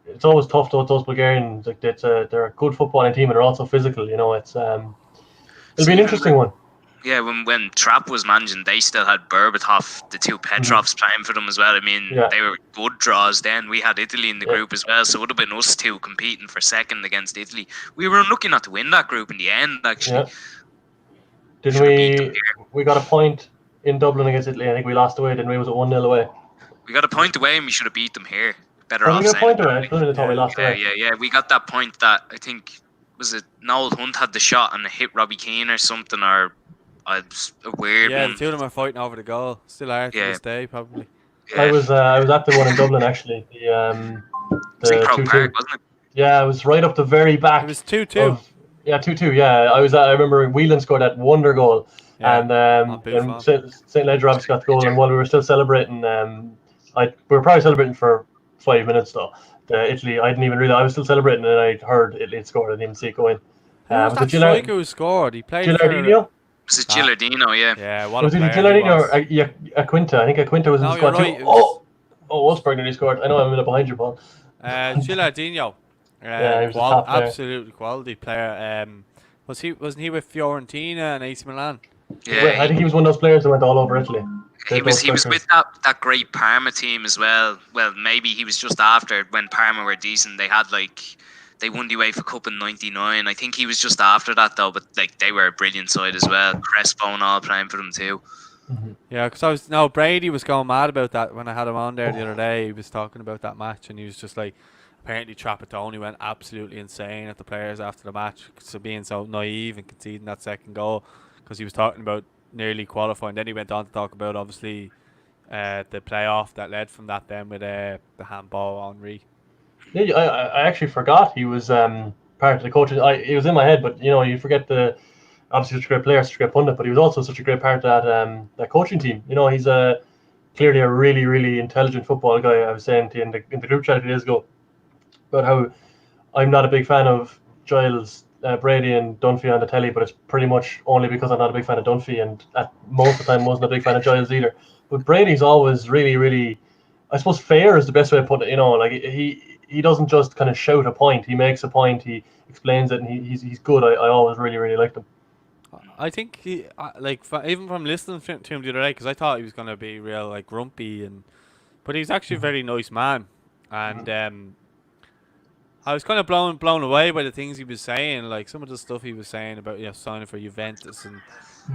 It's always tough though with those Bulgarians. Like they're a good footballing team and they're also physical. You know, it'll be an interesting one. Yeah, when Trapp was managing, they still had Berbatov, the two Petrovs playing for them as well. I mean, they were good draws then. We had Italy in the group as well, so it would have been us two competing for second against Italy. We were unlucky not to win that group in the end, actually. Yeah. Didn't we got a point in Dublin against Italy. I think we lost away, didn't we? Was it 1-0 away? We got a point away and we should have beat them here. Better off we got a point away. I thought we lost away. Yeah. We got that point that I think was it Noel Hunt had the shot and it hit Robbie Keane or something, or a weird one. Yeah, the two of them are fighting over the goal. Still are to this day, probably. Yeah. I was at the one in Dublin actually. The St. Croke Park, wasn't it? Yeah, it was right up the very back. It was 2-2. Yeah, 2-2. Yeah, I remember Whelan scored that wonder goal, and St. Ledger obviously got the goal. And while we were still celebrating, we were probably celebrating for 5 minutes though. Italy, I didn't even realize I was still celebrating, and I heard Italy had scored. I didn't even see it go in. Was that striker who scored? He played Gilardino? Was it Gilardino? Yeah. Yeah. What was a it player Gilardino or Aquinta? I think Aquinta was in the squad too. Wolfsburg nearly scored. I know I'm a minute behind you, Paul. Gilardino. He was a top player. Absolutely quality player. Wasn't he with Fiorentina and AC Milan? Yeah, I think he was one of those players that went all over Italy. He was with that great Parma team as well. Well, maybe he was just after when Parma were decent. They had they won the UEFA Cup in '99. I think he was just after that though. But they were a brilliant side as well. Crespo and all playing for them too. Mm-hmm. Yeah, because Brady was going mad about that when I had him on there the other day. He was talking about that match and he was just like, apparently Trapattoni went absolutely insane at the players after the match, so being so naive and conceding that second goal, because he was talking about nearly qualifying. Then he went on to talk about obviously the playoff that led from that then with the handball on Henry. Yeah, I actually forgot he was part of the coaches. It was in my head, but you forget obviously such a great player, such a great pundit, but he was also such a great part of that coaching team. He's clearly a really, really intelligent football guy. I was saying to you in the group chat a few days ago about how I'm not a big fan of Giles, Brady and Dunphy on the telly, but it's pretty much only because I'm not a big fan of Dunphy, and at most of the time wasn't a big fan of Giles either. But Brady's always really, really, I suppose fair is the best way to put it. He doesn't just kind of shout a point. He makes a point, he explains it, and he's good. I always really, really liked him. I think he even from listening to him the other day, because I thought he was going to be real grumpy, but he's actually a very nice man, and I was kind of blown away by the things he was saying, like some of the stuff he was saying about signing for Juventus and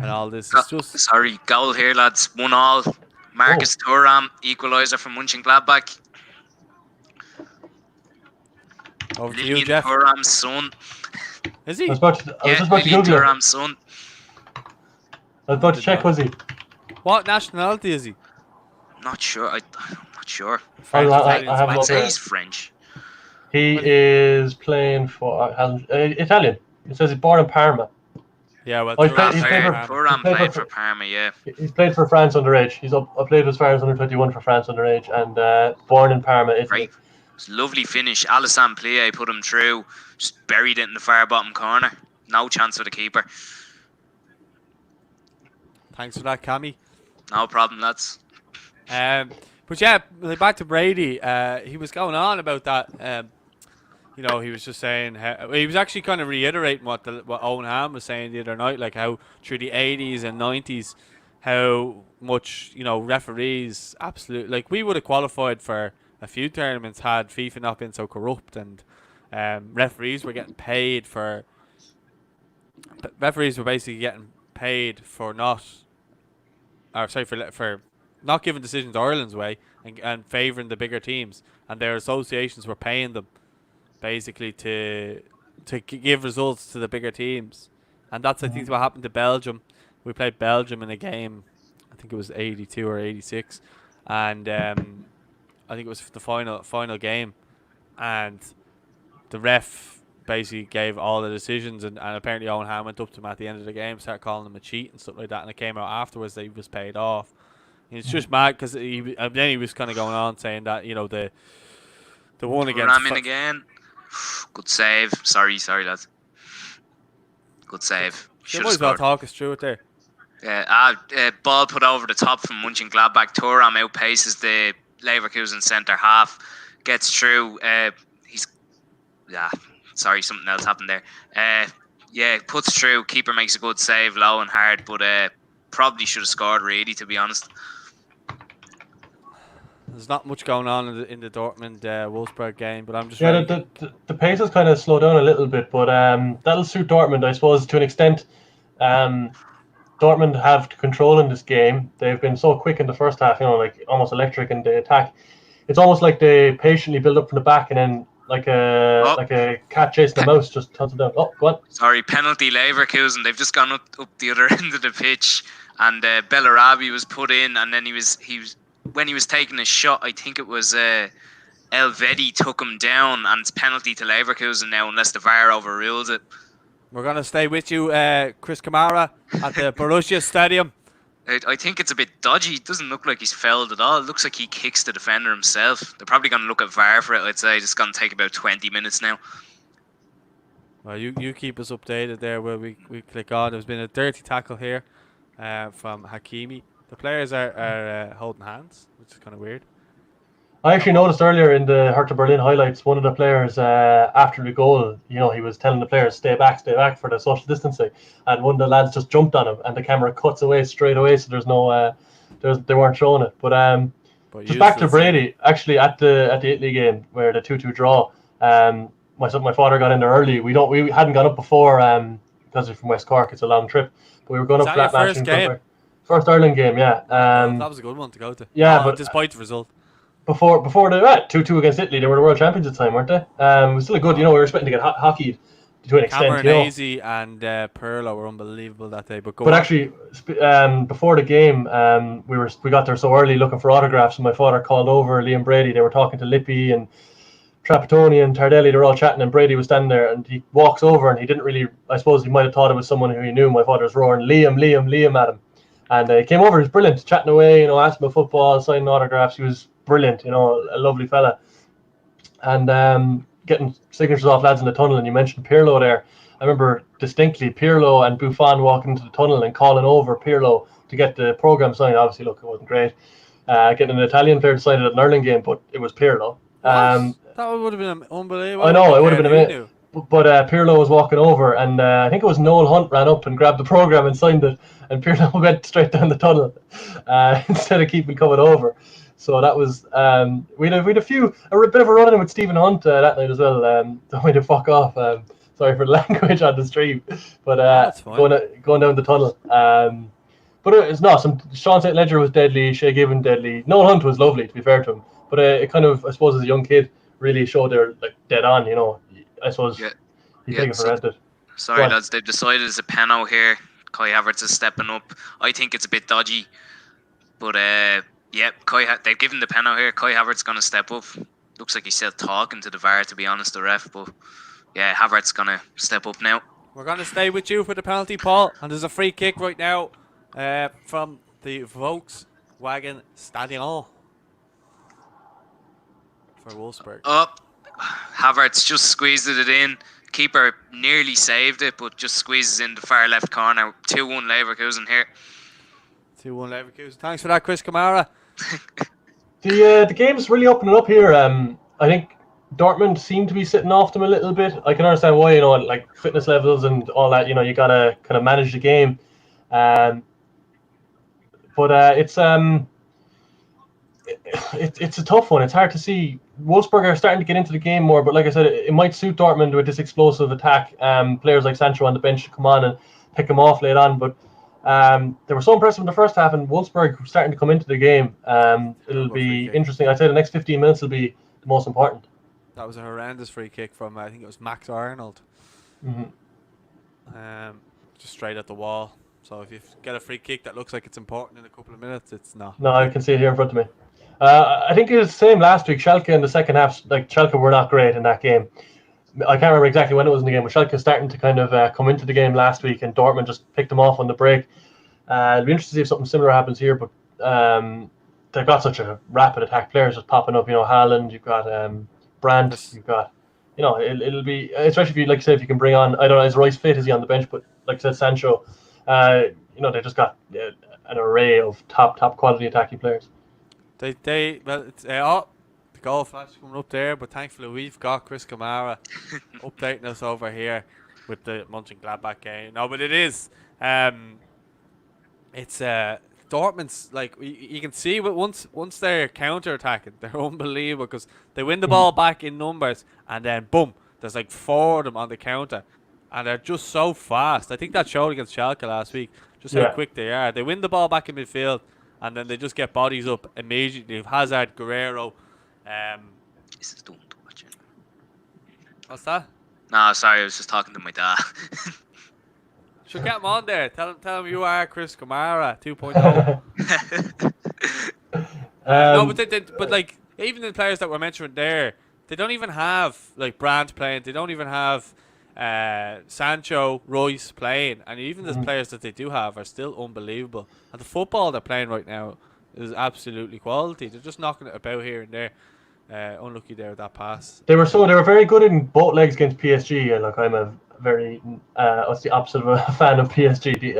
all this. It's just sorry, goal here, lads. 1-1. Marcus Thuram, equaliser for Mönchengladbach. Over to you, Jeff. Thuram's son. Is he? I was just about to Google Thuram's son. I was about to check, was he? What nationality is he? Not sure. I'm not sure. I'd say he's French. He is playing for Italian. It says he's born in Parma. Yeah, well, Thuram played for Parma, yeah. He's played for France underage. He's played as far as under 21 for France underage, and born in Parma, Italy. Right. It was a lovely finish. Alassane Plie put him through, just buried it in the far bottom corner. No chance for the keeper. Thanks for that, Cammy. No problem, lads. But yeah, like, back to Brady. He was going on about that. He was just saying he was actually kind of reiterating what Owen Ham was saying the other night, like how through the 80s and 90s, how much referees absolutely, like, we would have qualified for a few tournaments had FIFA not been so corrupt, and referees were getting paid for. Referees were basically getting paid for not, or sorry, for not giving decisions Ireland's way and favouring the bigger teams, and their associations were paying them basically to give results to the bigger teams, and that's I think what happened to Belgium. We played Belgium in a game, I think it was 82 or 86, and I think it was the final game, and the ref basically gave all the decisions, and apparently Owen Ham went up to him at the end of the game, started calling him a cheat and stuff like that, and it came out afterwards that he was paid off. And it's just mad because then he was kind of going on saying that the one against Ramming again. Good save. Sorry, lads. Good save. You might as well talk us through it there. Yeah, ball put over the top from Mönchengladbach. Thuram outpaces the Leverkusen centre half. Gets through. Something else happened there. Puts through. Keeper makes a good save, low and hard, but probably should have scored, really, to be honest. There's not much going on in the Dortmund Wolfsburg game, but I'm just the pace has kind of slowed down a little bit, but that'll suit Dortmund, I suppose, to an extent. Dortmund have control in this game. They've been so quick in the first half, like almost electric in the attack. It's almost like they patiently build up from the back, and then like a cat chasing a mouse, just hunts it down. Oh, go on. Sorry, penalty Leverkusen. They've just gone up the other end of the pitch, and Bellarabi was put in, and then he was when he was taking a shot, I think it was Elvedi took him down, and it's penalty to Leverkusen now unless the VAR overrules it. We're going to stay with you, Chris Kamara, at the Borussia Stadium. I think it's a bit dodgy. It doesn't look like he's fouled at all. It looks like he kicks the defender himself. They're probably going to look at VAR for it, I'd say. It's going to take about 20 minutes now. Well, you keep us updated there where we click on. There's been a dirty tackle here from Hakimi. The players are holding hands, which is kind of weird. I actually noticed earlier in the Hertha Berlin highlights, one of the players after the goal, he was telling the players stay back for the social distancing, and one of the lads just jumped on him, and the camera cuts away straight away, so there's no, they weren't showing it. But just back to Brady, actually at the Italy game where the 2-2 draw, my father got in there early. We hadn't gone up before because we're from West Cork. It's a long trip, but we were going up flat match. First Ireland game, yeah. That was a good one to go to. Yeah, but despite the result. Before the 2-2 against Italy, they were the world champions at the time, weren't they? It was still a good, we were expecting to get hockey to an extent. Cameron and Perlo were unbelievable that day. But actually, before the game, we got there so early looking for autographs, and my father called over Liam Brady. They were talking to Lippi and Trapattoni and Tardelli. They were all chatting, and Brady was standing there, and he walks over, and he didn't really. I suppose he might have thought it was someone who he knew. My father was roaring, "Liam, Liam, Liam" at him, and he came over. He was brilliant, chatting away, asking about football, signing autographs. He was brilliant, a lovely fella, and getting signatures off lads in the tunnel. And you mentioned Pirlo there. I remember distinctly Pirlo and Buffon walking into the tunnel and calling over Pirlo to get the program signed. Obviously, look, it wasn't great. Getting an Italian player to sign it at an Ireland game, but it was Pirlo. That would have been unbelievable. I know, it would have been amazing. But Pirlo was walking over, and I think it was Noel Hunt ran up and grabbed the program and signed it, and Pirlo went straight down the tunnel instead of keeping coming over. So that was we had a bit of a run-in with Stephen Hunt that night as well. Don't want to fuck off. Sorry for the language on the stream, but going down the tunnel. But it's not. Sean St. Ledger was deadly. Shea Given deadly. Noel Hunt was lovely, to be fair to him. But it kind of, I suppose, as a young kid, really showed they're like dead on. I suppose you take it for granted. Sorry, lads. They've decided it's a penalty here. Kai Havertz is stepping up. I think it's a bit dodgy, but they've given the penalty here. Kai Havertz going to step up. Looks like he's still talking to the VAR, to be honest, the ref. But yeah, Havertz going to step up now. We're going to stay with you for the penalty, Paul. And there's a free kick right now from the Volkswagen Stadion for Wolfsburg. Havertz just squeezed it in. Keeper nearly saved it, but just squeezes in the far left corner. 2-1 Leverkusen here. 2-1 Leverkusen. Thanks for that, Chris Kamara. The game's really opening up here. I think Dortmund seem to be sitting off them a little bit. I can understand why, like fitness levels and all that. You gotta kind of manage the game. But it's a tough one. It's hard to see. Wolfsburg are starting to get into the game more, but like I said, it might suit Dortmund with this explosive attack. Players like Sancho on the bench to come on and pick them off late on. But they were so impressive in the first half, and Wolfsburg were starting to come into the game. It'll be interesting. I'd say the next 15 minutes will be the most important. That was a horrendous free kick from, I think it was Max Arnold. Just straight at the wall. So if you get a free kick that looks like it's important in a couple of minutes, it's not. No, I can see it here in front of me. I think it was the same last week. Schalke in the second half, like Schalke were not great in that game. I can't remember exactly when it was in the game, but Schalke starting to kind of come into the game last week, and Dortmund just picked them off on the break. It'll be interesting to see if something similar happens here, but they've got such a rapid attack. Players just popping up. Haaland, you've got Brandt, you've got, it'll be, especially if you, like you said, if you can bring on, I don't know, is Rice fit? Is he on the bench? But like I said, Sancho, they just got an array of top quality attacking players. The goal flash coming up there, but thankfully we've got Chris Kamara updating us over here with the Mönchengladbach game. No, but it is, it's Dortmund's, like, you can see, but once they're counter attacking, they're unbelievable because they win the ball back in numbers, and then boom, there's like 4 of them on the counter, and they're just so fast. I think that showed against Schalke last week, just how quick they are. They win the ball back in midfield, and then they just get bodies up immediately. Hazard, Guerrero. This is dumb to watch. What's that? No, sorry, I was just talking to my dad. Should get him on there. Tell him you are Chris Kamara 2.0. No, but like, even the players that were mentioned there, they don't even have like Brandt playing. They don't even have Sancho, Royce playing, and even the players that they do have are still unbelievable. And the football they're playing right now is absolutely quality. They're just knocking it about here and there. Unlucky there with that pass. They were very good in both legs against PSG. Like, I'm a very what's the opposite of a fan of PSG.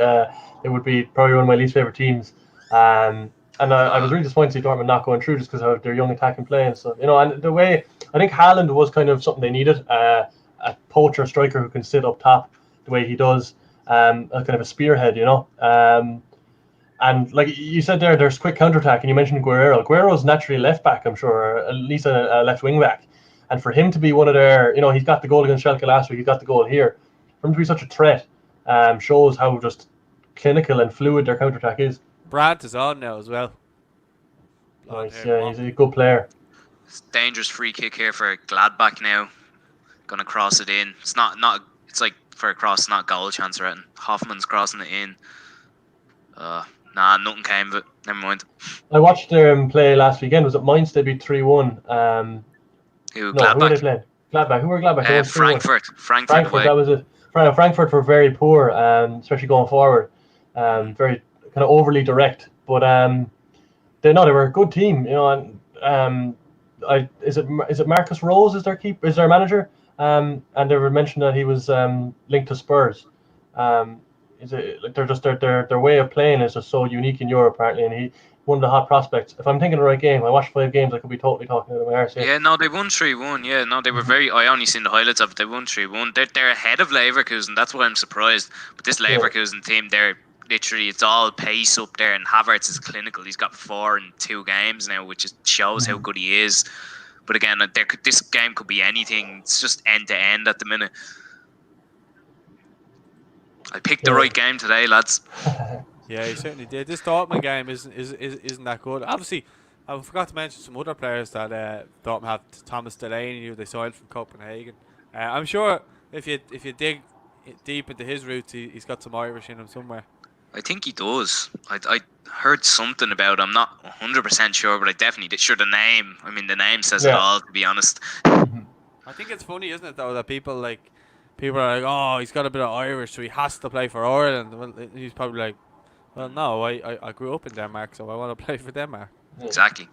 It would be probably one of my least favorite teams. And I was really disappointed to see Dortmund not going through just because of their young attacking play and stuff. And the way I think Haaland was kind of something they needed. A poacher striker who can sit up top the way he does, a kind of a spearhead, and like you said there's quick counterattack, and you mentioned Guerrero. Guerrero's naturally a left back, I'm sure, or at least a left wing back, and for him to be one of their, he's got the goal against Schalke last week, he got the goal here. For him to be such a threat, shows how just clinical and fluid their counterattack is. Brandt is on now as well. Nice, yeah, he's a good player. It's a dangerous free kick here for Gladbach now. Gonna cross it in. It's not. It's like for a cross, not goal chance or anything. Hoffman's crossing it in. Nothing came of it. Never mind. I watched them play last weekend. Was it Mainz? They beat 3-1. Gladbach? Who were they playing? Gladbach. Who were Gladbach? Frankfurt. Frankfurt. That was it. Frankfurt were very poor, especially going forward. Very kind of overly direct, but they were a good team. And is it Marcus Rose is their manager? And they were mentioned that he was linked to Spurs. Is it like they're just their way of playing is just so unique in Europe apparently, and he one of the hot prospects. If I'm thinking the right game, I watched 5 games. I could be totally talking out of my arse here. Yeah, no, they won 3-1. Yeah, no, they were very. I only seen the highlights of it. They won 3-1. They're ahead of Leverkusen. That's why I'm surprised. But this Leverkusen team, they're literally, it's all pace up there, and Havertz is clinical. He's got 4 in 2 games now, which just shows how good he is. But again, this game could be anything. It's just end to end at the minute. I picked the right game today, lads. Yeah, he certainly did. This Dortmund game isn't that good. Obviously, I forgot to mention some other players that Dortmund have. Thomas Delaney, who they signed from Copenhagen. I'm sure if you dig deep into his roots, he's got some Irish in him somewhere. I think he does. I heard something about him. I'm not 100% sure, but I definitely did. Sure, the name says it all, to be honest. I think it's funny, isn't it, though, that people are like, oh, he's got a bit of Irish, so he has to play for Ireland. Well, he's probably like, well, no, I grew up in Denmark, so I want to play for Denmark. Exactly.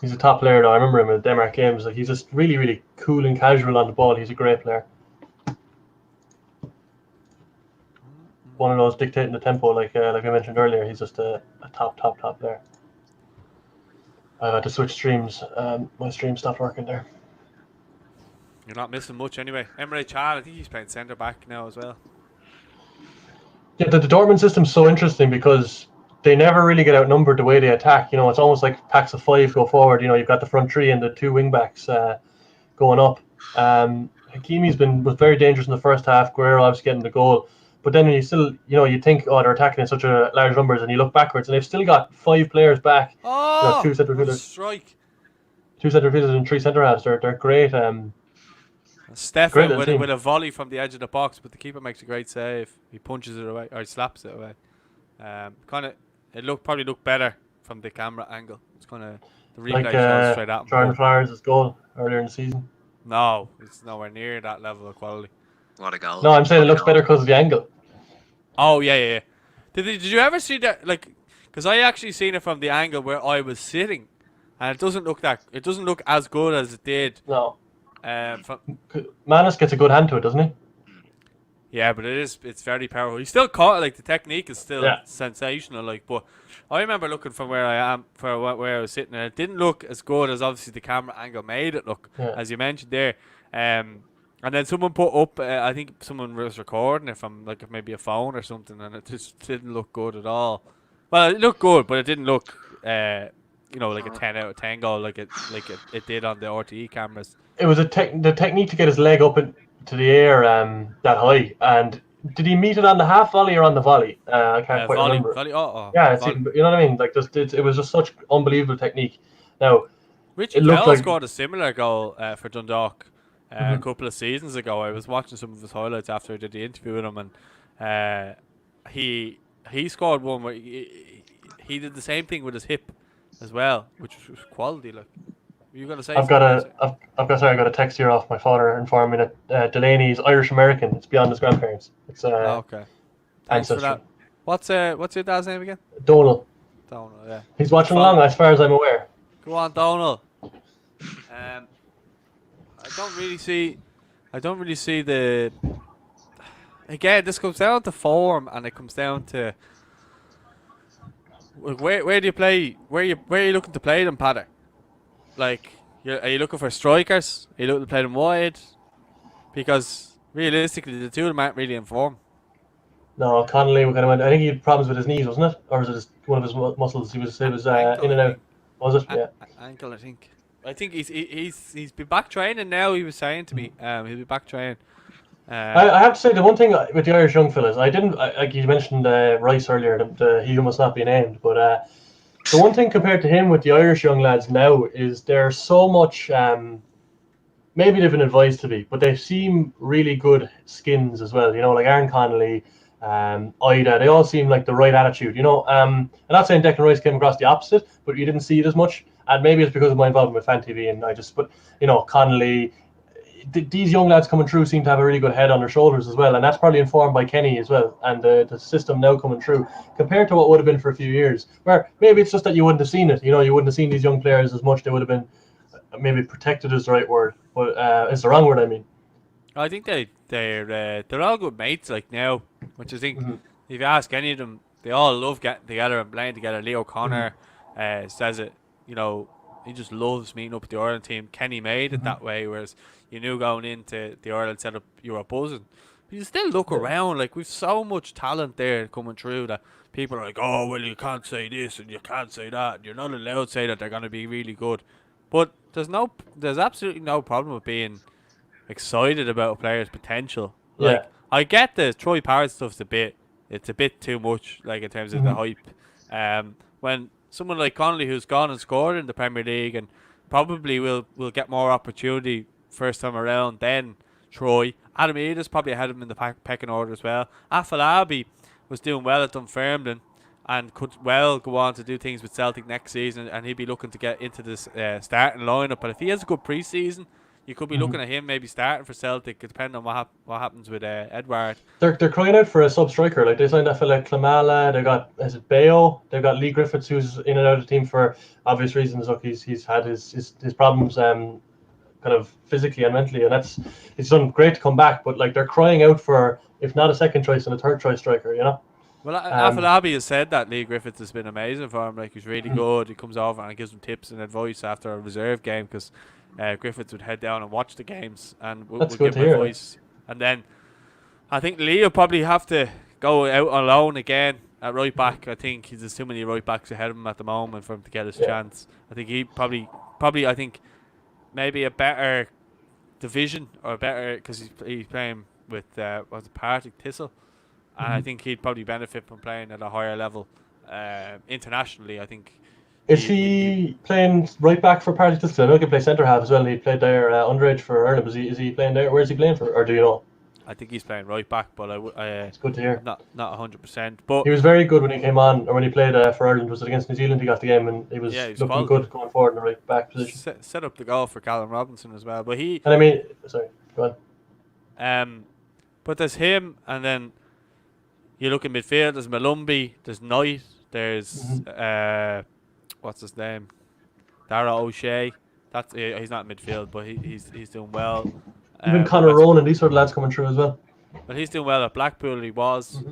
He's a top player though. I remember him in the Denmark games. Like he's just really, really cool and casual on the ball. He's a great player. One of those dictating the tempo, like I mentioned earlier. He's just a top player. I've had to switch streams. My stream stopped working there. You're not missing much anyway. Emre Can, I think he's playing centre back now as well. Yeah, the Dortmund system's so interesting because they never really get outnumbered the way they attack. You know, it's almost like packs of 5 go forward. You know, you've got the front 3 and the 2 wing backs going up. Hakimi's was very dangerous in the first half. Guerrero obviously getting the goal. But then you still, you know, you think, oh, they're attacking in such a large numbers, and you look backwards, and they've still got 5 players back. Oh, you know, 2 centre fielders, strike! 2 centre fielders and 3 centre halves. They're great. Stefan with a volley from the edge of the box, but the keeper makes a great save. He punches it away, or he slaps it away. Probably looked better from the camera angle. It's kind of the replay shows straight at him. Jordan Flowers' goal earlier in the season. No, it's nowhere near that level of quality. What a goal! No, I'm saying it looks better because of the angle. Oh yeah. Did you ever see that? Like, because I actually seen it from the angle where I was sitting, and it doesn't look as good as it did. No. Manis gets a good hand to it, doesn't he? Yeah, but it's very powerful. He's still caught. Like the technique is still sensational. Like, but I remember looking from where I was sitting, and it didn't look as good as obviously the camera angle made it look, as you mentioned there. And then someone put up, I think someone was recording it from like maybe a phone or something, and it just didn't look good at all. Well, it looked good, but it didn't look, like a 10 out of 10 goal like it did on the RTE cameras. It was the technique to get his leg up into the air that high. And did he meet it on the half volley or on the volley? I can't quite remember. Volley, yeah, you know what I mean? Like it was just such unbelievable technique. Now, Richie Bell scored a similar goal for Dundalk. A couple of seasons ago. I was watching some of his highlights after I did the interview with him, and he scored one where he did the same thing with his hip as well, which was quality. Like, you gonna say? I've got a text here off my father informing me that Delaney's Irish American. It's beyond his grandparents. It's okay. Thanks ancestry. for that. What's your dad's name again? Donal. Donal, yeah. He's watching along, as far as I'm aware. Go on, Donal. I don't really see the. Again, this comes down to form, and it comes down to where do you play? Where are you looking to play them, Padder? Like, are you looking for strikers? Are you looking to play them wide? Because realistically, the two of them aren't really in form. No, Connolly. I think he had problems with his knees, wasn't it, or was it one of his muscles? He was in and out. Was it? Yeah. Ankle, I think. I think he's been back training now. He was saying to me, he'll be back training. I have to say the one thing with the Irish young fellas, like you mentioned Rice earlier, he who must not be named. But the one thing compared to him with the Irish young lads now is they're so much. Maybe they've been advised to be, but they seem really good skins as well. You know, like Aaron Connolly, Ida. They all seem like the right attitude. You know, I'm not saying Declan Rice came across the opposite, but you didn't see it as much. And maybe it's because of my involvement with Fan TV, and but you know, Connolly, these young lads coming through seem to have a really good head on their shoulders as well, and that's probably informed by Kenny as well, and the system now coming through compared to what would have been for a few years, where maybe it's just that you wouldn't have seen it. You know, you wouldn't have seen these young players as much. They would have been maybe protected is the right word, but it's the wrong word. I mean, I think they're all good mates like now, which I think if you ask any of them, they all love getting together and playing together. Leo Connor says it. You know, he just loves meeting up with the Ireland team. Kenny made it that way, whereas you knew going into the Ireland setup you were buzzing. But you still look around, like we've so much talent there coming through that people are like, oh, well, you can't say this and you can't say that. And you're not allowed to say that they're going to be really good. But there's absolutely no problem with being excited about a player's potential. Like, I get the Troy Parrott stuff's it's a bit too much, like in terms of the hype. When someone like Connolly, who's gone and scored in the Premier League and probably will get more opportunity first time around than Troy. Adam Eda's probably ahead of him in the pecking order as well. Afolabi was doing well at Dunfermline and could well go on to do things with Celtic next season, and he'd be looking to get into this starting lineup. But if he has a good pre-season, you could be looking at him maybe starting for Celtic, depending on what happens with Edward. They're crying out for a sub striker. Like they signed that fella Klamala. They got is it Bayo? They've got Lee Griffiths, who's in and out of the team for obvious reasons. Look, he's had his problems kind of physically and mentally, and it's done great to come back. But like they're crying out for, if not a second choice, and a third choice striker. You know. Well, Afolabi has said that Lee Griffiths has been amazing for him. Like he's really good. He comes over and gives him tips and advice after a reserve game because Griffiths would head down and watch the games and would give him advice. And then I think Lee will probably have to go out alone again at right back. I think there's too many right backs ahead of him at the moment for him to get his chance. I think he probably I think maybe a better division or better because he's playing with what's it, Partick Thistle. And I think he'd probably benefit from playing at a higher level internationally. I think. Is he playing right back for Partick Thistle? I know he can play centre half as well. He played there underage for Ireland. Is he playing there? Where is he playing for? Or do you know? I think he's playing right back, but it's good to hear. Not 100%. But he was very good when he came on, or when he played for Ireland. Was it against New Zealand? He got the game, and he was looking good going forward in the right back position. Set up the goal for Callum Robinson as well. But he. And I mean, sorry, go on. But there's him, and then. You look at midfield, there's Malumbi, there's Knight, there's what's his name? Dara O'Shea. He's not midfield, but he's doing well. Even Conor Rowan and these sort of lads coming through as well. But he's doing well at Blackpool. He was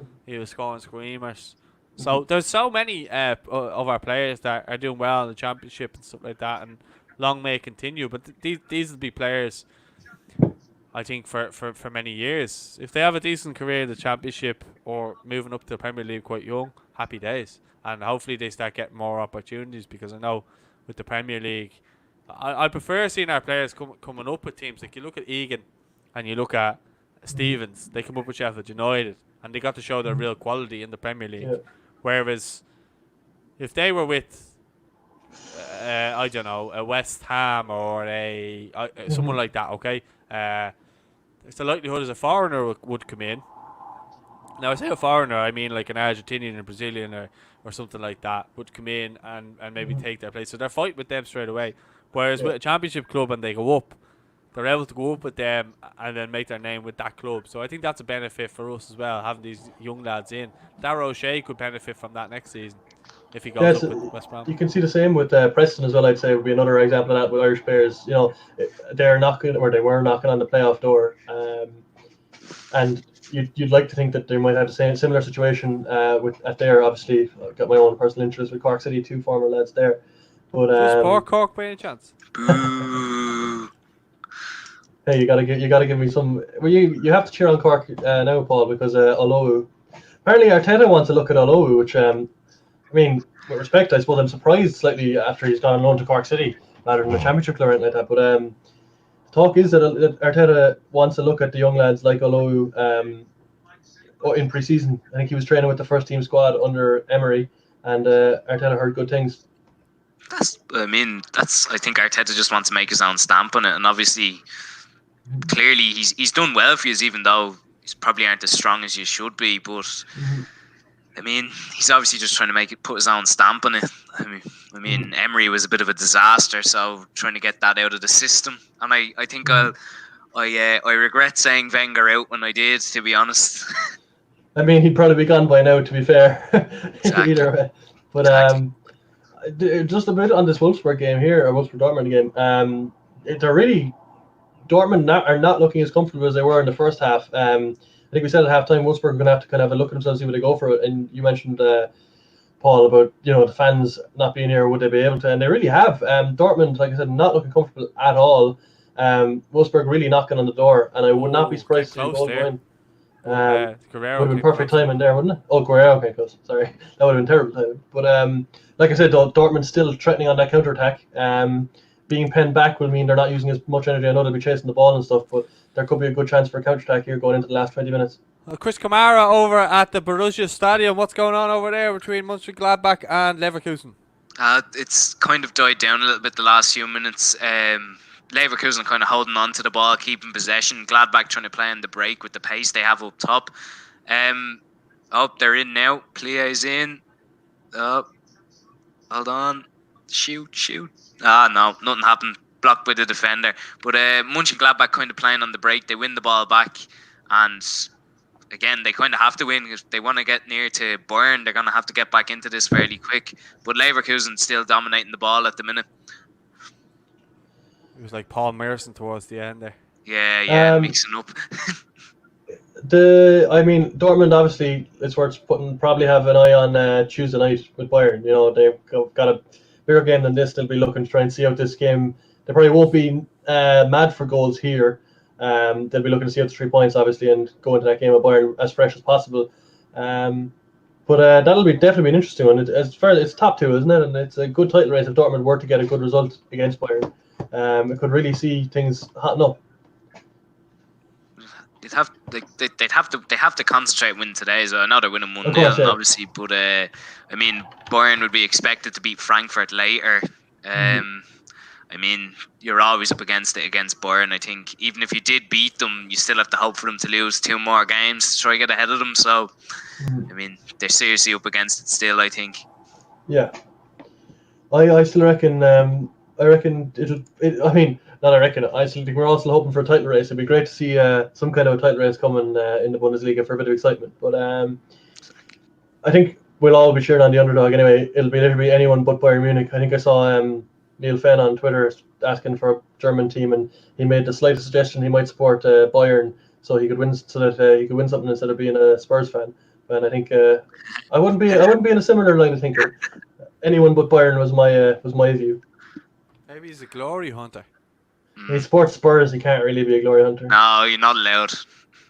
scoring screamers. So there's so many of our players that are doing well in the championship and stuff like that, and long may it continue. But these will be players, I think, for many years. If they have a decent career in the championship or moving up to the Premier League quite young, happy days. And hopefully they start getting more opportunities, because I know with the Premier League, I prefer seeing our players coming up with teams. Like you look at Egan and you look at Stevens, they come up with Sheffield United and they got to show their real quality in the Premier League. Yeah. Whereas if they were with, I don't know, a West Ham or someone like that, okay, it's the likelihood as a foreigner would come in. Now I say a foreigner, I mean like an Argentinian or Brazilian or something like that would come in and maybe take their place. So they're fighting with them straight away. Whereas with a championship club and they go up, they're able to go up with them and then make their name with that club. So I think that's a benefit for us as well, having these young lads in. Dara O'Shea could benefit from that next season if he goes up with West Brom. You can see the same with Preston as well. I'd say would be another example of that with Irish players. You know, they were knocking on the playoff door, and you'd like to think that they might have the similar situation at there. Obviously, I've got my own personal interest with Cork City, two former lads there. But does poor Cork by any chance? Hey, you gotta give me some. Well, you have to cheer on Cork now, Paul, because Olowu. Apparently, Arteta wants to look at Olowu, which I mean, with respect, I suppose I'm surprised slightly after he's gone on loan to Cork City rather than a championship club or anything like that. But talk is that Arteta wants to look at the young lads like Olowu in pre-season. I think he was training with the first team squad under Emery, and Arteta heard good things. I think Arteta just wants to make his own stamp on it, and obviously, clearly he's done well for you, even though he's probably aren't as strong as you should be. But I mean, he's obviously just trying to put his own stamp on it. I mean, Emery was a bit of a disaster, so trying to get that out of the system. And I think I regret saying Wenger out when I did, to be honest. I mean, he'd probably be gone by now, to be fair. Exactly. Either way, but exactly. Just a bit on this Wolfsburg game here, or Wolfsburg Dortmund game. They're really Dortmund are not looking as comfortable as they were in the first half. I think we said at halftime Wolfsburg are going to have to kind of have a look at themselves, see where they go for it. And you mentioned Paul about the fans not being here, would they be able to? And they really have. Dortmund, like I said, not looking comfortable at all. Wolfsburg really knocking on the door, and I would not be surprised to see a goal going. Would have been perfect timing there, wouldn't it? Oh, Guerrero, okay, close. Sorry, that would have been terrible timing. But like I said, though, Dortmund's still threatening on that counter attack. Being penned back will mean they're not using as much energy. I know they'll be chasing the ball and stuff, but there could be a good chance for a counter attack here going into the last 20 minutes. Chris Kamara over at the Borussia Stadium. What's going on over there between Mönchengladbach and Leverkusen? It's kind of died down a little bit the last few minutes. Leverkusen kind of holding on to the ball, keeping possession. Gladbach trying to play on the break with the pace they have up top. They're in now. Plie's in. Hold on. Shoot. No, nothing happened. blocked by the defender. But Mönchengladbach kind of playing on the break. They win the ball back, and again, they kind of have to win. If they want to get near to Bayern, they're going to have to get back into this fairly quick. But Leverkusen still dominating the ball at the minute. It was like Paul Merson towards the end there. Yeah, mixing up. Dortmund obviously it's worth probably have an eye on Tuesday night with Bayern. You know, they've got a bigger game than this. They'll be looking to try and see out this game. They probably won't be mad for goals here. They'll be looking to see out the 3 points, obviously, and go into that game with Bayern as fresh as possible. But that'll definitely be an interesting one. It's top 2, isn't it? And it's a good title race if Dortmund were to get a good result against Bayern. It could really see things hotting up. They have to concentrate and win today. So I know they're winning 1-0, obviously, but Bayern would be expected to beat Frankfurt later. You're always up against Bayern. I think even if you did beat them, you still have to hope for them to lose 2 more games to try to get ahead of them. So, they're seriously up against it still, I think. Yeah, I still reckon. I still think we're all still hoping for a title race. It'd be great to see some kind of a title race coming in the Bundesliga for a bit of excitement. But I think we'll all be cheering on the underdog anyway. It'll be literally anyone but Bayern Munich. I think I saw Neil Fenn on Twitter asking for a German team, and he made the slightest suggestion he might support Bayern so he could win, he could win something instead of being a Spurs fan. And I think I wouldn't be in a similar line of thinking. Anyone but Bayern was my view. Maybe he's a glory hunter. He supports Spurs. He can't really be a glory hunter. No, you're not allowed.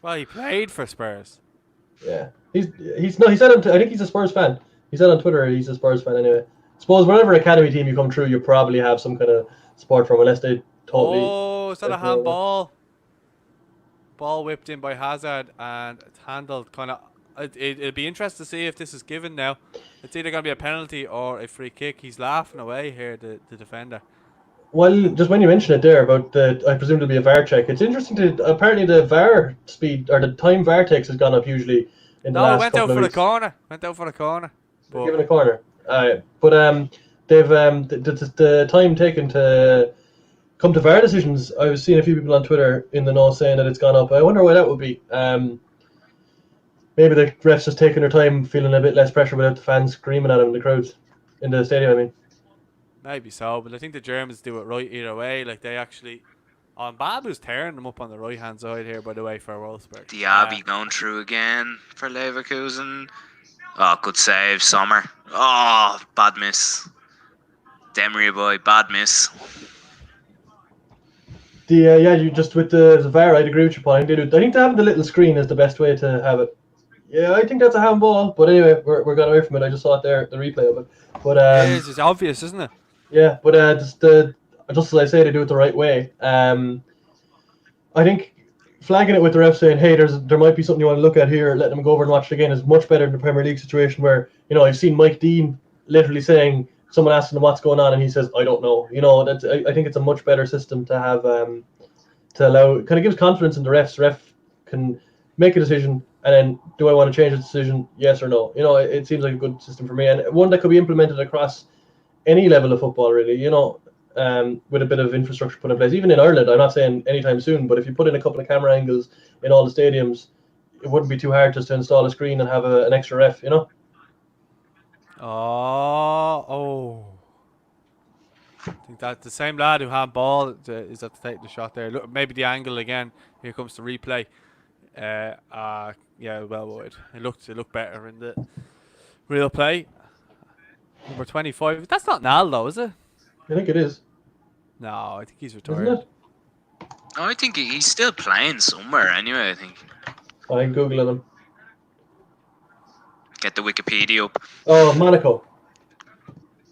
Well, he played for Spurs. Yeah, he said I think he's a Spurs fan. He said on Twitter he's a Spurs fan anyway. Suppose whatever academy team you come through, you probably have some kind of support from, unless they totally. Oh, is that a handball? Ball whipped in by Hazard, and it's handled kind of. It'll be interesting to see if this is given now. It's either going to be a penalty or a free kick. He's laughing away here, the defender. Well, just when you mention it there about I presume there'll be a VAR check. It's interesting apparently the VAR speed or the time VAR takes has gone up usually in the last couple of weeks. Went out for the corner. Given a corner. But they've the time taken to come to VAR decisions. I was seeing a few people on Twitter in the know saying that it's gone up. I wonder why that would be. Maybe the refs just taking their time, feeling a bit less pressure without the fans screaming at them in the crowds in the stadium. I mean. Maybe so, but I think the Germans do it right either way. Like they actually, Babu's tearing them up on the right hand side here, by the way, for Wolfsburg. Diaby going through again for Leverkusen. Oh, good save, Sommer. Oh, bad miss. Demery boy, bad miss. You just with the VAR, I'd agree with your point. I think having the little screen is the best way to have it. Yeah, I think that's a handball. But anyway, we're going away from it. I just saw it there, the replay of it. But it's obvious, isn't it? Yeah, but just as I say, they do it the right way. I think flagging it with the ref saying, "Hey, there might be something you want to look at here. Let them go over and watch it again," is much better in the Premier League situation where I've seen Mike Dean literally saying, someone asking him what's going on, and he says, "I don't know." I think it's a much better system to have to allow. Kind of gives confidence in the refs. The ref can make a decision, and then do I want to change the decision? Yes or no? It seems like a good system for me, and one that could be implemented across any level of football, really, with a bit of infrastructure put in place. Even in Ireland, I'm not saying anytime soon, but if you put in a couple of camera angles in all the stadiums, it wouldn't be too hard just to install a screen and have an extra ref, Oh. I think that the same lad who had ball is at to take the shot there. Look, maybe the angle again. Here comes the replay. Well wide. It looked better in the real play. Number 25. That's not Nal though, is it? I think it is. No, I think he's retired. Isn't it? No, I think he's still playing somewhere anyway, I think. I'm Googling him. Get the Wikipedia up. Oh, Monaco.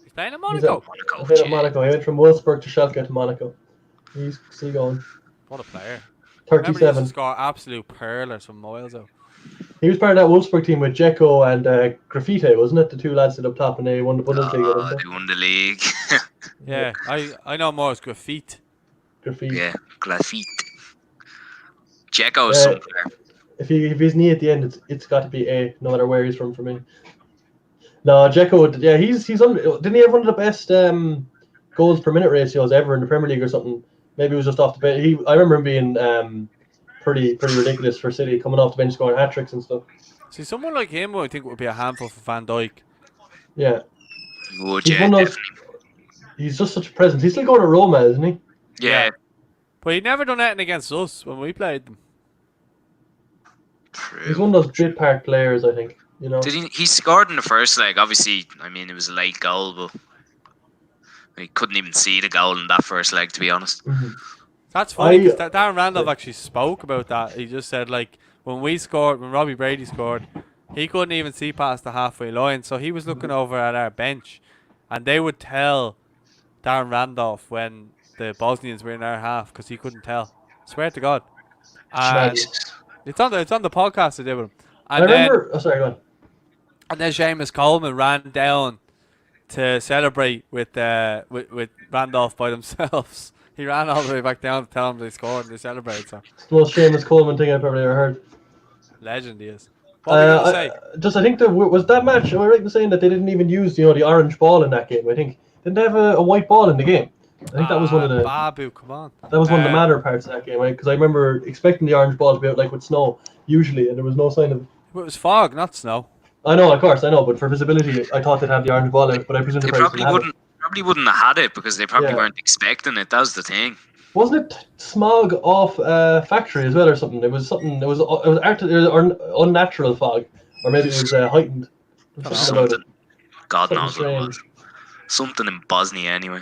He's playing in Monaco. Monaco. He went from Wolfsburg to Schalke to Monaco. He's still going. What a player. 37. Remember, he used to score absolute pearlers from miles out. He was part of that Wolfsburg team with Dzeko and Grafite, wasn't it? The two lads that up top, and they won the Bundesliga. They won the league. Yeah, I know more as Graffiti. Yeah, Graffiti. Dzeko's somewhere. If he's knee at the end, it's got to be A, no matter where he's from for me. No, Dzeko, yeah, he's didn't he have one of the best goals per minute ratios ever in the Premier League or something. Maybe it was just off the bench. I remember him being pretty ridiculous for City, coming off the bench scoring hat tricks and stuff. See, someone like him, I think, would be a handful for Van Dijk. Yeah, Would he's yeah, one of those. definitely. He's just such a presence. He's still going to Roma, isn't he? Yeah. But he never done anything against us when we played them. True. He's one of those bit part players, I think. You know. Did he scored in the first leg? Obviously, I mean, it was a late goal, but he couldn't even see the goal in that first leg, to be honest. Mhm. That's funny because Darren Randolph actually spoke about that. He just said, like, when Robbie Brady scored, he couldn't even see past the halfway line. So he was looking over at our bench, and they would tell Darren Randolph when the Bosnians were in our half because he couldn't tell. Swear to God. And it's on the podcast I did with him. And I remember. Oh, sorry, go on. And then Seamus Coleman ran down to celebrate with Randolph by themselves. He ran all the way back down to tell them they scored and they celebrated. So It's the most Seamus Coleman thing I've probably ever heard. legend he is. What were you gonna say? I think was that match. Am I right in saying that they didn't even use the orange ball in that game? I think didn't they have a white ball in the game? I think that was one of the Babu. Come on. that was one of the madder parts of that game, right? Because I remember expecting the orange ball to be out like with snow usually, and there was no sign of. It was fog, not snow. I know, of course, I know, but for visibility, I thought they'd have the orange ball out, but I presume They they probably wouldn't have had it because they probably Yeah. weren't expecting it. That was the thing. Wasn't it smog off factory as well or something? It was something. It was or unnatural fog, or maybe it was heightened. Something about it. God Something knows what it was. strange. Something in Bosnia anyway.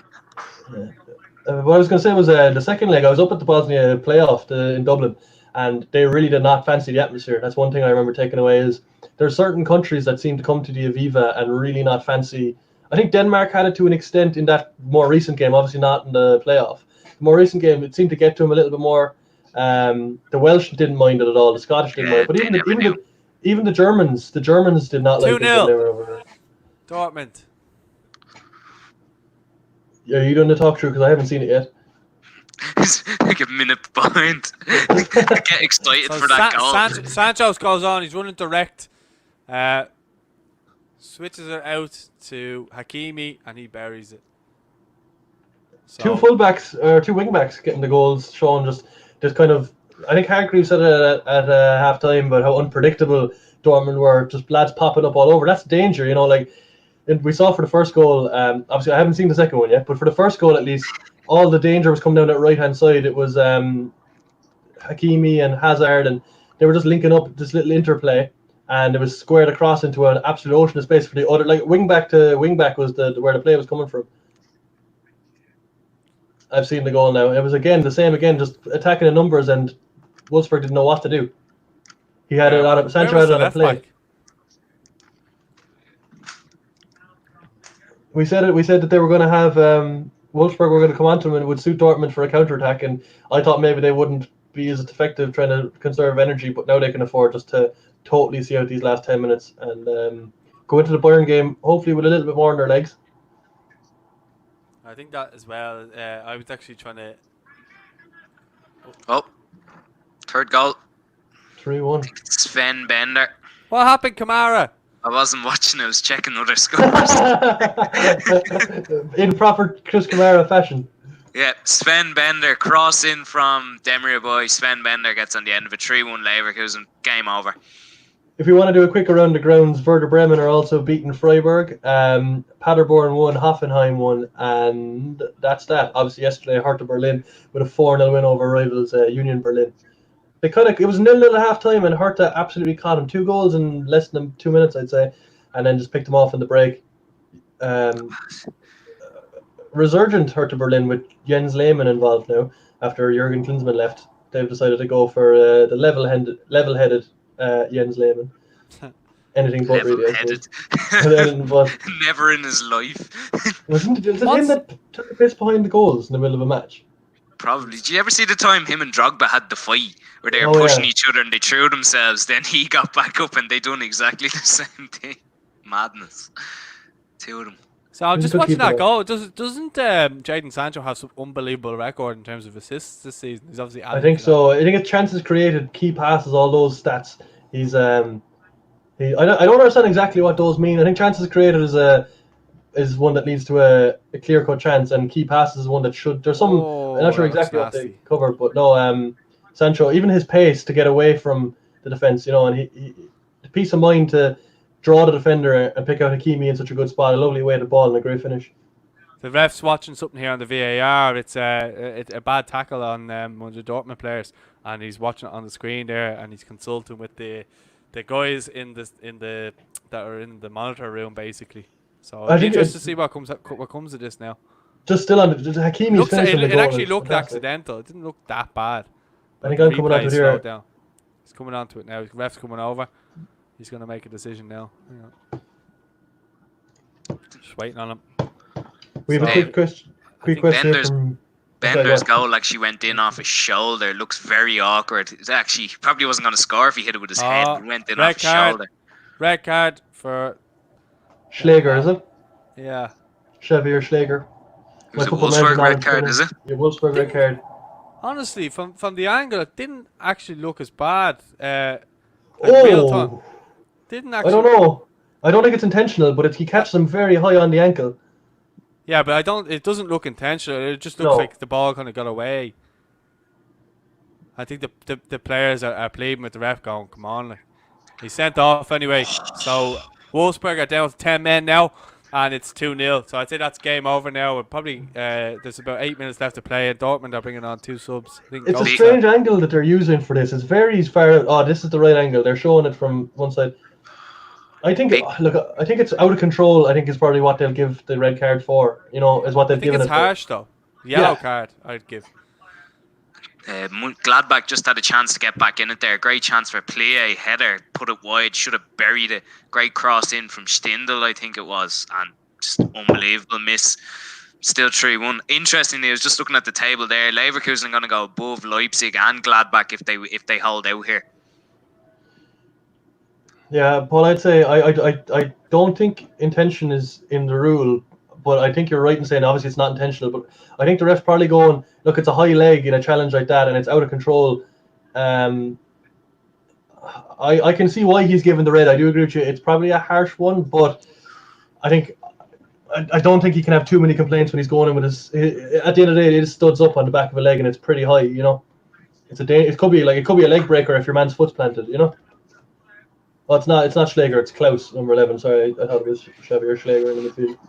What I was going to say was the second leg. I was up at the Bosnia playoff in Dublin, and they really did not fancy the atmosphere. That's one thing I remember taking away is there are certain countries that seem to come to the Aviva and really not fancy. I think Denmark had it to an extent in that more recent game, obviously not in the playoff. The more recent game, it seemed to get to them a little bit more. The Welsh didn't mind it at all. The Scottish didn't mind, but even the Germans did not like it. 2-0. They were over. Dortmund. Are you doing the talk through? Because I haven't seen it yet. It's like a minute behind. I get excited So for that goal. Sancho's goes on. He's running direct. Switches it out to Hakimi and he buries it. So, Two fullbacks or two wingbacks getting the goals. Sean just kind of. I think Hargreaves said it at half time about how unpredictable Dortmund were. Just lads popping up all over. That's danger, like. We saw for the first goal. Obviously, I haven't seen the second one yet, but for the first goal, at least, all the danger was coming down that right-hand side. It was Hakimi and Hazard, and they were just linking up this little interplay, and it was squared across into an absolute ocean of space for the other. Like wing-back to wing-back was where the play was coming from. I've seen the goal now. It was the same again, just attacking the numbers, and Wolfsburg didn't know what to do. He had it on a Sancho had it on a play. We said that they were going to have Wolfsburg were going to come onto them and it would suit Dortmund for a counter-attack, and I thought maybe they wouldn't be as effective trying to conserve energy, but now they can afford just to totally see out these last 10 minutes and go into the Bayern game hopefully with a little bit more on their legs. I think that as well. I was actually trying to. Oh, third goal. 3-1. Sven Bender. What happened, Kamara? I wasn't watching. I was checking other scores. In proper Chris Kamara fashion. Yeah, Sven Bender cross in from Demirbay boy. Sven Bender gets on the end of a 3-1 Leverkusen. Game over. If you want to do a quick around the grounds, Werder Bremen are also beating Freiburg. Paderborn won, Hoffenheim won, and that's that. Obviously, yesterday, Hertha Berlin with a 4-0 win over rivals Union Berlin. It was 0-0 at half time, and Hertha absolutely caught him. 2 goals in less than 2 minutes, I'd say, and then just picked him off in the break. Resurgent Hertha Berlin with Jens Lehmann involved now after Jurgen Klinsmann left. They've decided to go for the level-headed Jens Lehmann. Anything but really. Anything but. Never in his life. Wasn't it him that took the piss behind the goals in the middle of a match? Probably. Did you ever see the time him and Drogba had the fight where they were pushing each other and they threw themselves? Then he got back up and they done exactly the same thing. Madness. 2 of them. So I'm just watching that goal. Doesn't Jadon Sancho have some unbelievable record in terms of assists this season? He's obviously. I think so. I think it's chances created, key passes, all those stats. He's I don't understand exactly what those mean. I think chances created is is one that leads to a clear-cut chance, and key passes is one that should. There's some. I'm not sure that looks exactly what they nasty. covered, but no. Sancho, even his pace to get away from the defense, and the peace of mind to draw the defender and pick out Hakimi in such a good spot. A lovely way to ball and a great finish. The ref's watching something here on the VAR. It's a bad tackle on one of the Dortmund players, and he's watching it on the screen there, and he's consulting with the guys in the that are in the monitor room basically. So I'm interested to see what comes of this now. Just still on Hakimi's finish. It actually looked accidental. It didn't look that bad. I think I'm coming onto it here. Down. He's coming onto it now. The ref's coming over. He's going to make a decision now. Just waiting on him. We have a quick question here from Bender's goal actually went in off his shoulder. Looks very awkward. It actually probably wasn't going to score if he hit it with his head. It went in off his shoulder. Red card for Schläger, is it? Yeah. Xavier Schläger. It was a Wolfsburg red card, is it? Yeah, Wolfsburg red card. Honestly, from the angle, it didn't actually look as bad. Oh! Didn't actually. I don't know. I don't think it's intentional, but he catches him very high on the ankle. Yeah, but it doesn't look intentional. It just looks like the ball kind of got away. I think the players are pleading with the ref going, come on. Like. He's sent off anyway. So Wolfsburg are down to 10 men now, and it's 2-0. So I'd say that's game over now. Probably there's about 8 minutes left to play, and Dortmund are bringing on 2 subs. It's a strange angle that they're using for this. It's very far. Oh, this is the right angle. They're showing it from one side. I think it's out of control. I think is probably what they'll give the red card for. Is what they've given it. It's harsh though. Yellow card, I'd give. Gladbach just had a chance to get back in it there. Great chance for Plie, header, put it wide, should have buried it. Great cross in from Stindl, I think it was, and just unbelievable miss. Still 3-1. Interestingly, I was just looking at the table there. Leverkusen are going to go above Leipzig and Gladbach if they hold out here. Yeah, Paul, I'd say I don't think intention is in the rule, but I think you're right in saying obviously it's not intentional. But I think the ref's probably going, look, it's a high leg in a challenge like that, and it's out of control. I can see why he's given the red. I do agree with you. It's probably a harsh one, but I don't think he can have too many complaints when he's going in with his. At the end of the day, it just studs up on the back of a leg, and it's pretty high. It could be a leg breaker if your man's foot's planted. Well, it's not Schläger, it's Klaus, number 11. Sorry, I thought it was Xavier Schläger in the midfield.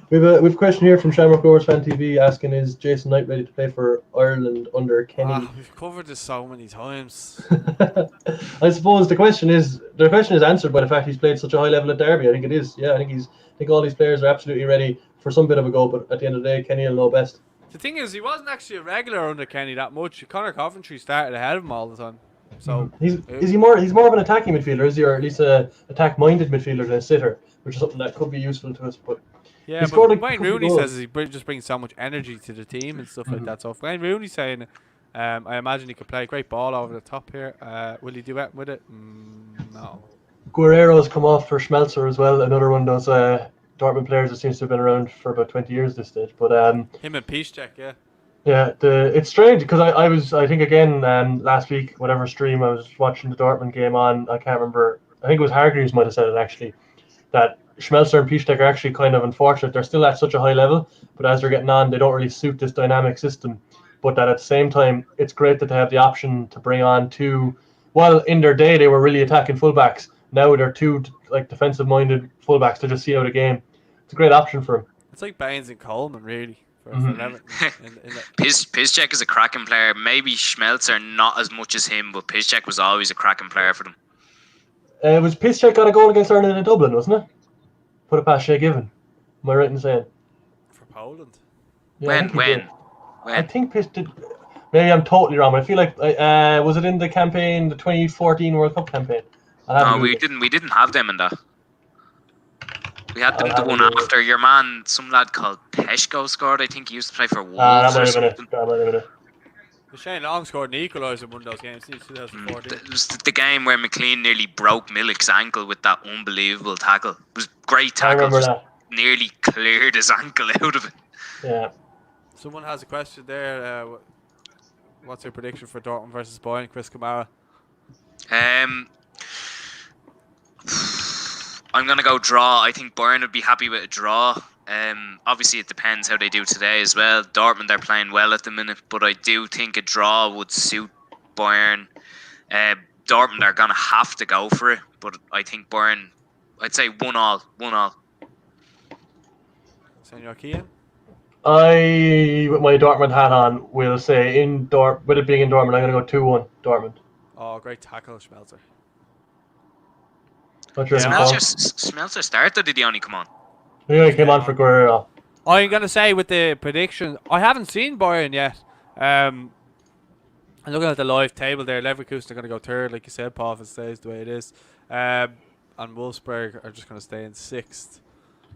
We have a question here from Shamrock Rovers Fan TV asking, is Jason Knight ready to play for Ireland under Kenny? We've covered this so many times. I suppose the question is answered by the fact he's played such a high level at Derby. I think it is. Yeah, I think all these players are absolutely ready for some bit of a go, but at the end of the day, Kenny will know best. The thing is, he wasn't actually a regular under Kenny that much. Connor Coventry started ahead of him all the time. So he's more of an attacking midfielder, is he, or at least a attack-minded midfielder than a sitter, which is something that could be useful to us. But yeah, but Wayne Rooney says he just brings so much energy to the team and stuff like that. So if Wayne Rooney's saying, I imagine he could play a great ball over the top here. Will he do it with it? No. Guerrero's come off for Schmelzer as well. Another one of those Dortmund players that seems to have been around for about 20 years this stage. But him and Piszczek, yeah. Yeah, it's strange because I think again last week, whatever stream I was watching the Dortmund game on, I can't remember. I think it was Hargreaves might have said it actually, that Schmelzer and Piszczek are actually kind of unfortunate. They're still at such a high level, but as they're getting on, they don't really suit this dynamic system. But that at the same time, it's great that they have the option to bring on two. While in their day they were really attacking fullbacks, now they're two defensive-minded fullbacks to just see out a game. It's a great option for them. It's like Baines and Coleman, really. Piszczek is a cracking player. Maybe Schmelzer not as much as him, but Piszczek was always a cracking player for them. Was Piszczek got a goal against Ireland in Dublin, wasn't it? Put it past Shea Given. Am I right in saying? For Poland. Yeah, when? I think Piszczek. Maybe I'm totally wrong, but I feel like was it in the campaign, the 2014 World Cup campaign? No, we didn't have them in that. We had them the one after. Your man, some lad called Peshko scored. I think he used to play for Wolves or something. Shane Long scored an equaliser in one of those games in 2014. It was the game where McLean nearly broke Millick's ankle with that unbelievable tackle. It was great tackle. Just nearly cleared his ankle out of it. Yeah. Someone has a question there. What's your prediction for Dortmund versus Bayern, Chris Kamara? I'm going to go draw. I think Bayern would be happy with a draw. Obviously, it depends how they do today as well. Dortmund are playing well at the minute, but I do think a draw would suit Bayern. Uh, Dortmund are gonna have to go for it, but I think Bayern. I'd say 1-1, 1-1. Senor Keane? I, with my Dortmund hat on, will say with it being in Dortmund, I'm going to go 2-1 Dortmund. Oh, great tackle, Schmelzer. Not sure Smelter started, or did he only come on? Yeah, he came on for Guerrero. I'm going to say with the prediction, I haven't seen Bayern yet. I'm looking at the live table there. Leverkusen are going to go third, like you said, Paul, if it stays the way it is. And Wolfsburg are just going to stay in sixth.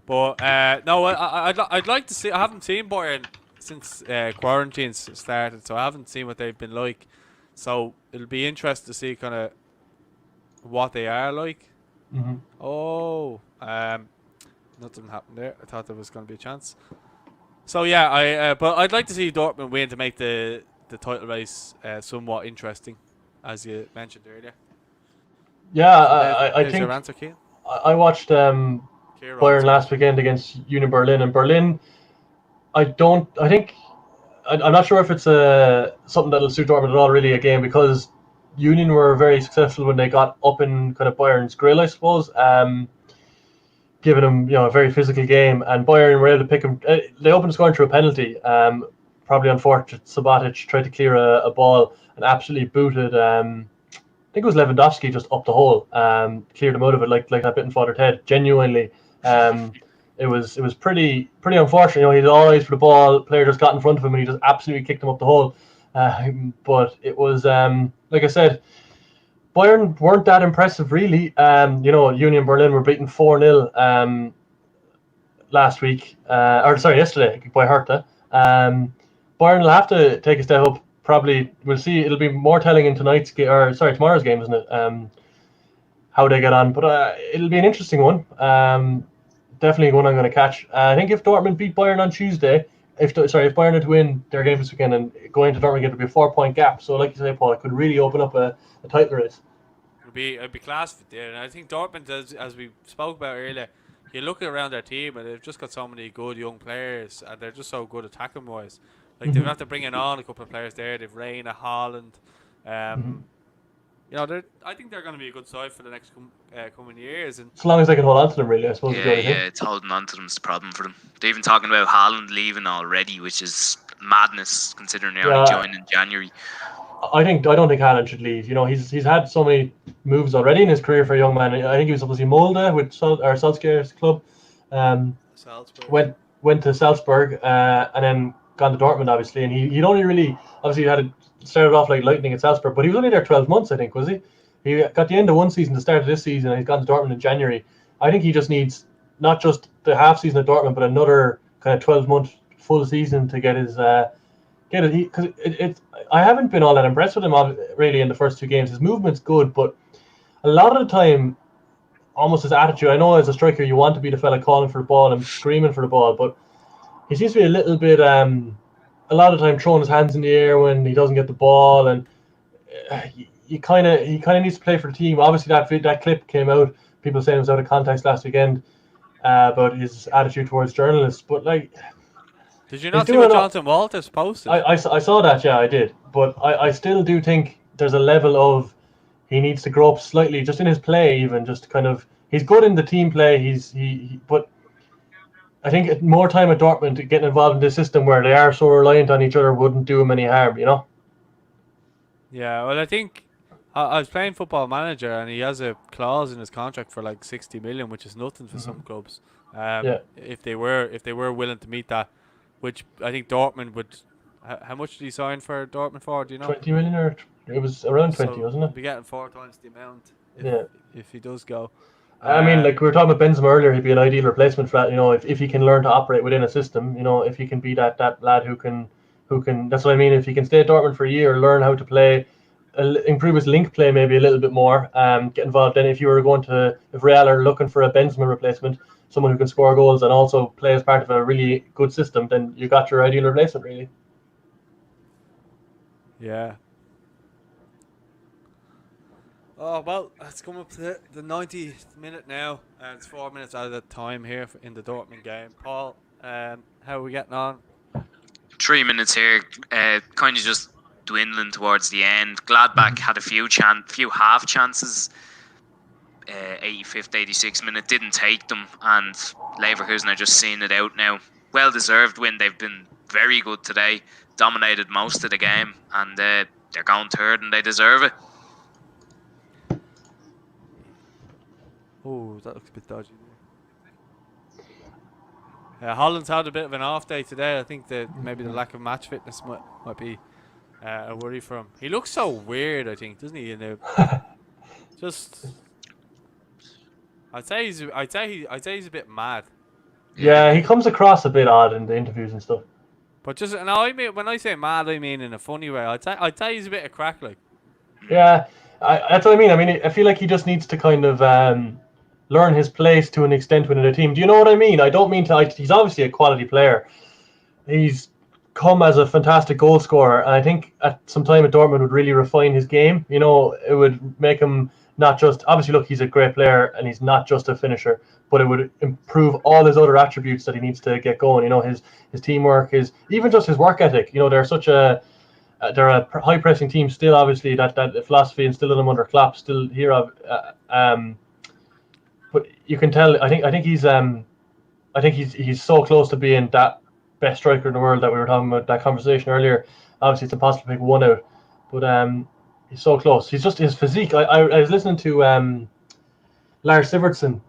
But no, I'd like to see. I haven't seen Bayern since quarantines started, so I haven't seen what they've been like. So it'll be interesting to see kind of what they are like. Mm-hmm. Oh, nothing happened there. I thought there was going to be a chance. So yeah, but I'd like to see Dortmund win to make the title race somewhat interesting, as you mentioned earlier. Yeah, I think your answer, Keane? I watched Bayern last weekend against Union Berlin, and Berlin, I'm not sure if it's something that'll suit Dortmund at all, really, a game, because Union were very successful when they got up in kind of Bayern's grill, I suppose, giving them a very physical game, and Bayern were able to pick them. They opened scoring through a penalty, probably unfortunate. Sabatic tried to clear a ball and absolutely booted. I think it was Lewandowski just up the hole, cleared him out of it like that bitten father's head. Genuinely, it was pretty unfortunate. He had all eyes for the ball. Player just got in front of him and he just absolutely kicked him up the hole. But it was like I said, Bayern weren't that impressive really. Union Berlin were beaten 4-0 yesterday by Hertha. Bayern will have to take a step up. Probably we'll see. It'll be more telling in tomorrow's game, isn't it? How they get on, but it'll be an interesting one. Definitely one I'm going to catch. I think if Dortmund beat Bayern on Tuesday, if Bayern had to win their game this weekend and go into Dortmund, it'll be a 4-point gap. So, like you say, Paul, it could really open up a title race. It'd be class if it did, and I think Dortmund, as we spoke about earlier, you look around their team and they've just got so many good young players, and they're just so good attacking wise. Like they've have to bring on a couple of players there. They've Reina, Haaland. I think they're going to be a good side for the next coming years. And as long as they can hold on to them, really, I suppose. Yeah, it's holding on to them is the problem for them. They're even talking about Haaland leaving already, which is madness considering they only joined in January. I don't think Haaland should leave. He's had so many moves already in his career for a young man. I think he was supposed to be Molde with Salzburg's club. Salzburg. Went to Salzburg and then gone to Dortmund, obviously, and he'd only really started off like lightning at Salzburg, but he was only there 12 months, I think, was he? He got the end of one season, the start of this season, and he's gone to Dortmund in January. I think he just needs not just the half season at Dortmund, but another kind of 12-month full season to get his because I haven't been all that impressed with him really in the first two games. His movement's good, but a lot of the time, almost his attitude. I know as a striker you want to be the fella calling for the ball and screaming for the ball, but he seems to be a little bit a lot of the time throwing his hands in the air when he doesn't get the ball, and he kind of needs to play for the team. Obviously, that clip came out. People saying it was out of context last weekend about his attitude towards journalists. But did you not see what Jonathan Walters posted? I saw that. Yeah, I did. But I still do think there's a level of he needs to grow up slightly, just in his play. Even just kind of he's good in the team play. But I think more time at Dortmund getting involved in this system where they are so reliant on each other wouldn't do him any harm, Yeah, well, I think I was playing Football Manager, and he has a clause in his contract for like 60 million, which is nothing for some clubs. If they were willing to meet that, which I think Dortmund would. How much did he sign for Dortmund for? Do you know? 20 million, or it was around 20, wasn't it? He'll be getting 4 times the amount if he does go. I mean, like we were talking about Benzema earlier, he'd be an ideal replacement for that. If he can learn to operate within a system, if he can be that lad who can. That's what I mean. If he can stay at Dortmund for a year, learn how to play, improve his link play maybe a little bit more, get involved. Then if Real are looking for a Benzema replacement, someone who can score goals and also play as part of a really good system, then you got your ideal replacement, really. Yeah. Oh, well, it's come up to the 90th minute now, and it's 4 minutes out of the time here in the Dortmund game. Paul, how are we getting on? 3 minutes here, kind of just dwindling towards the end. Gladbach had a few half chances. 85th, 86th minute didn't take them, and Leverkusen are just seeing it out now. Well deserved win. They've been very good today, dominated most of the game, and they're going third, and they deserve it. Oh, that looks a bit dodgy. Holland's had a bit of an off day today. I think that maybe the lack of match fitness might be a worry for him. He looks so weird, I think, doesn't he? Just, I'd say he's a bit mad. Yeah, he comes across a bit odd in the interviews and stuff. But just no, I mean when I say mad, I mean in a funny way. I'd say he's a bit of crack, like. Yeah, that's what I mean. I mean, I feel like he just needs to kind of learn his place to an extent within a team. Do you know what I mean? I don't mean to. He's obviously a quality player. He's come as a fantastic goal scorer, and I think at some time at Dortmund would really refine his game. You know, it would make him not just obviously look. He's a great player, and he's not just a finisher, but it would improve all his other attributes that he needs to get going. You know, his teamwork, even just his work ethic. You know, they're a high pressing team still. Obviously, that philosophy instilled in them under Klopp still here. But you can tell. I think he's so close to being that best striker in the world that we were talking about that conversation earlier. Obviously, it's impossible to pick one out, but he's so close. He's just his physique. I was listening to Lars Sivertsen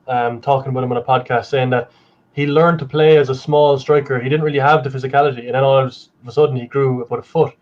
talking about him on a podcast, saying that he learned to play as a small striker. He didn't really have the physicality, and then all of a sudden he grew about a foot.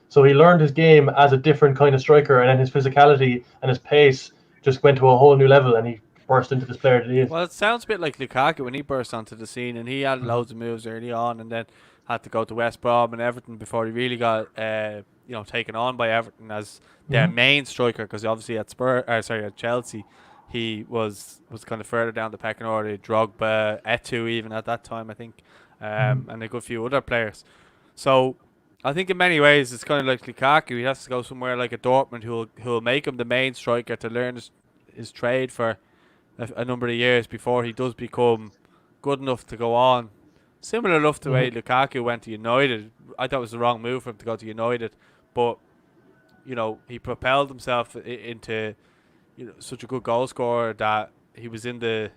So he learned his game as a different kind of striker, and then his physicality and his pace just went to a whole new level, and he burst into this player that he is. Well, it sounds a bit like Lukaku when he burst onto the scene, and he had loads of moves early on, and then had to go to West Brom and Everton before he really got taken on by Everton as their main striker. Because obviously at Chelsea, he was kind of further down the pecking order. Drogba, Eto'o even at that time, I think, and a good few other players. So I think in many ways it's kind of like Lukaku. He has to go somewhere like a Dortmund who'll make him the main striker to learn his trade for a number of years before he does become good enough to go on. Similar enough to the way Lukaku went to United. I thought it was the wrong move for him to go to United, but he propelled himself into such a good goal scorer that he was in the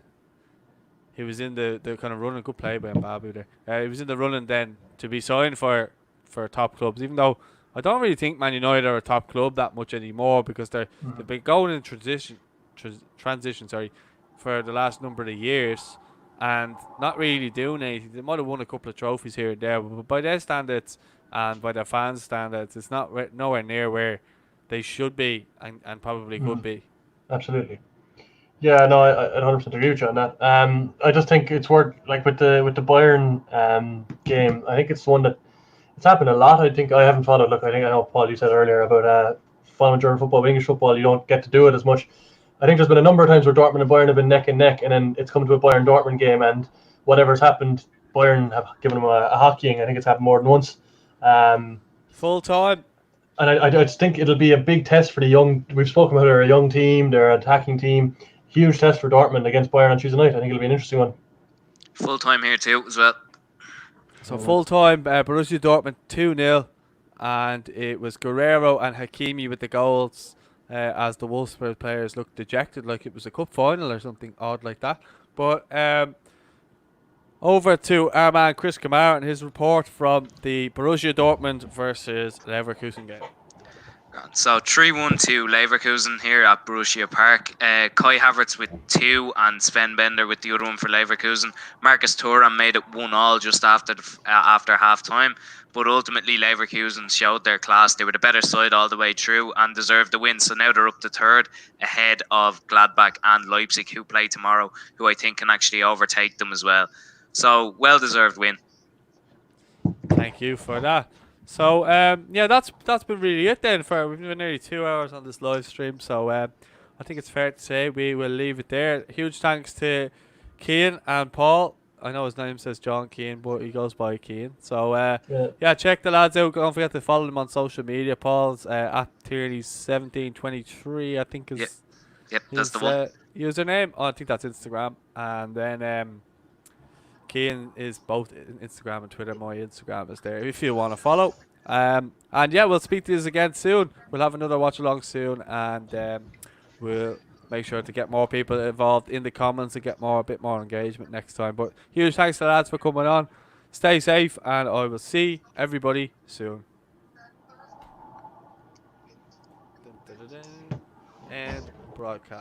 kind of running. Good play by Mbabu there. He was in the running then to be signed for top clubs, even though I don't really think Man United are a top club that much anymore because they've been going in transition for the last number of years and not really doing anything. They might have won a couple of trophies here and there, but by their standards and by their fans' standards, it's not nowhere near where they should be and probably could be. Absolutely. Yeah, no, I 100% agree with you on that. I just think it's worth, like with the Bayern game. I think it's one that it's happened a lot. I think I haven't followed. Look, I know Paul, you said earlier about following German football, English football. You don't get to do it as much. I think there's been a number of times where Dortmund and Bayern have been neck and neck, and then it's come to a Bayern Dortmund game, and whatever's happened, Bayern have given them a hockeying. I think it's happened more than once. Full time. And I just think it'll be a big test for the young. We've spoken about they're a young team, they're an attacking team. Huge test for Dortmund against Bayern on Tuesday night. I think it'll be an interesting one. Full time here too as well. So full time, Borussia Dortmund 2-0, and it was Guerrero and Hakimi with the goals. As the Wolfsburg players looked dejected, like it was a cup final or something odd like that. But over to our man Chris Kamara and his report from the Borussia Dortmund versus Leverkusen game. So 3-1 to Leverkusen here at Borussia Park. Kai Havertz with 2 and Sven Bender with the other one for Leverkusen. Marcus Thuram made it 1-1 just after half time. But ultimately Leverkusen showed their class. They were the better side all the way through and deserved the win. So now they're up to third ahead of Gladbach and Leipzig, who play tomorrow, who I think can actually overtake them as well. So well-deserved win. Thank you for that. So that's been really it then. We've been nearly 2 hours on this live stream, so I think it's fair to say we will leave it there. Huge thanks to Cian and Paul. I know his name says John Cian, but he goes by Cian. So check the lads out. Don't forget to follow them on social media. Paul's at Tierney1723, I think is Yep, that's His the one. username. Oh, I think that's Instagram. And then Kean is both Instagram and Twitter. My Instagram is there if you want to follow. And yeah, we'll speak to you again soon. We'll have another watch along soon, and we'll make sure to get more people involved in the comments and get a bit more engagement next time. But huge thanks to the lads for coming on. Stay safe, and I will see everybody soon. And broadcast.